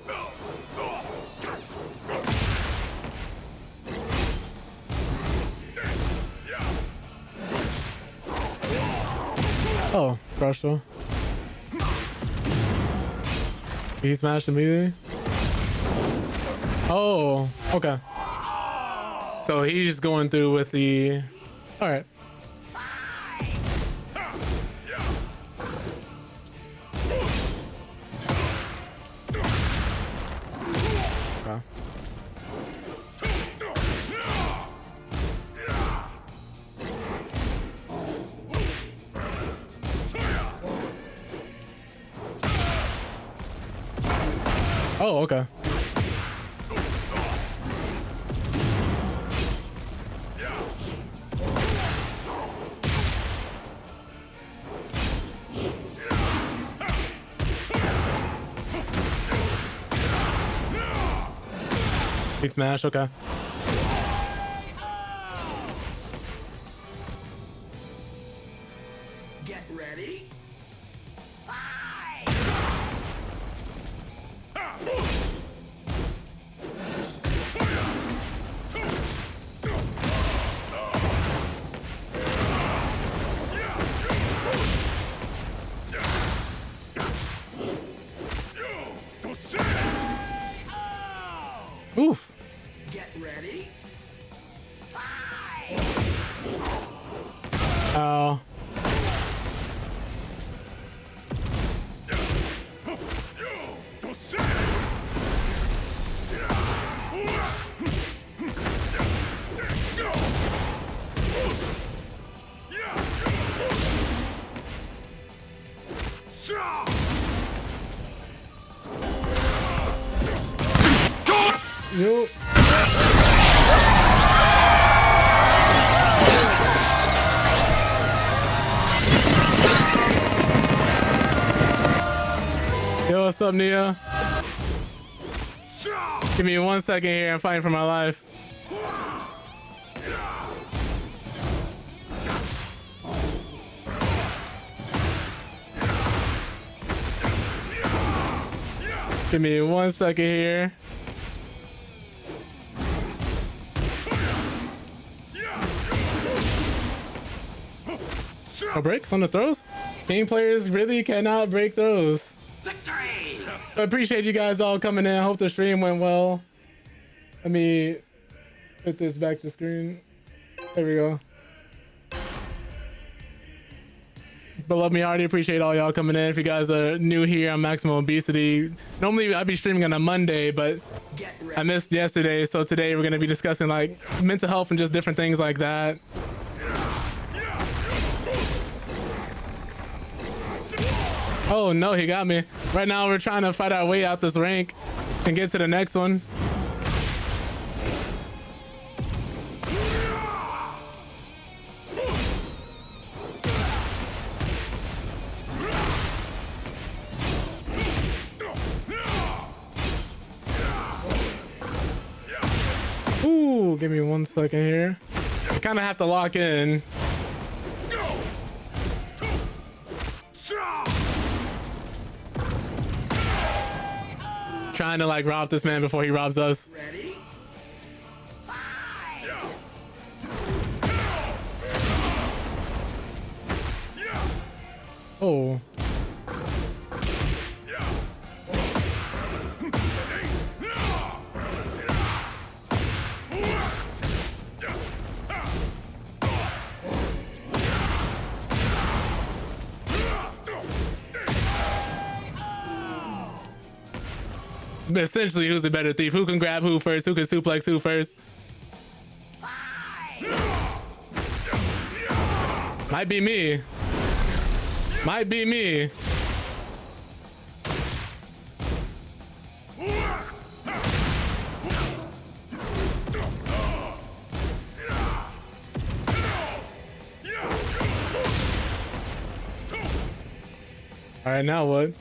Oh, crush though. He smashed immediately. Oh, okay. So he's going through with the. All right. Oh, okay. Big smash, okay. Get ready. Oof. Get ready. Oh. Yo. Yo, what's up, Nia? Give me 1 second here. I'm fighting for my life. Give me 1 second here. No breaks on the throws? Game players really cannot break throws. Victory! I appreciate you guys all coming in. Hope the stream went well. Let me put this back to screen. There we go. But love me, I already appreciate all y'all coming in. If you guys are new here on Maximum Obesity, normally I'd be streaming on a Monday, but I missed yesterday. So today we're going to be discussing like mental health and just different things like that. Oh no, he got me. Right now we're trying to fight our way out this rank and get to the next one. Ooh, give me 1 second here. I kind of have to lock in. Trying to like rob this man before he robs us. Ready? Oh. Essentially, who's a better thief? Who can grab who first? Who can suplex who first? Might be me. Might be me. All right, now what?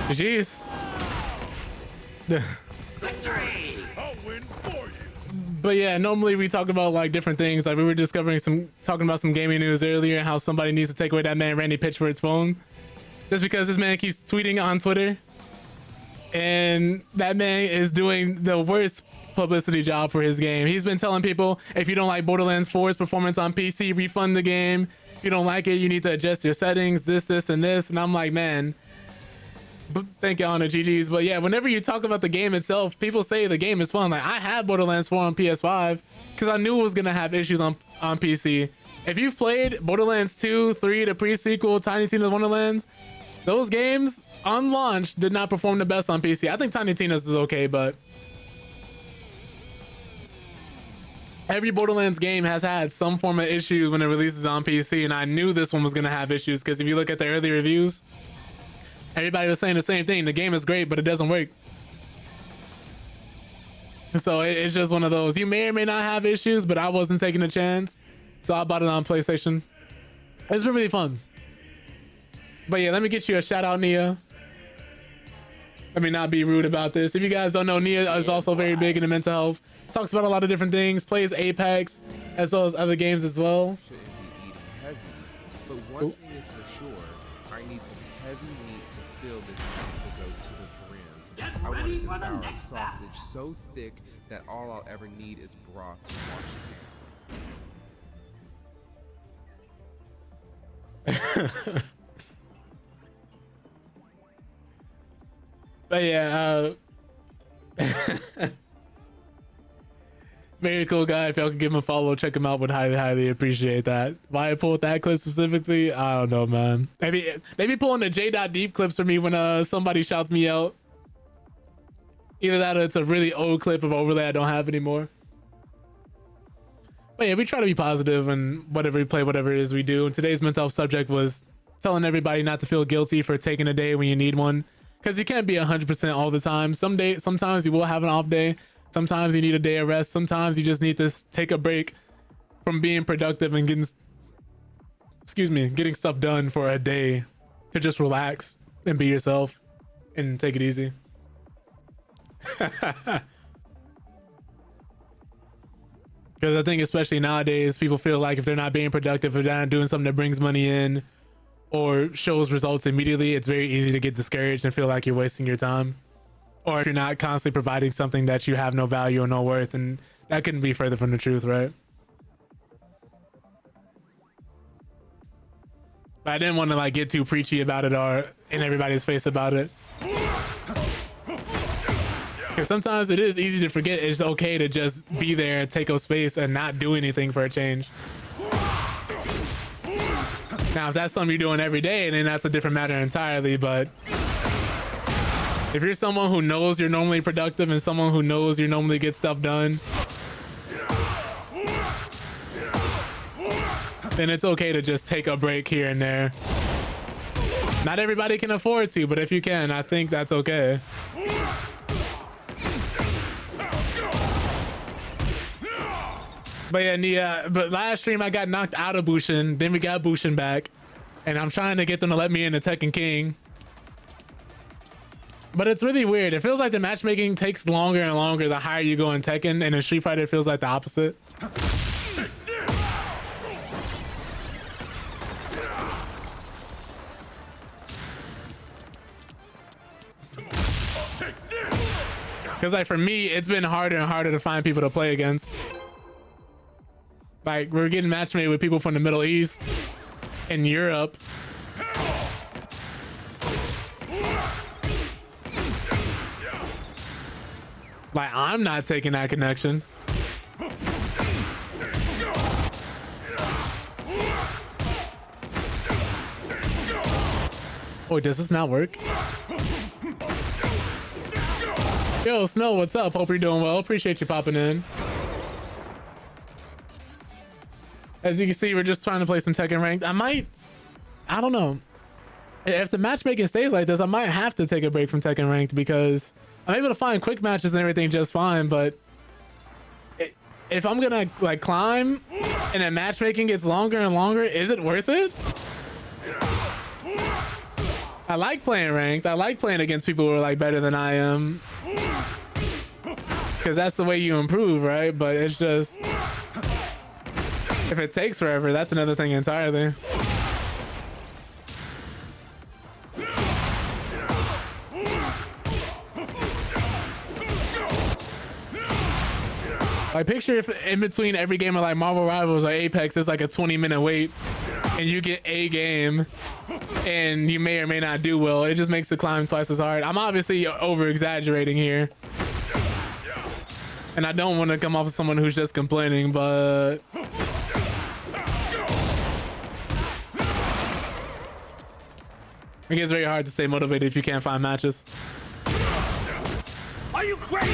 GG's. Victory! I'll win for you. But yeah, normally we talk about like different things. Like we were talking about some gaming news earlier, how somebody needs to take away that man Randy Pitchford's phone. Just because this man keeps tweeting on Twitter. And that man is doing the worst publicity job for his game. He's been telling people, if you don't like Borderlands 4's performance on PC, refund the game. If you don't like it, you need to adjust your settings, this, and this. And I'm like, man, thank you on the GG's. But yeah, whenever you talk about the game itself, people say the game is fun. Like, I had Borderlands 4 on PS5 because I knew it was gonna have issues on PC. If you've played Borderlands 2, 3, the pre-sequel, Tiny Tina's Wonderlands, those games on launch did not perform the best on PC. I think Tiny Tina's is okay, but every Borderlands game has had some form of issues when it releases on PC, and I knew this one was gonna have issues because if you look at the early reviews, everybody was saying the same thing. The game is great, but it doesn't work. So it's just one of those. You may or may not have issues, but I wasn't taking a chance. So I bought it on PlayStation. It's been really fun. But yeah, let me get you a shout out, Nia. Let me not be rude about this. If you guys don't know, Nia is also very big into mental health. Talks about a lot of different things. Plays Apex as well as other games as well. Shouldn't be eating heavy, but one thing is for sure, I need some heavy meat to fill this escargot to the brim. I want to devour a sausage so thick that all I'll ever need is broth to wash it down. But yeah, very cool guy. If y'all can give him a follow, check him out, would highly appreciate that. Why I pulled that clip specifically, I don't know, man. Maybe pulling the J.Deep clips for me when somebody shouts me out. Either that or it's a really old clip of overlay I don't have anymore. But yeah, we try to be positive and whatever we play, whatever it is we do. And today's mental health subject was telling everybody not to feel guilty for taking a day when you need one. Because you can't be 100% all the time. Sometimes you will have an off day. Sometimes you need a day of rest. Sometimes you just need to take a break from being productive and getting stuff done for a day to just relax and be yourself and take it easy. Because I think especially nowadays, people feel like if they're not being productive, if they're not doing something that brings money in or shows results immediately, it's very easy to get discouraged and feel like you're wasting your time. Or if you're not constantly providing something that you have no value or no worth, and that couldn't be further from the truth, right? But I didn't want to like get too preachy about it or in everybody's face about it. Because sometimes it is easy to forget it's okay to just be there and take up space and not do anything for a change. Now, if that's something you're doing every day, then that's a different matter entirely. But if you're someone who knows you're normally productive and someone who knows you normally get stuff done, then it's okay to just take a break here and there. Not everybody can afford to, but if you can, I think that's okay. But yeah, Nia, but last stream I got knocked out of Bushin, then we got Bushin back, and I'm trying to get them to let me into Tekken King. But it's really weird. It feels like the matchmaking takes longer and longer the higher you go in Tekken, and in Street Fighter it feels like the opposite. Because like for me, it's been harder and harder to find people to play against. Like we're getting matchmade with people from the Middle East and Europe. Like I'm not taking that connection. Oh, does this not work? Yo, Snow, what's up? Hope you're doing well. Appreciate you popping in. As you can see, we're just trying to play some Tekken ranked. I don't know. If the matchmaking stays like this, I might have to take a break from Tekken ranked because I'm able to find quick matches and everything just fine. But if I'm gonna like climb and then matchmaking gets longer and longer, is it worth it? I like playing ranked. I like playing against people who are like better than I am. Because that's the way you improve, right? But it's just, if it takes forever, that's another thing entirely. Like picture if in between every game of like Marvel Rivals or Apex, it's like a 20-minute wait and you get a game and you may or may not do well. It just makes the climb twice as hard. I'm obviously over exaggerating here. And I don't want to come off as someone who's just complaining, but it gets very hard to stay motivated if you can't find matches. Are you crazy?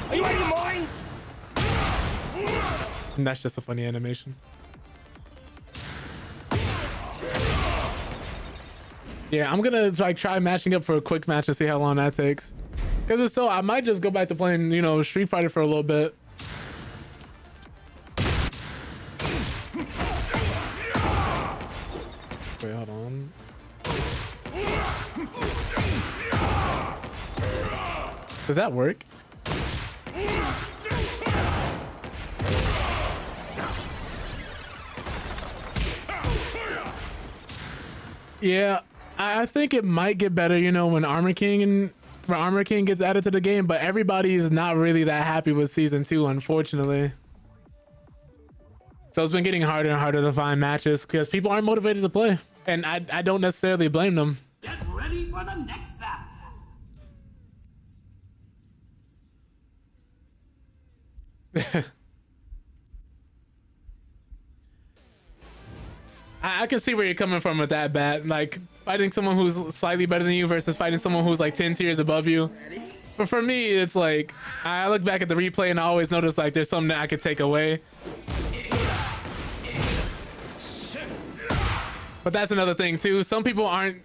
Are you out of your mind? And that's just a funny animation. Yeah, I'm gonna like try matching up for a quick match and see how long that takes. Because if so, I might just go back to playing, you know, Street Fighter for a little bit. Wait, hold on. Does that work? Yeah, I think it might get better, you know, when Armor King gets added to the game, but everybody's not really that happy with season 2, unfortunately. So it's been getting harder and harder to find matches because people aren't motivated to play, and I don't necessarily blame them. Get ready for the next battle. I can see where you're coming from with that, Bat. Like fighting someone who's slightly better than you versus fighting someone who's like 10 tiers above you. But for me, it's like I look back at the replay and I always notice like there's something that I could take away. But that's another thing too. Some people aren't,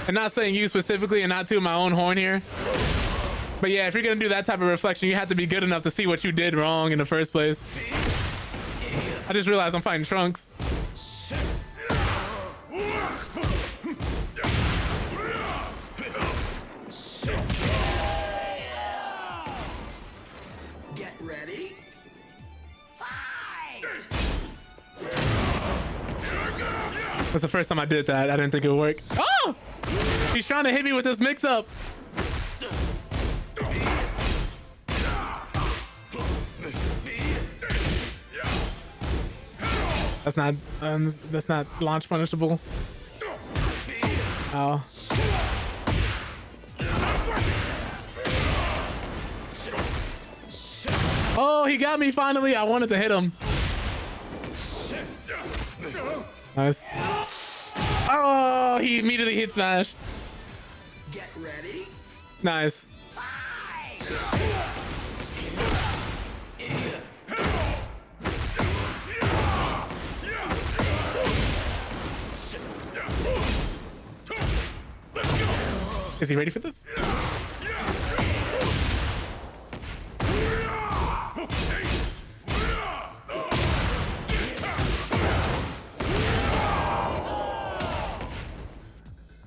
and not saying you specifically and not to my own horn here. But yeah, if you're gonna do that type of reflection, you have to be good enough to see what you did wrong in the first place. I just realized I'm fighting Trunks. Get ready. Fight! That's the first time I did that. I didn't think it would work. Oh! He's trying to hit me with this mix-up. That's not launch punishable. Oh. Oh, he got me finally. I wanted to hit him. Nice. Oh, he immediately hit smashed. Get ready. Nice. Is he ready for this?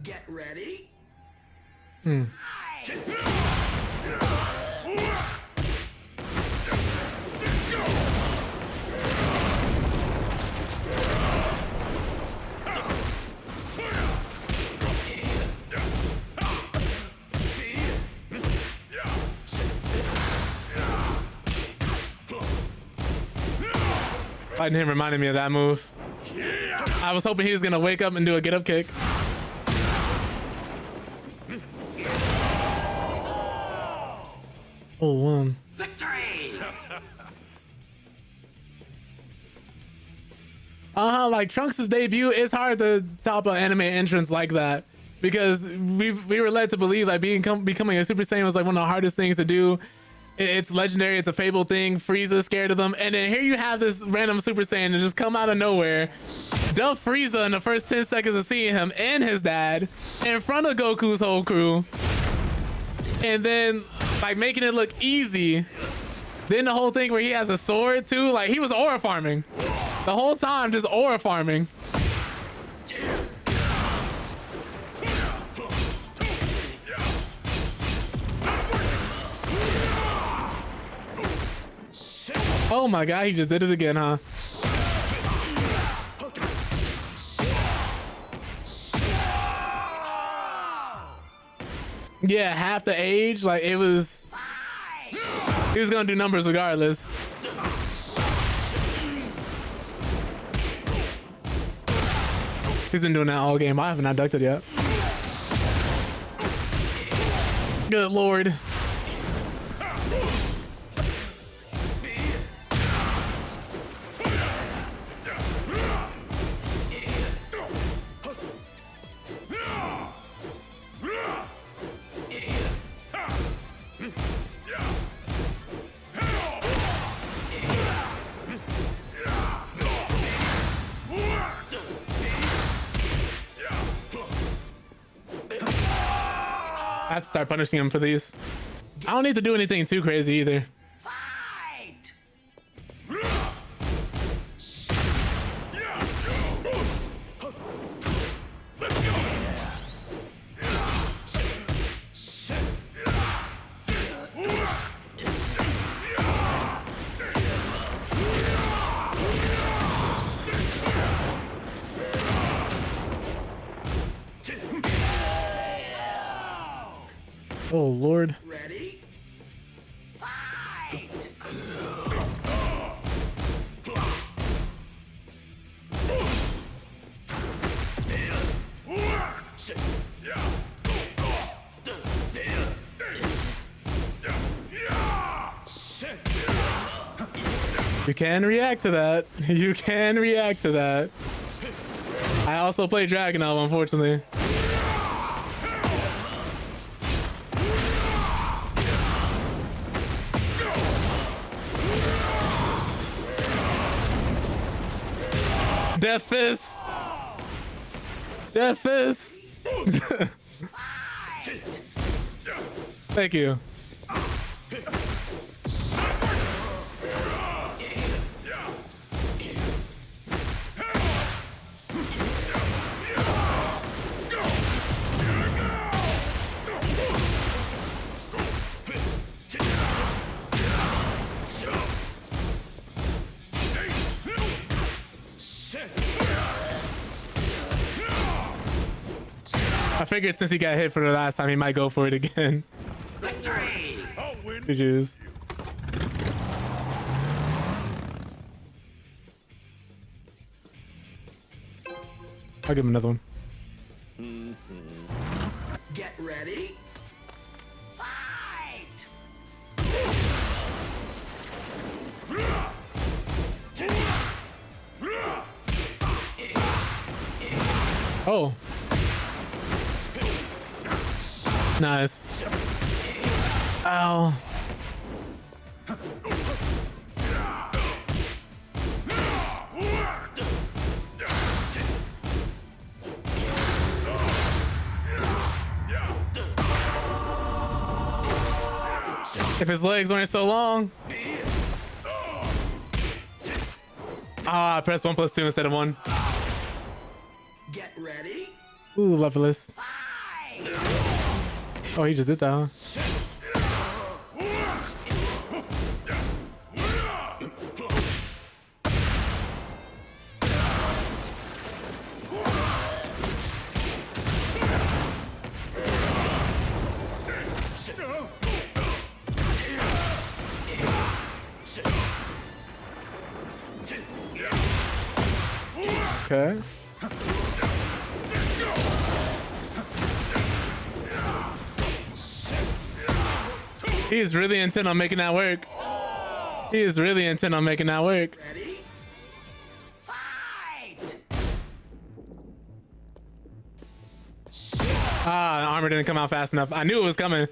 Get ready. Fighting him reminded me of that move. I was hoping he was gonna wake up and do a get up kick. Oh, one. Victory! Like Trunks' debut, it's hard to top an anime entrance like that because we were led to believe like becoming a Super Saiyan was like one of the hardest things to do. It's legendary, it's a fabled thing. Frieza's scared of them, and then here you have this random Super Saiyan to just come out of nowhere, duff Frieza in the first 10 seconds of seeing him and his dad in front of Goku's whole crew, and then like making it look easy. Then the whole thing where he has a sword too, like he was aura farming the whole time, just aura farming. Oh my god, he just did it again, huh? Yeah, half the age, like it was. He was gonna do numbers regardless. He's been doing that all game. I haven't abducted yet. Good lord. I have to start punishing him for these. I don't need to do anything too crazy either. Oh lord. Ready? Fight! You can react to that. You can react to that. I also play Dragunov, unfortunately. Death Fist! Death Fist! Thank you. I figured since he got hit for the last time, he might go for it again. Victory! Good juice. I'll give him another one. Get ready. Fight! Oh. Nice. Ow. If his legs weren't so long. Ah, I pressed 1+2 instead of 1. Get ready. Ooh, levelist. Oh, he just did that, huh? Okay. He is really intent on making that work. He is really intent on making that work. Ready? Fight! Ah, armor didn't come out fast enough. I knew it was coming.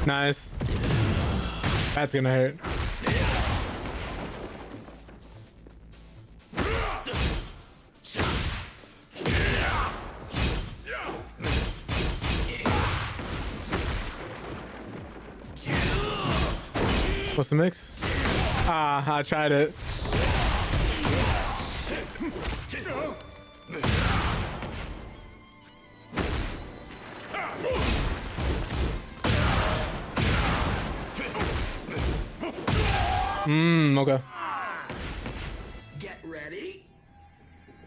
Nice. That's gonna hurt. What's the mix? Ah, I tried it. Okay. Get ready.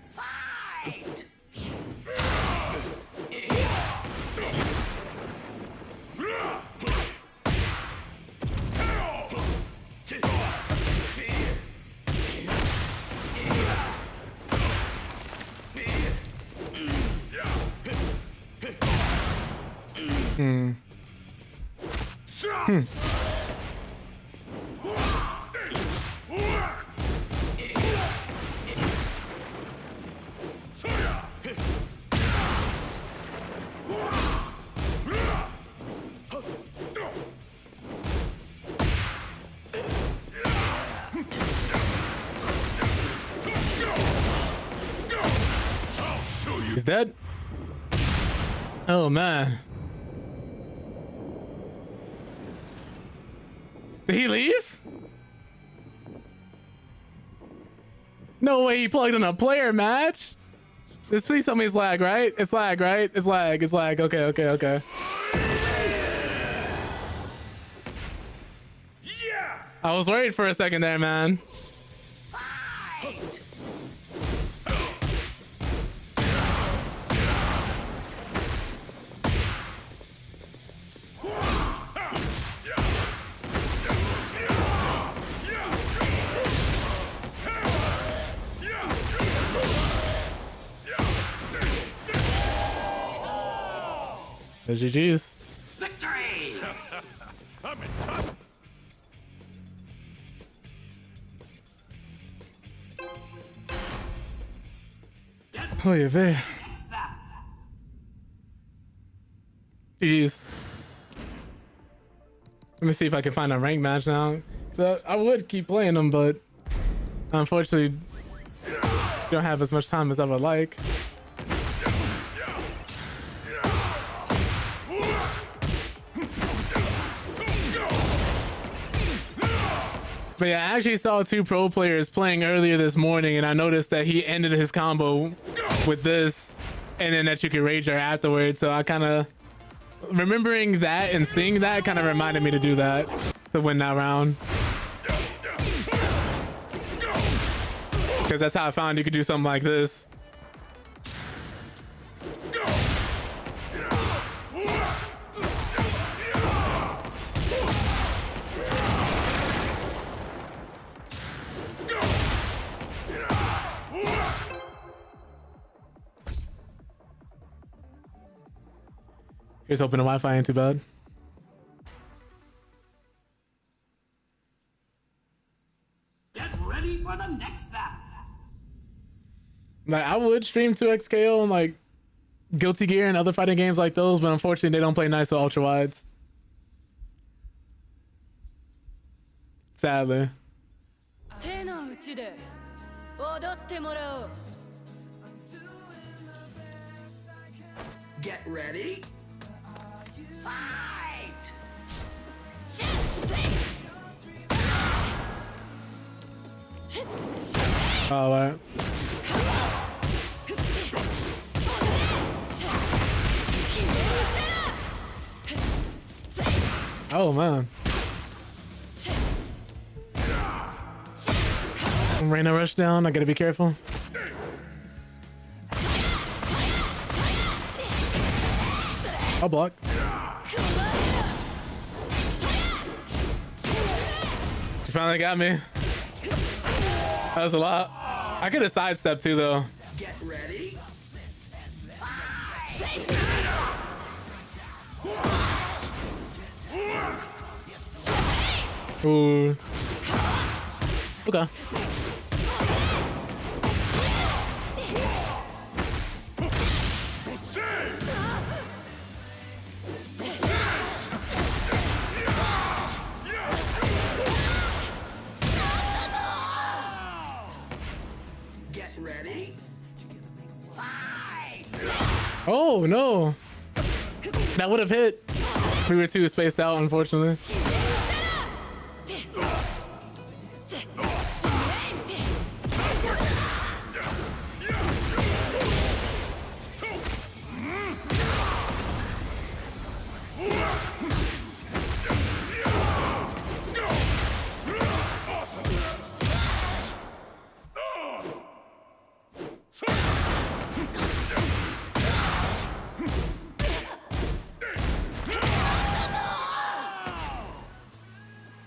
Fight! He's dead. Oh man. Did he leave? No way he plugged in a player match. Just please tell me it's lag, right? It's lag, right? It's lag, it's lag. Okay, okay, okay. Yeah! I was worried for a second there, man. Fight! GG's. Victory! I'm in touch. Oh yeah, babe. GG's. Let me see if I can find a rank match now. So I would keep playing them, but unfortunately, don't have as much time as I would like. But yeah, I actually saw 2 pro players playing earlier this morning, and I noticed that he ended his combo with this, and then that you could rage her afterwards. So I kind of, remembering that and seeing that kind of reminded me to do that to win that round. Because that's how I found you could do something like this. Here's hoping the Wi-Fi ain't too bad. Get ready for the next battle. Like, I would stream 2XKO and like Guilty Gear and other fighting games like those, but unfortunately they don't play nice with ultra wides. Sadly. Get ready. Fight! Oh, right. Oh man. Reyna rush down. I gotta be careful. I'll block. She finally got me. That was a lot. I could have sidestepped too, though. Get ready. Ooh. Okay. Get ready. Oh no. That would have hit. We were too spaced out, unfortunately.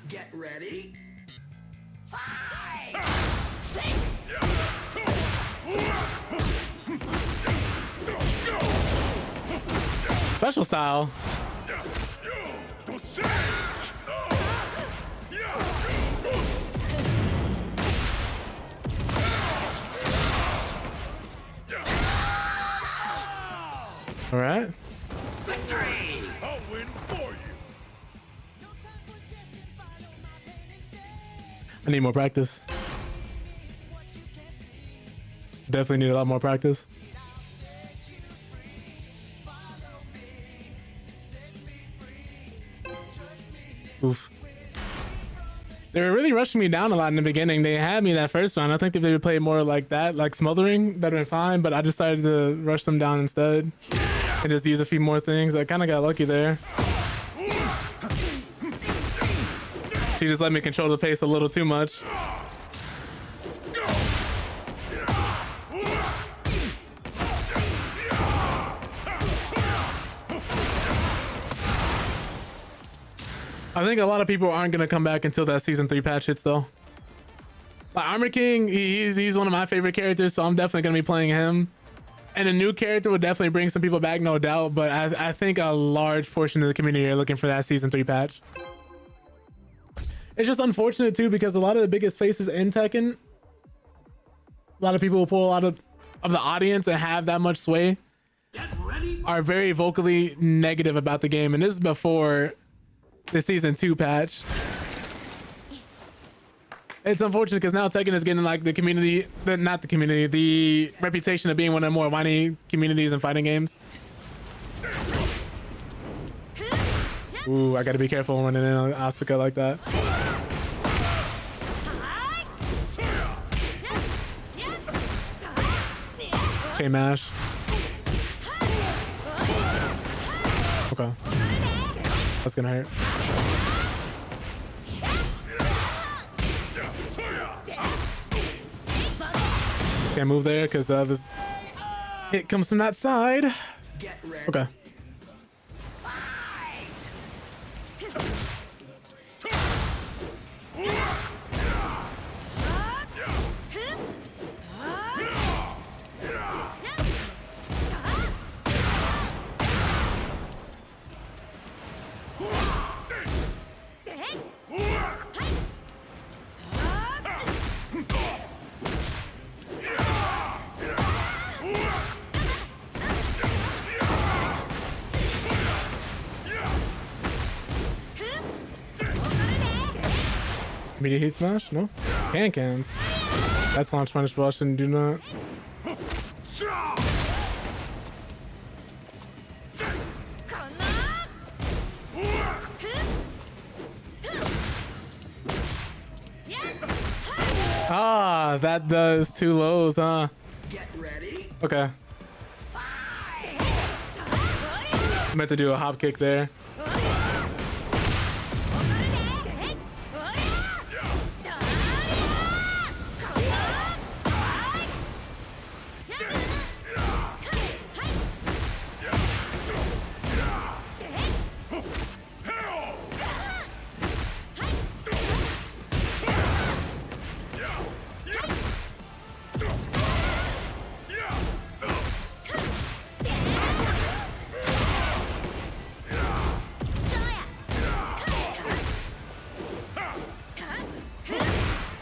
Get ready. Special style. All right. Victory! I'll win for you. I need more practice. Definitely need a lot more practice. Oof. They were really rushing me down a lot in the beginning. They had me that first round. I think if they would play more like that, like smothering, that'd been fine. But I decided to rush them down instead and just use a few more things. I kind of got lucky there. She just let me control the pace a little too much. I think a lot of people aren't going to come back until that season 3 patch hits, though. Like Armor King, he's one of my favorite characters, so I'm definitely going to be playing him. And a new character would definitely bring some people back, no doubt. But I think a large portion of the community are looking for that season 3 patch. It's just unfortunate too, because a lot of the biggest faces in Tekken, a lot of people will pull a lot of the audience and have that much sway, are very vocally negative about the game. And this is before the season 2 patch. It's unfortunate because now Tekken is getting like the community, not the community, the reputation of being one of the more whiny communities in fighting games. Ooh, I gotta be careful running in on Asuka like that. Okay, mash. Okay. That's gonna hurt. Can't move there because this hit comes from that side. Okay. Immediate heat smash? No? Cans. That's launch punish Boston. Do not. Ah, that does 2 lows, huh? Get ready. Okay. Meant to do a hop kick there.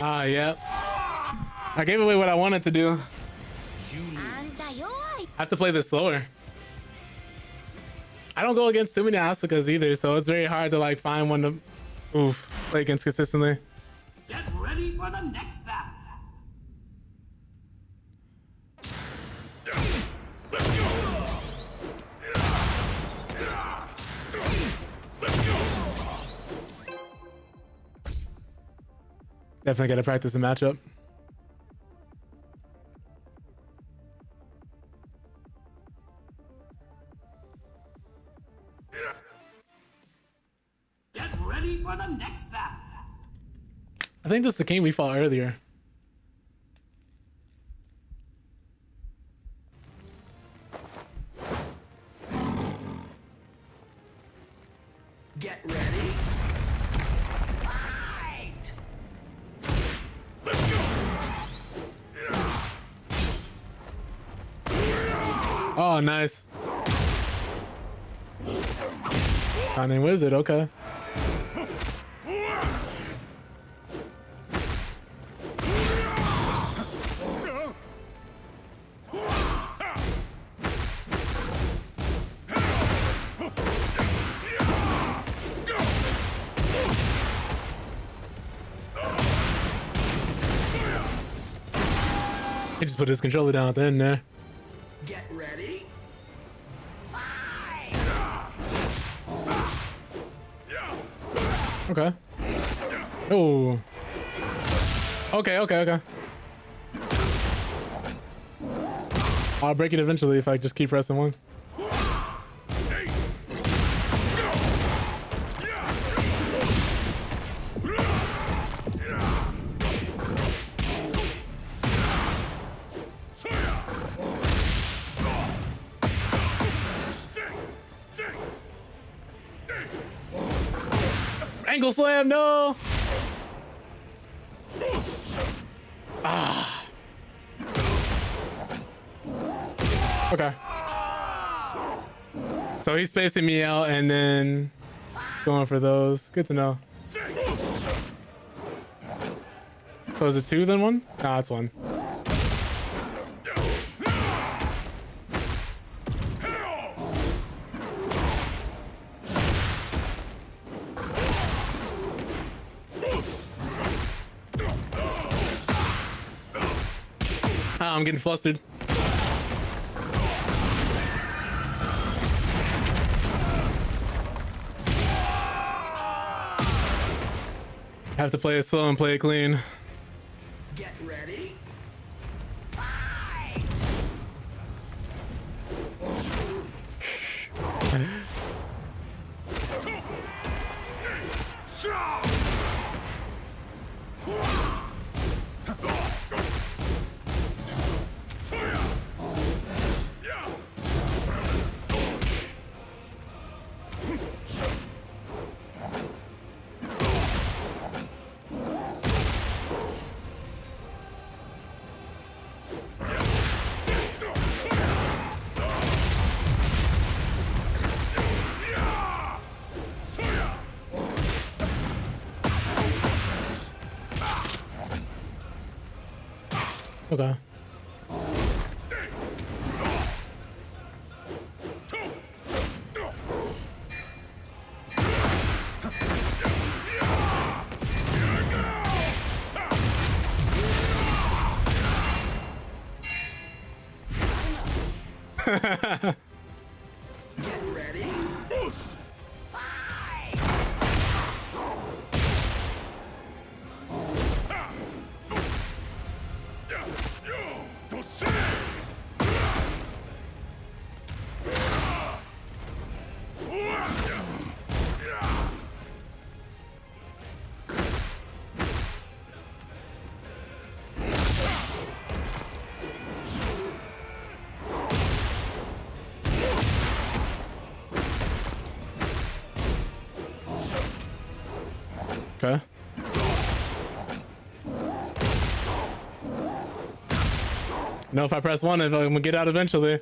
Ah, yep. I gave away what I wanted to do. I have to play this slower. I don't go against too many Asukas either, so it's very hard to like find one to play against consistently. Get ready for the next battle. Definitely gotta practice the matchup. Get ready for the next battle. I think this is the king we fought earlier. Get ready. Fight! Oh, nice. Cunning wizard, okay. He just put his controller down at the end there. Get ready. Okay. Oh. Okay. I'll break it eventually if I just keep pressing one. Angle slam, no! Ah. Okay. So he's spacing me out and then going for those. Good to know. So is it two then one? Nah, it's one. I'm getting flustered. I have to play it slow and play it clean. Get ready. Okay. Get ready. Boost. Okay. No, if I press one, I'm gonna get out eventually.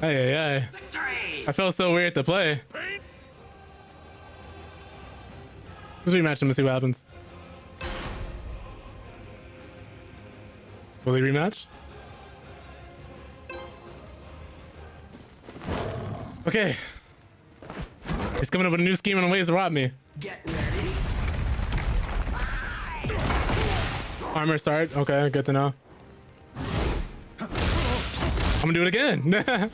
Hey, hey, hey. I felt so weird to play. Let's rematch him and see what happens. Will he rematch? Okay. He's coming up with a new scheme and ways to rob me. Get ready. Armor start. Okay, good to know. I'm gonna do it again.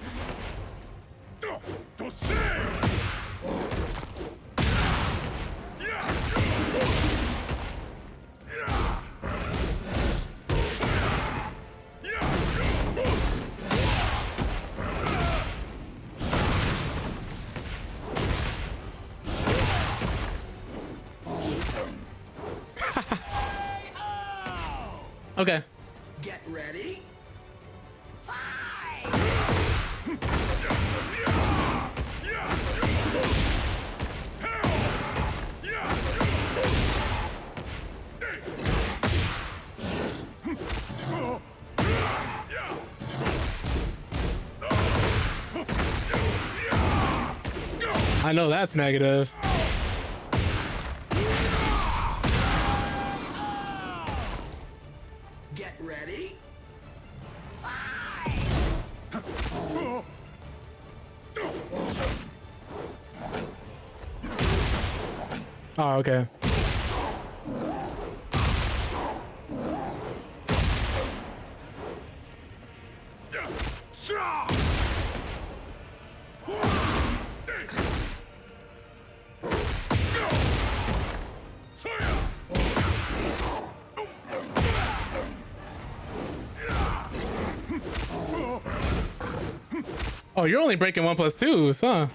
Okay. Get ready. I know that's negative. Get ready. Oh, okay. Oh, you're only breaking 1+2s, huh?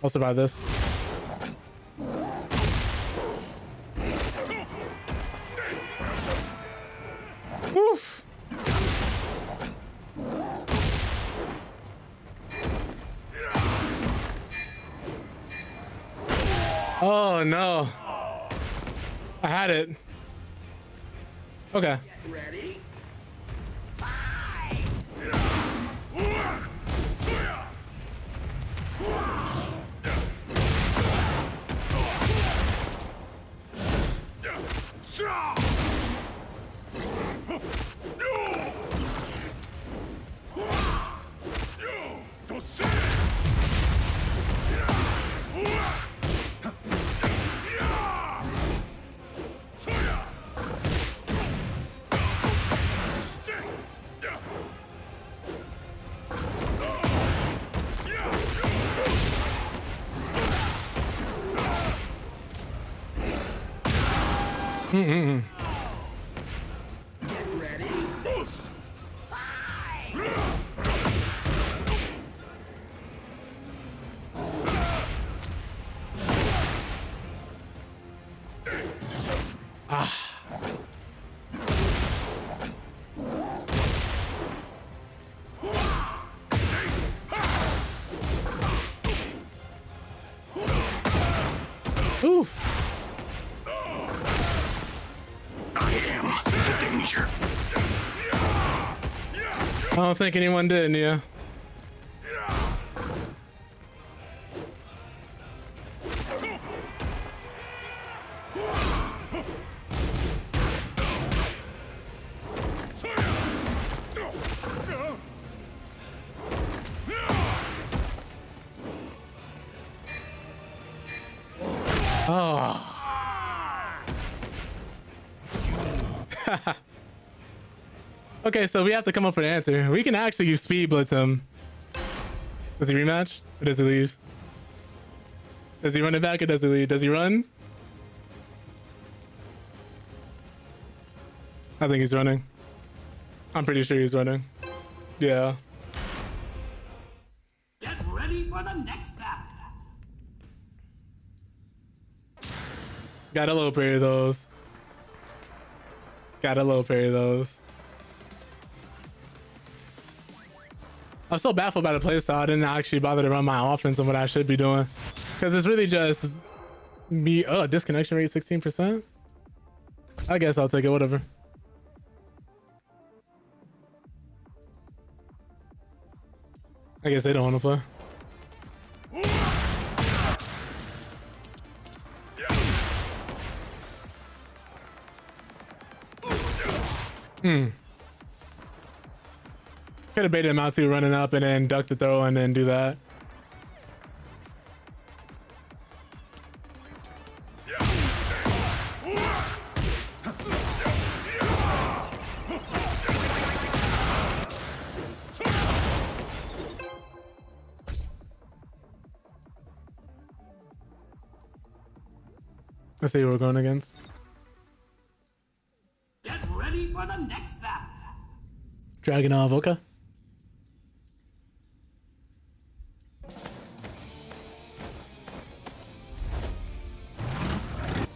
I'll survive this. Oof. Oh no. I had it. Okay. Get ready. Mm-mm. Get ready. Boost. Ah. Ooh. I don't think anyone did, Nia. Oh. Okay, so we have to come up with an answer. We can actually use speed blitz him. Does he rematch or does he leave? Does he run it back or does he leave? Does he run? I think he's running. I'm pretty sure he's running. Yeah. Get ready for the next battle. Gotta low parry those. Gotta low parry those. I'm so baffled by the playstyle. I didn't actually bother to run my offense on what I should be doing. Because it's really just me. Oh, disconnection rate 16%. I guess I'll take it, whatever. I guess they don't want to play. Could have baited him out to running up and then duck the throw and then do that. Let's see who we're going against. Get ready for the next battle. Dragunov, okay.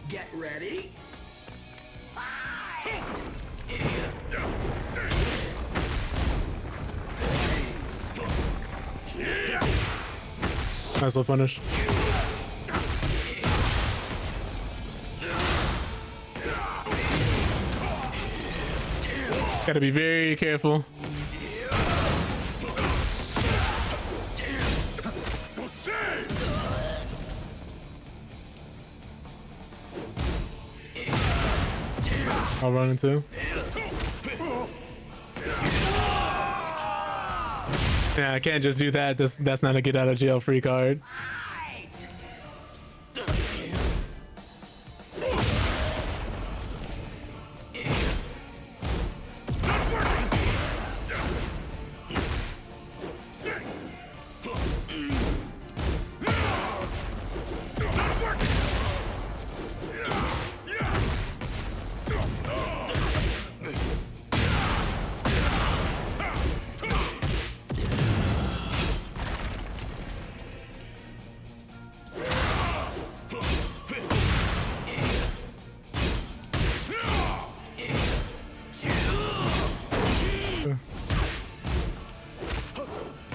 Get ready. Might as well punish. Gotta be very careful. I'll run into. Yeah, I can't just do that. That's not a get out of jail free card.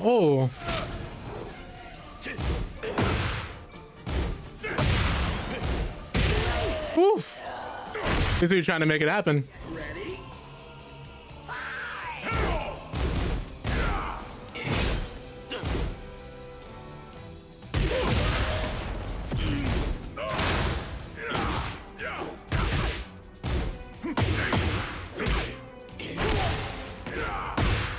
Oh. Whew. This is who you're trying to make it happen. Ready?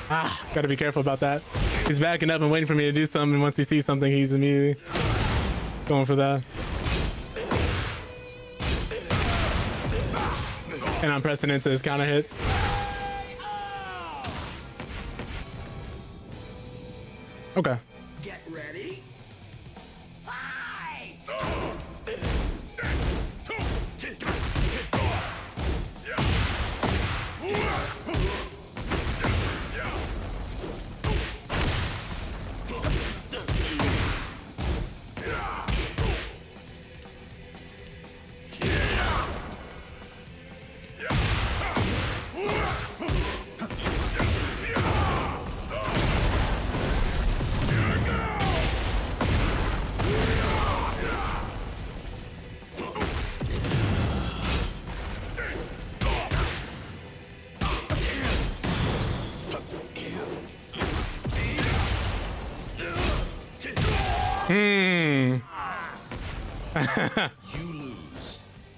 Ah, gotta be careful about that. He's backing up and waiting for me to do something. Once he sees something, he's immediately going for that. And I'm pressing into his counter hits. Okay. Get ready.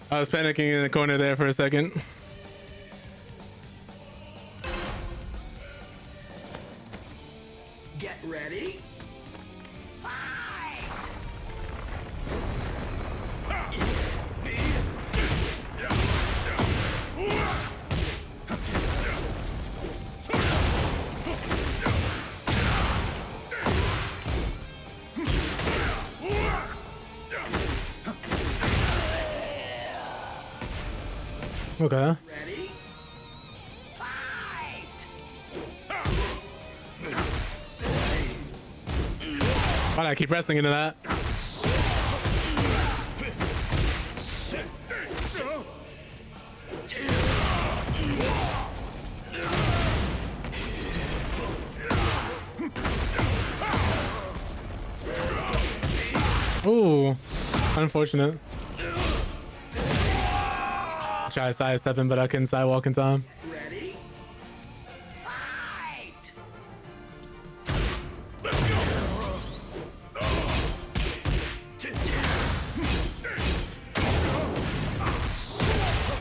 I was panicking in the corner there for a second. Get ready. Okay. Ready? Why did I keep pressing into that? Ooh, unfortunate. Try sidestepping, but I couldn't sidewalk in time. Ready? Let's go!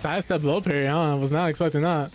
sidestep low parry, huh? I was not expecting that.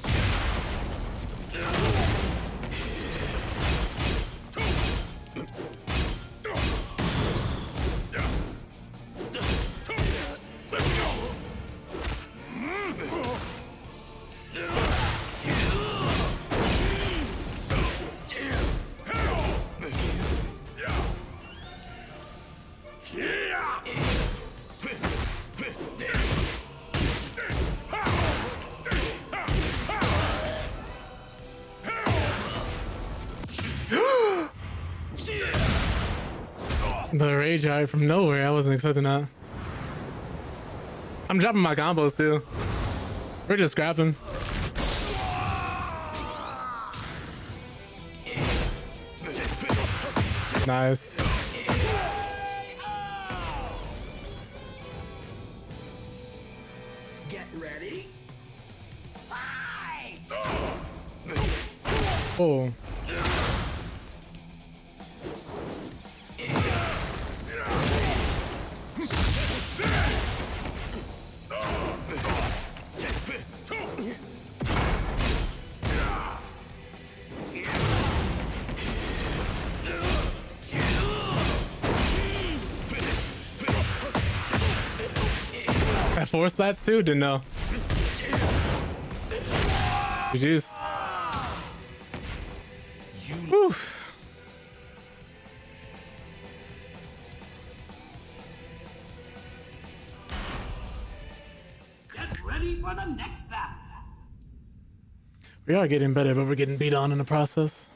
The rage eye from nowhere. I wasn't expecting that. I'm dropping my combos too. We're just scrapping. Nice. Get ready. Fight! Oh. That four splats too? Didn't know. GG's. Whew. Get ready for the next battle. We are getting better, but we're getting beat on in the process.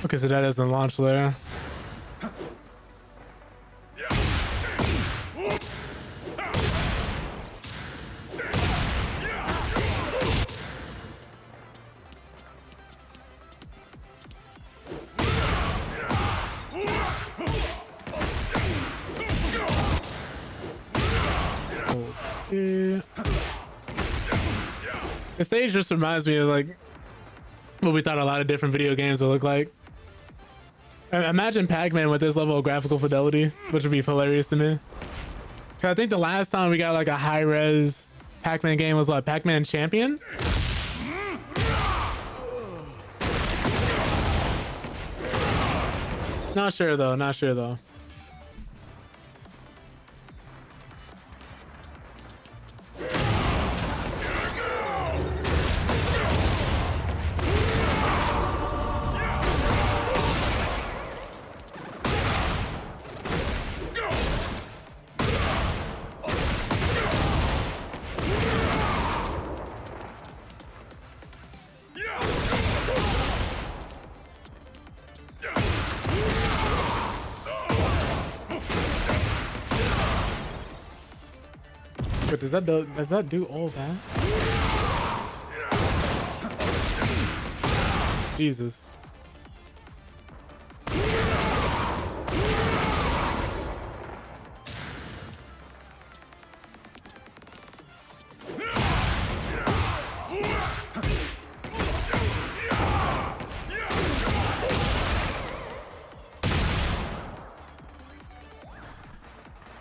Okay, so that doesn't launch there. Okay. The stage just reminds me of like what we thought a lot of different video games would look like. Imagine Pac-Man with this level of graphical fidelity, which would be hilarious to me. I think the last time we got like a high-res Pac-Man game was what, Pac-Man Champion? Not sure though, not sure though. But does that do all that? Jesus.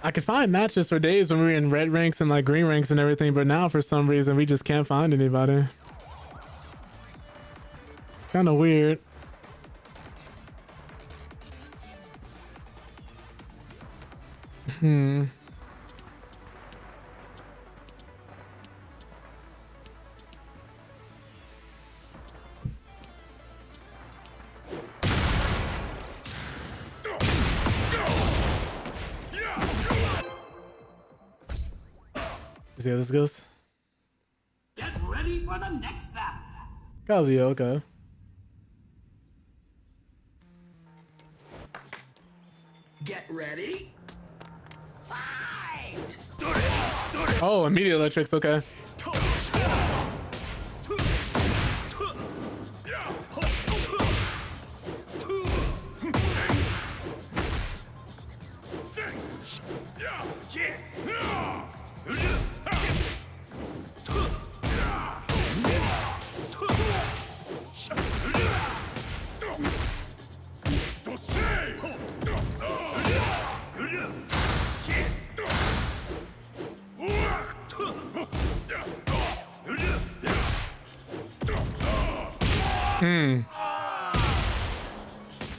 I could find matches for days when we were in red ranks and like green ranks and everything, but now for some reason we just can't find anybody. Kind of weird. see how this goes. Get ready for the next battle. Kazuya, okay. Get ready. Fight! Oh, immediate electrics, okay.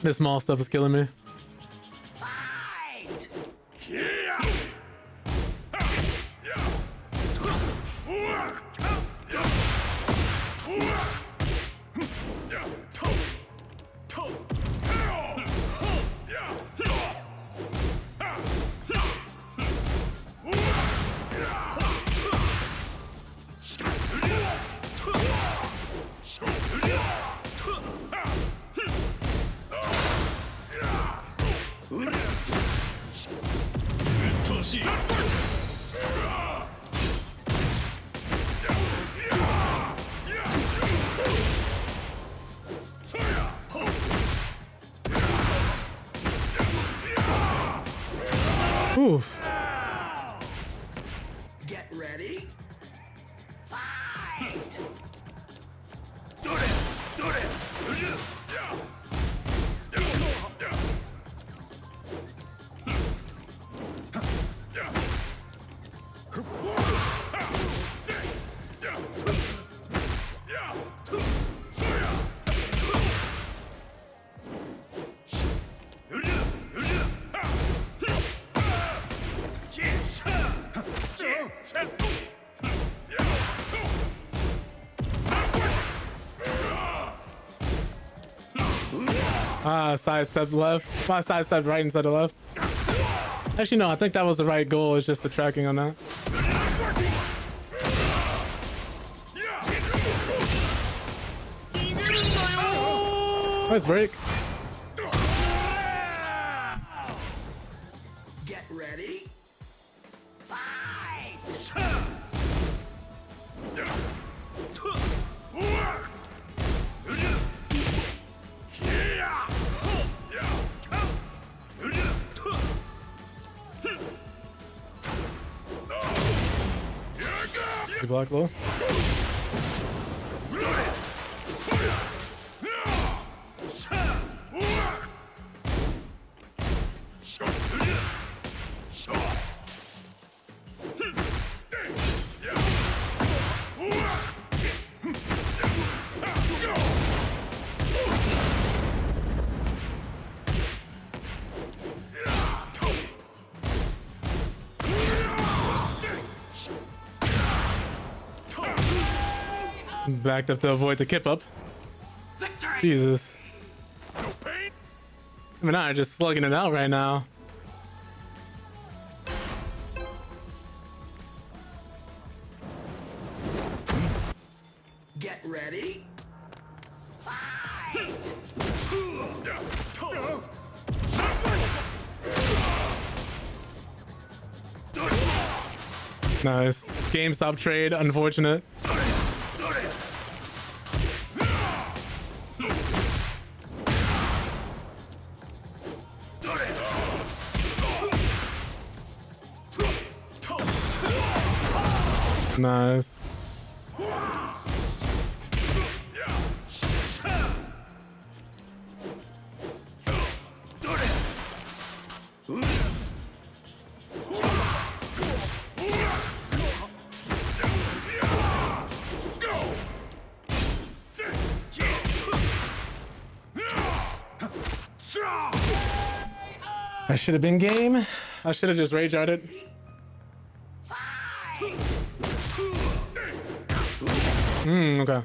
This small stuff is killing me. Oof. Get ready. Fight! Sidestep left. My sidestep right instead of left. Actually, no, I think that was the right goal. It's just the tracking on that. Nice break. Get ready. Fight! Easy block low. Backed up to avoid the kip up. Jesus. I mean, I'm just slugging it out right now. Get ready. Fight! Nice. GameStop trade, unfortunate. Nice. I should have been game. I should have just rage arted. Okay.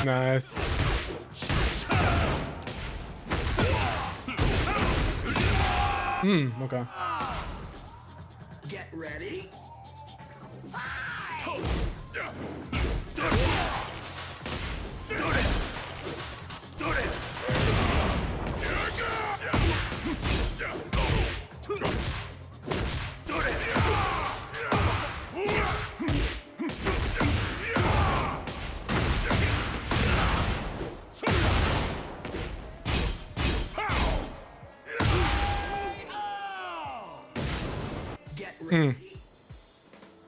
Nice. Okay. Get ready.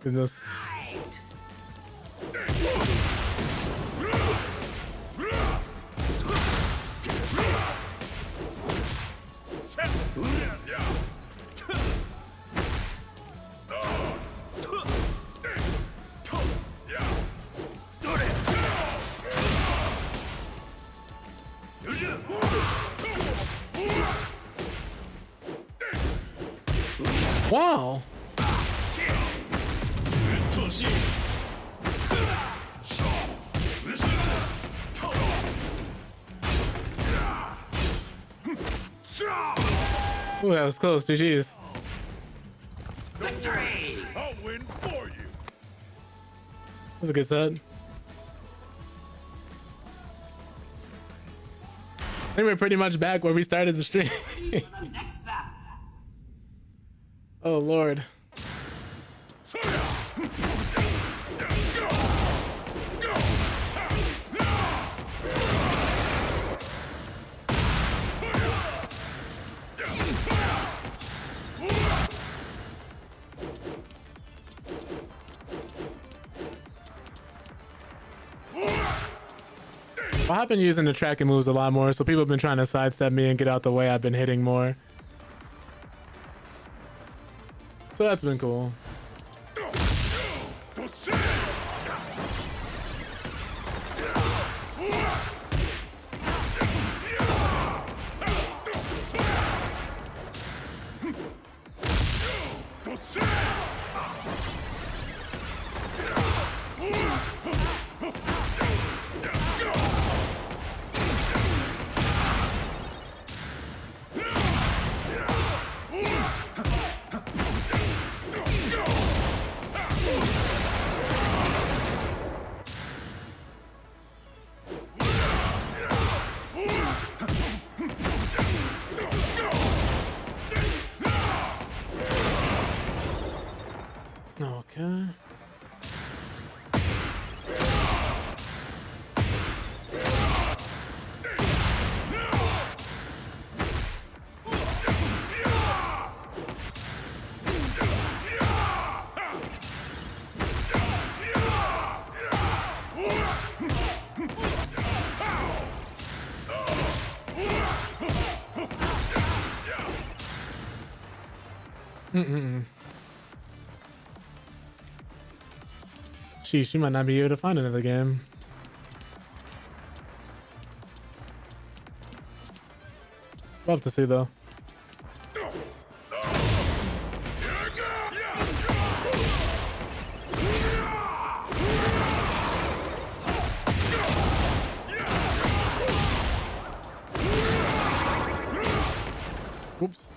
Goodness. Wow. Ooh, that was close. GG's. Victory! I'll win for you. That's a good set. I think we're pretty much back where we started the stream. Oh Lord. I've been using the tracking moves a lot more, so people have been trying to sidestep me and get out the way. I've been hitting more. So that's been cool. Okay. She might not be able to find another game. We'll have to see though. Oops.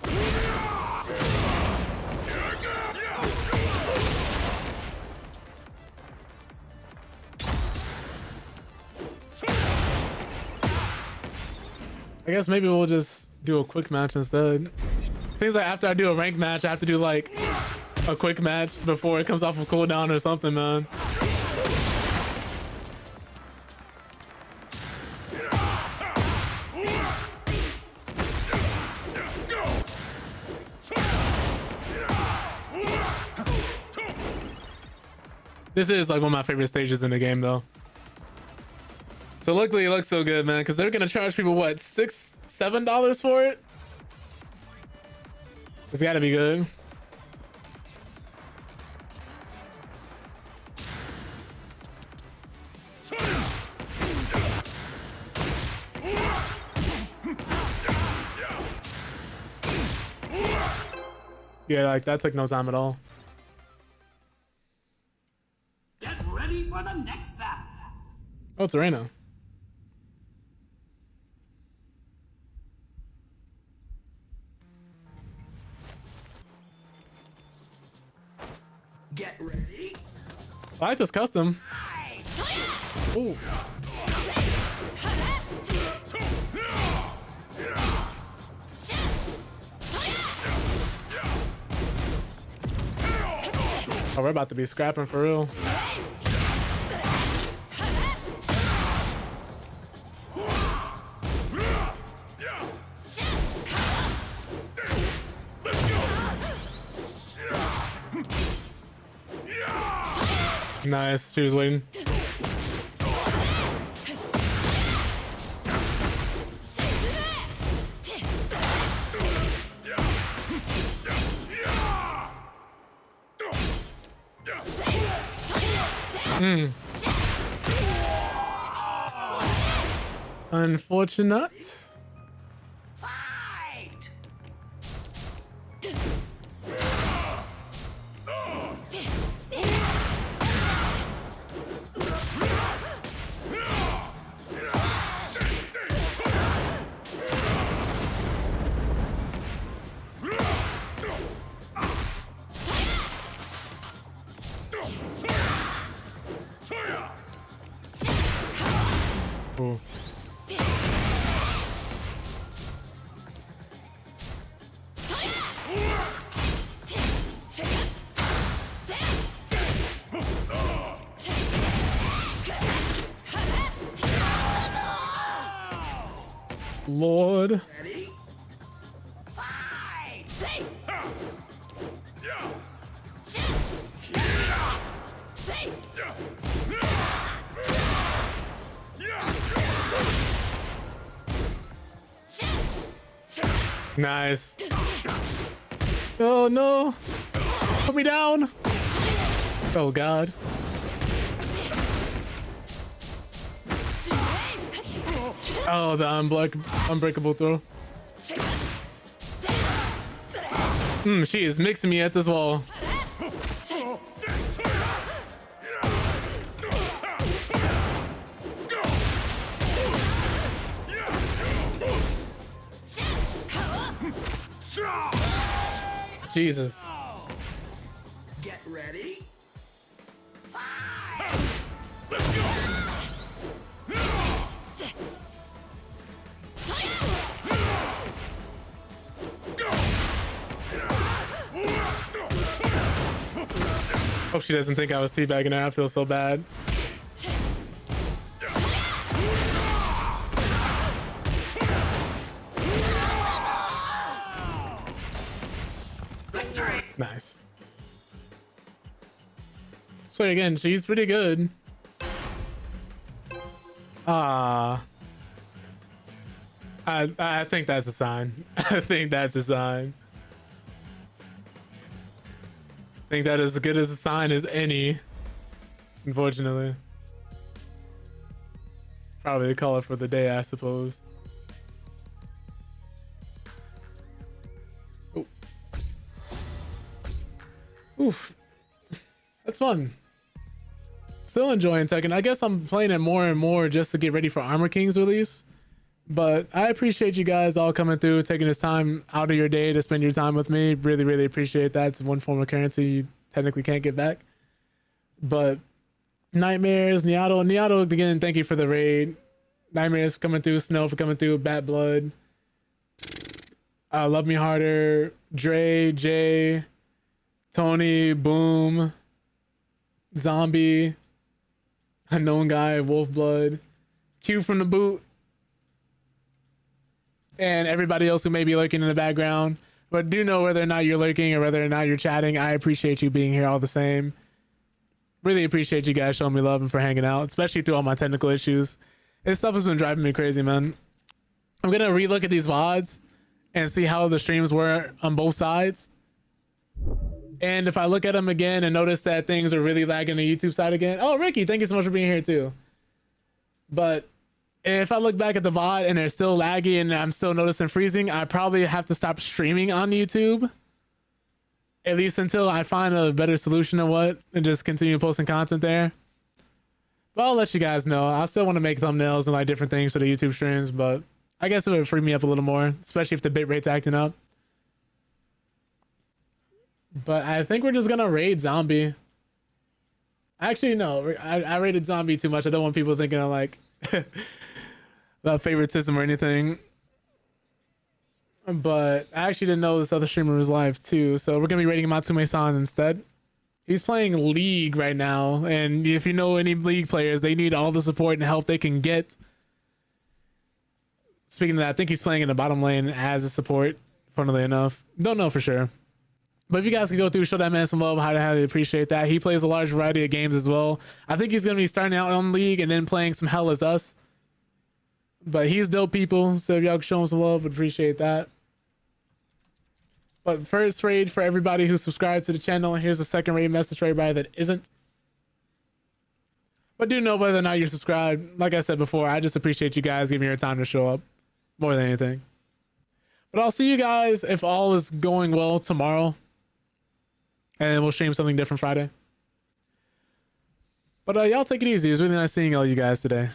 I guess maybe we'll just do a quick match instead. Seems like after I do a ranked match, I have to do like a quick match before it comes off of cooldown or something, man. This is like one of my favorite stages in the game though. So luckily it looks so good, man, because they're gonna charge people what, $6, $7 for it? It's gotta be good. Yeah, like that took no time at all. Get ready for the next battle. Oh, it's Arena. Get ready. I like this custom. Ooh. Oh, we're about to be scrapping for real. Nice, she was waiting. Unfortunate. Ooh. Lord. Ready? Fight! Nice. Oh no. Put me down. Oh God. Oh, the unbreakable throw. She is mixing me at this wall. Jesus. Get ready. Hope she doesn't think I was teabagging her. I feel so bad. Nice. So again, she's pretty good. I think that's a sign. I think that's a sign. I think that is as good as a sign as any. Unfortunately. Probably call it for the day, I suppose. Oh. Oof. That's fun. Still enjoying Tekken. I guess I'm playing it more and more just to get ready for Armor King's release. But I appreciate you guys all coming through, taking this time out of your day to spend your time with me. Really, really appreciate that. It's one form of currency you technically can't get back. But Nightmares, Niato, again, thank you for the raid. Nightmares for coming through, Snow for coming through, Bat Blood. Love Me Harder, Dre, Jay, Tony, Boom, Zombie, Unknown Guy, Wolf Blood, Q from the boot, and everybody else who may be lurking in the background. But do know whether or not you're lurking or whether or not you're chatting. I appreciate you being here all the same. Really appreciate you guys showing me love and for hanging out, especially through all my technical issues. This stuff has been driving me crazy, man. I'm gonna relook at these VODs and see how the streams were on both sides. And if I look at them again and notice that things are really lagging the YouTube side again. Oh, Ricky, thank you so much for being here too. But if I look back at the VOD and they're still laggy and I'm still noticing freezing, I probably have to stop streaming on YouTube. At least until I find a better solution to what, and just continue posting content there. But I'll let you guys know. I still want to make thumbnails and like different things for the YouTube streams, but I guess it would free me up a little more, especially if the bitrate's acting up. But I think we're just gonna raid Zombie. Actually, no. I rated Zombie too much. I don't want people thinking I'm like about favoritism or anything. But I actually didn't know this other streamer was live too. So we're gonna be rating Matsume-san instead. He's playing League right now, and if you know any League players, they need all the support and help they can get. Speaking of that, I think he's playing in the bottom lane as a support, funnily enough. Don't know for sure. But if you guys could go through, show that man some love, I'd highly appreciate that. He plays a large variety of games as well. I think he's going to be starting out on League and then playing some Hell Is Us. But he's dope people, so if y'all could show him some love, would appreciate that. But first raid for everybody who subscribed to the channel. Here's a second raid message for everybody that isn't. But do know whether or not you're subscribed. Like I said before, I just appreciate you guys giving your time to show up more than anything. But I'll see you guys if all is going well tomorrow. And we'll stream something different Friday. But y'all take it easy. It was really nice seeing all you guys today.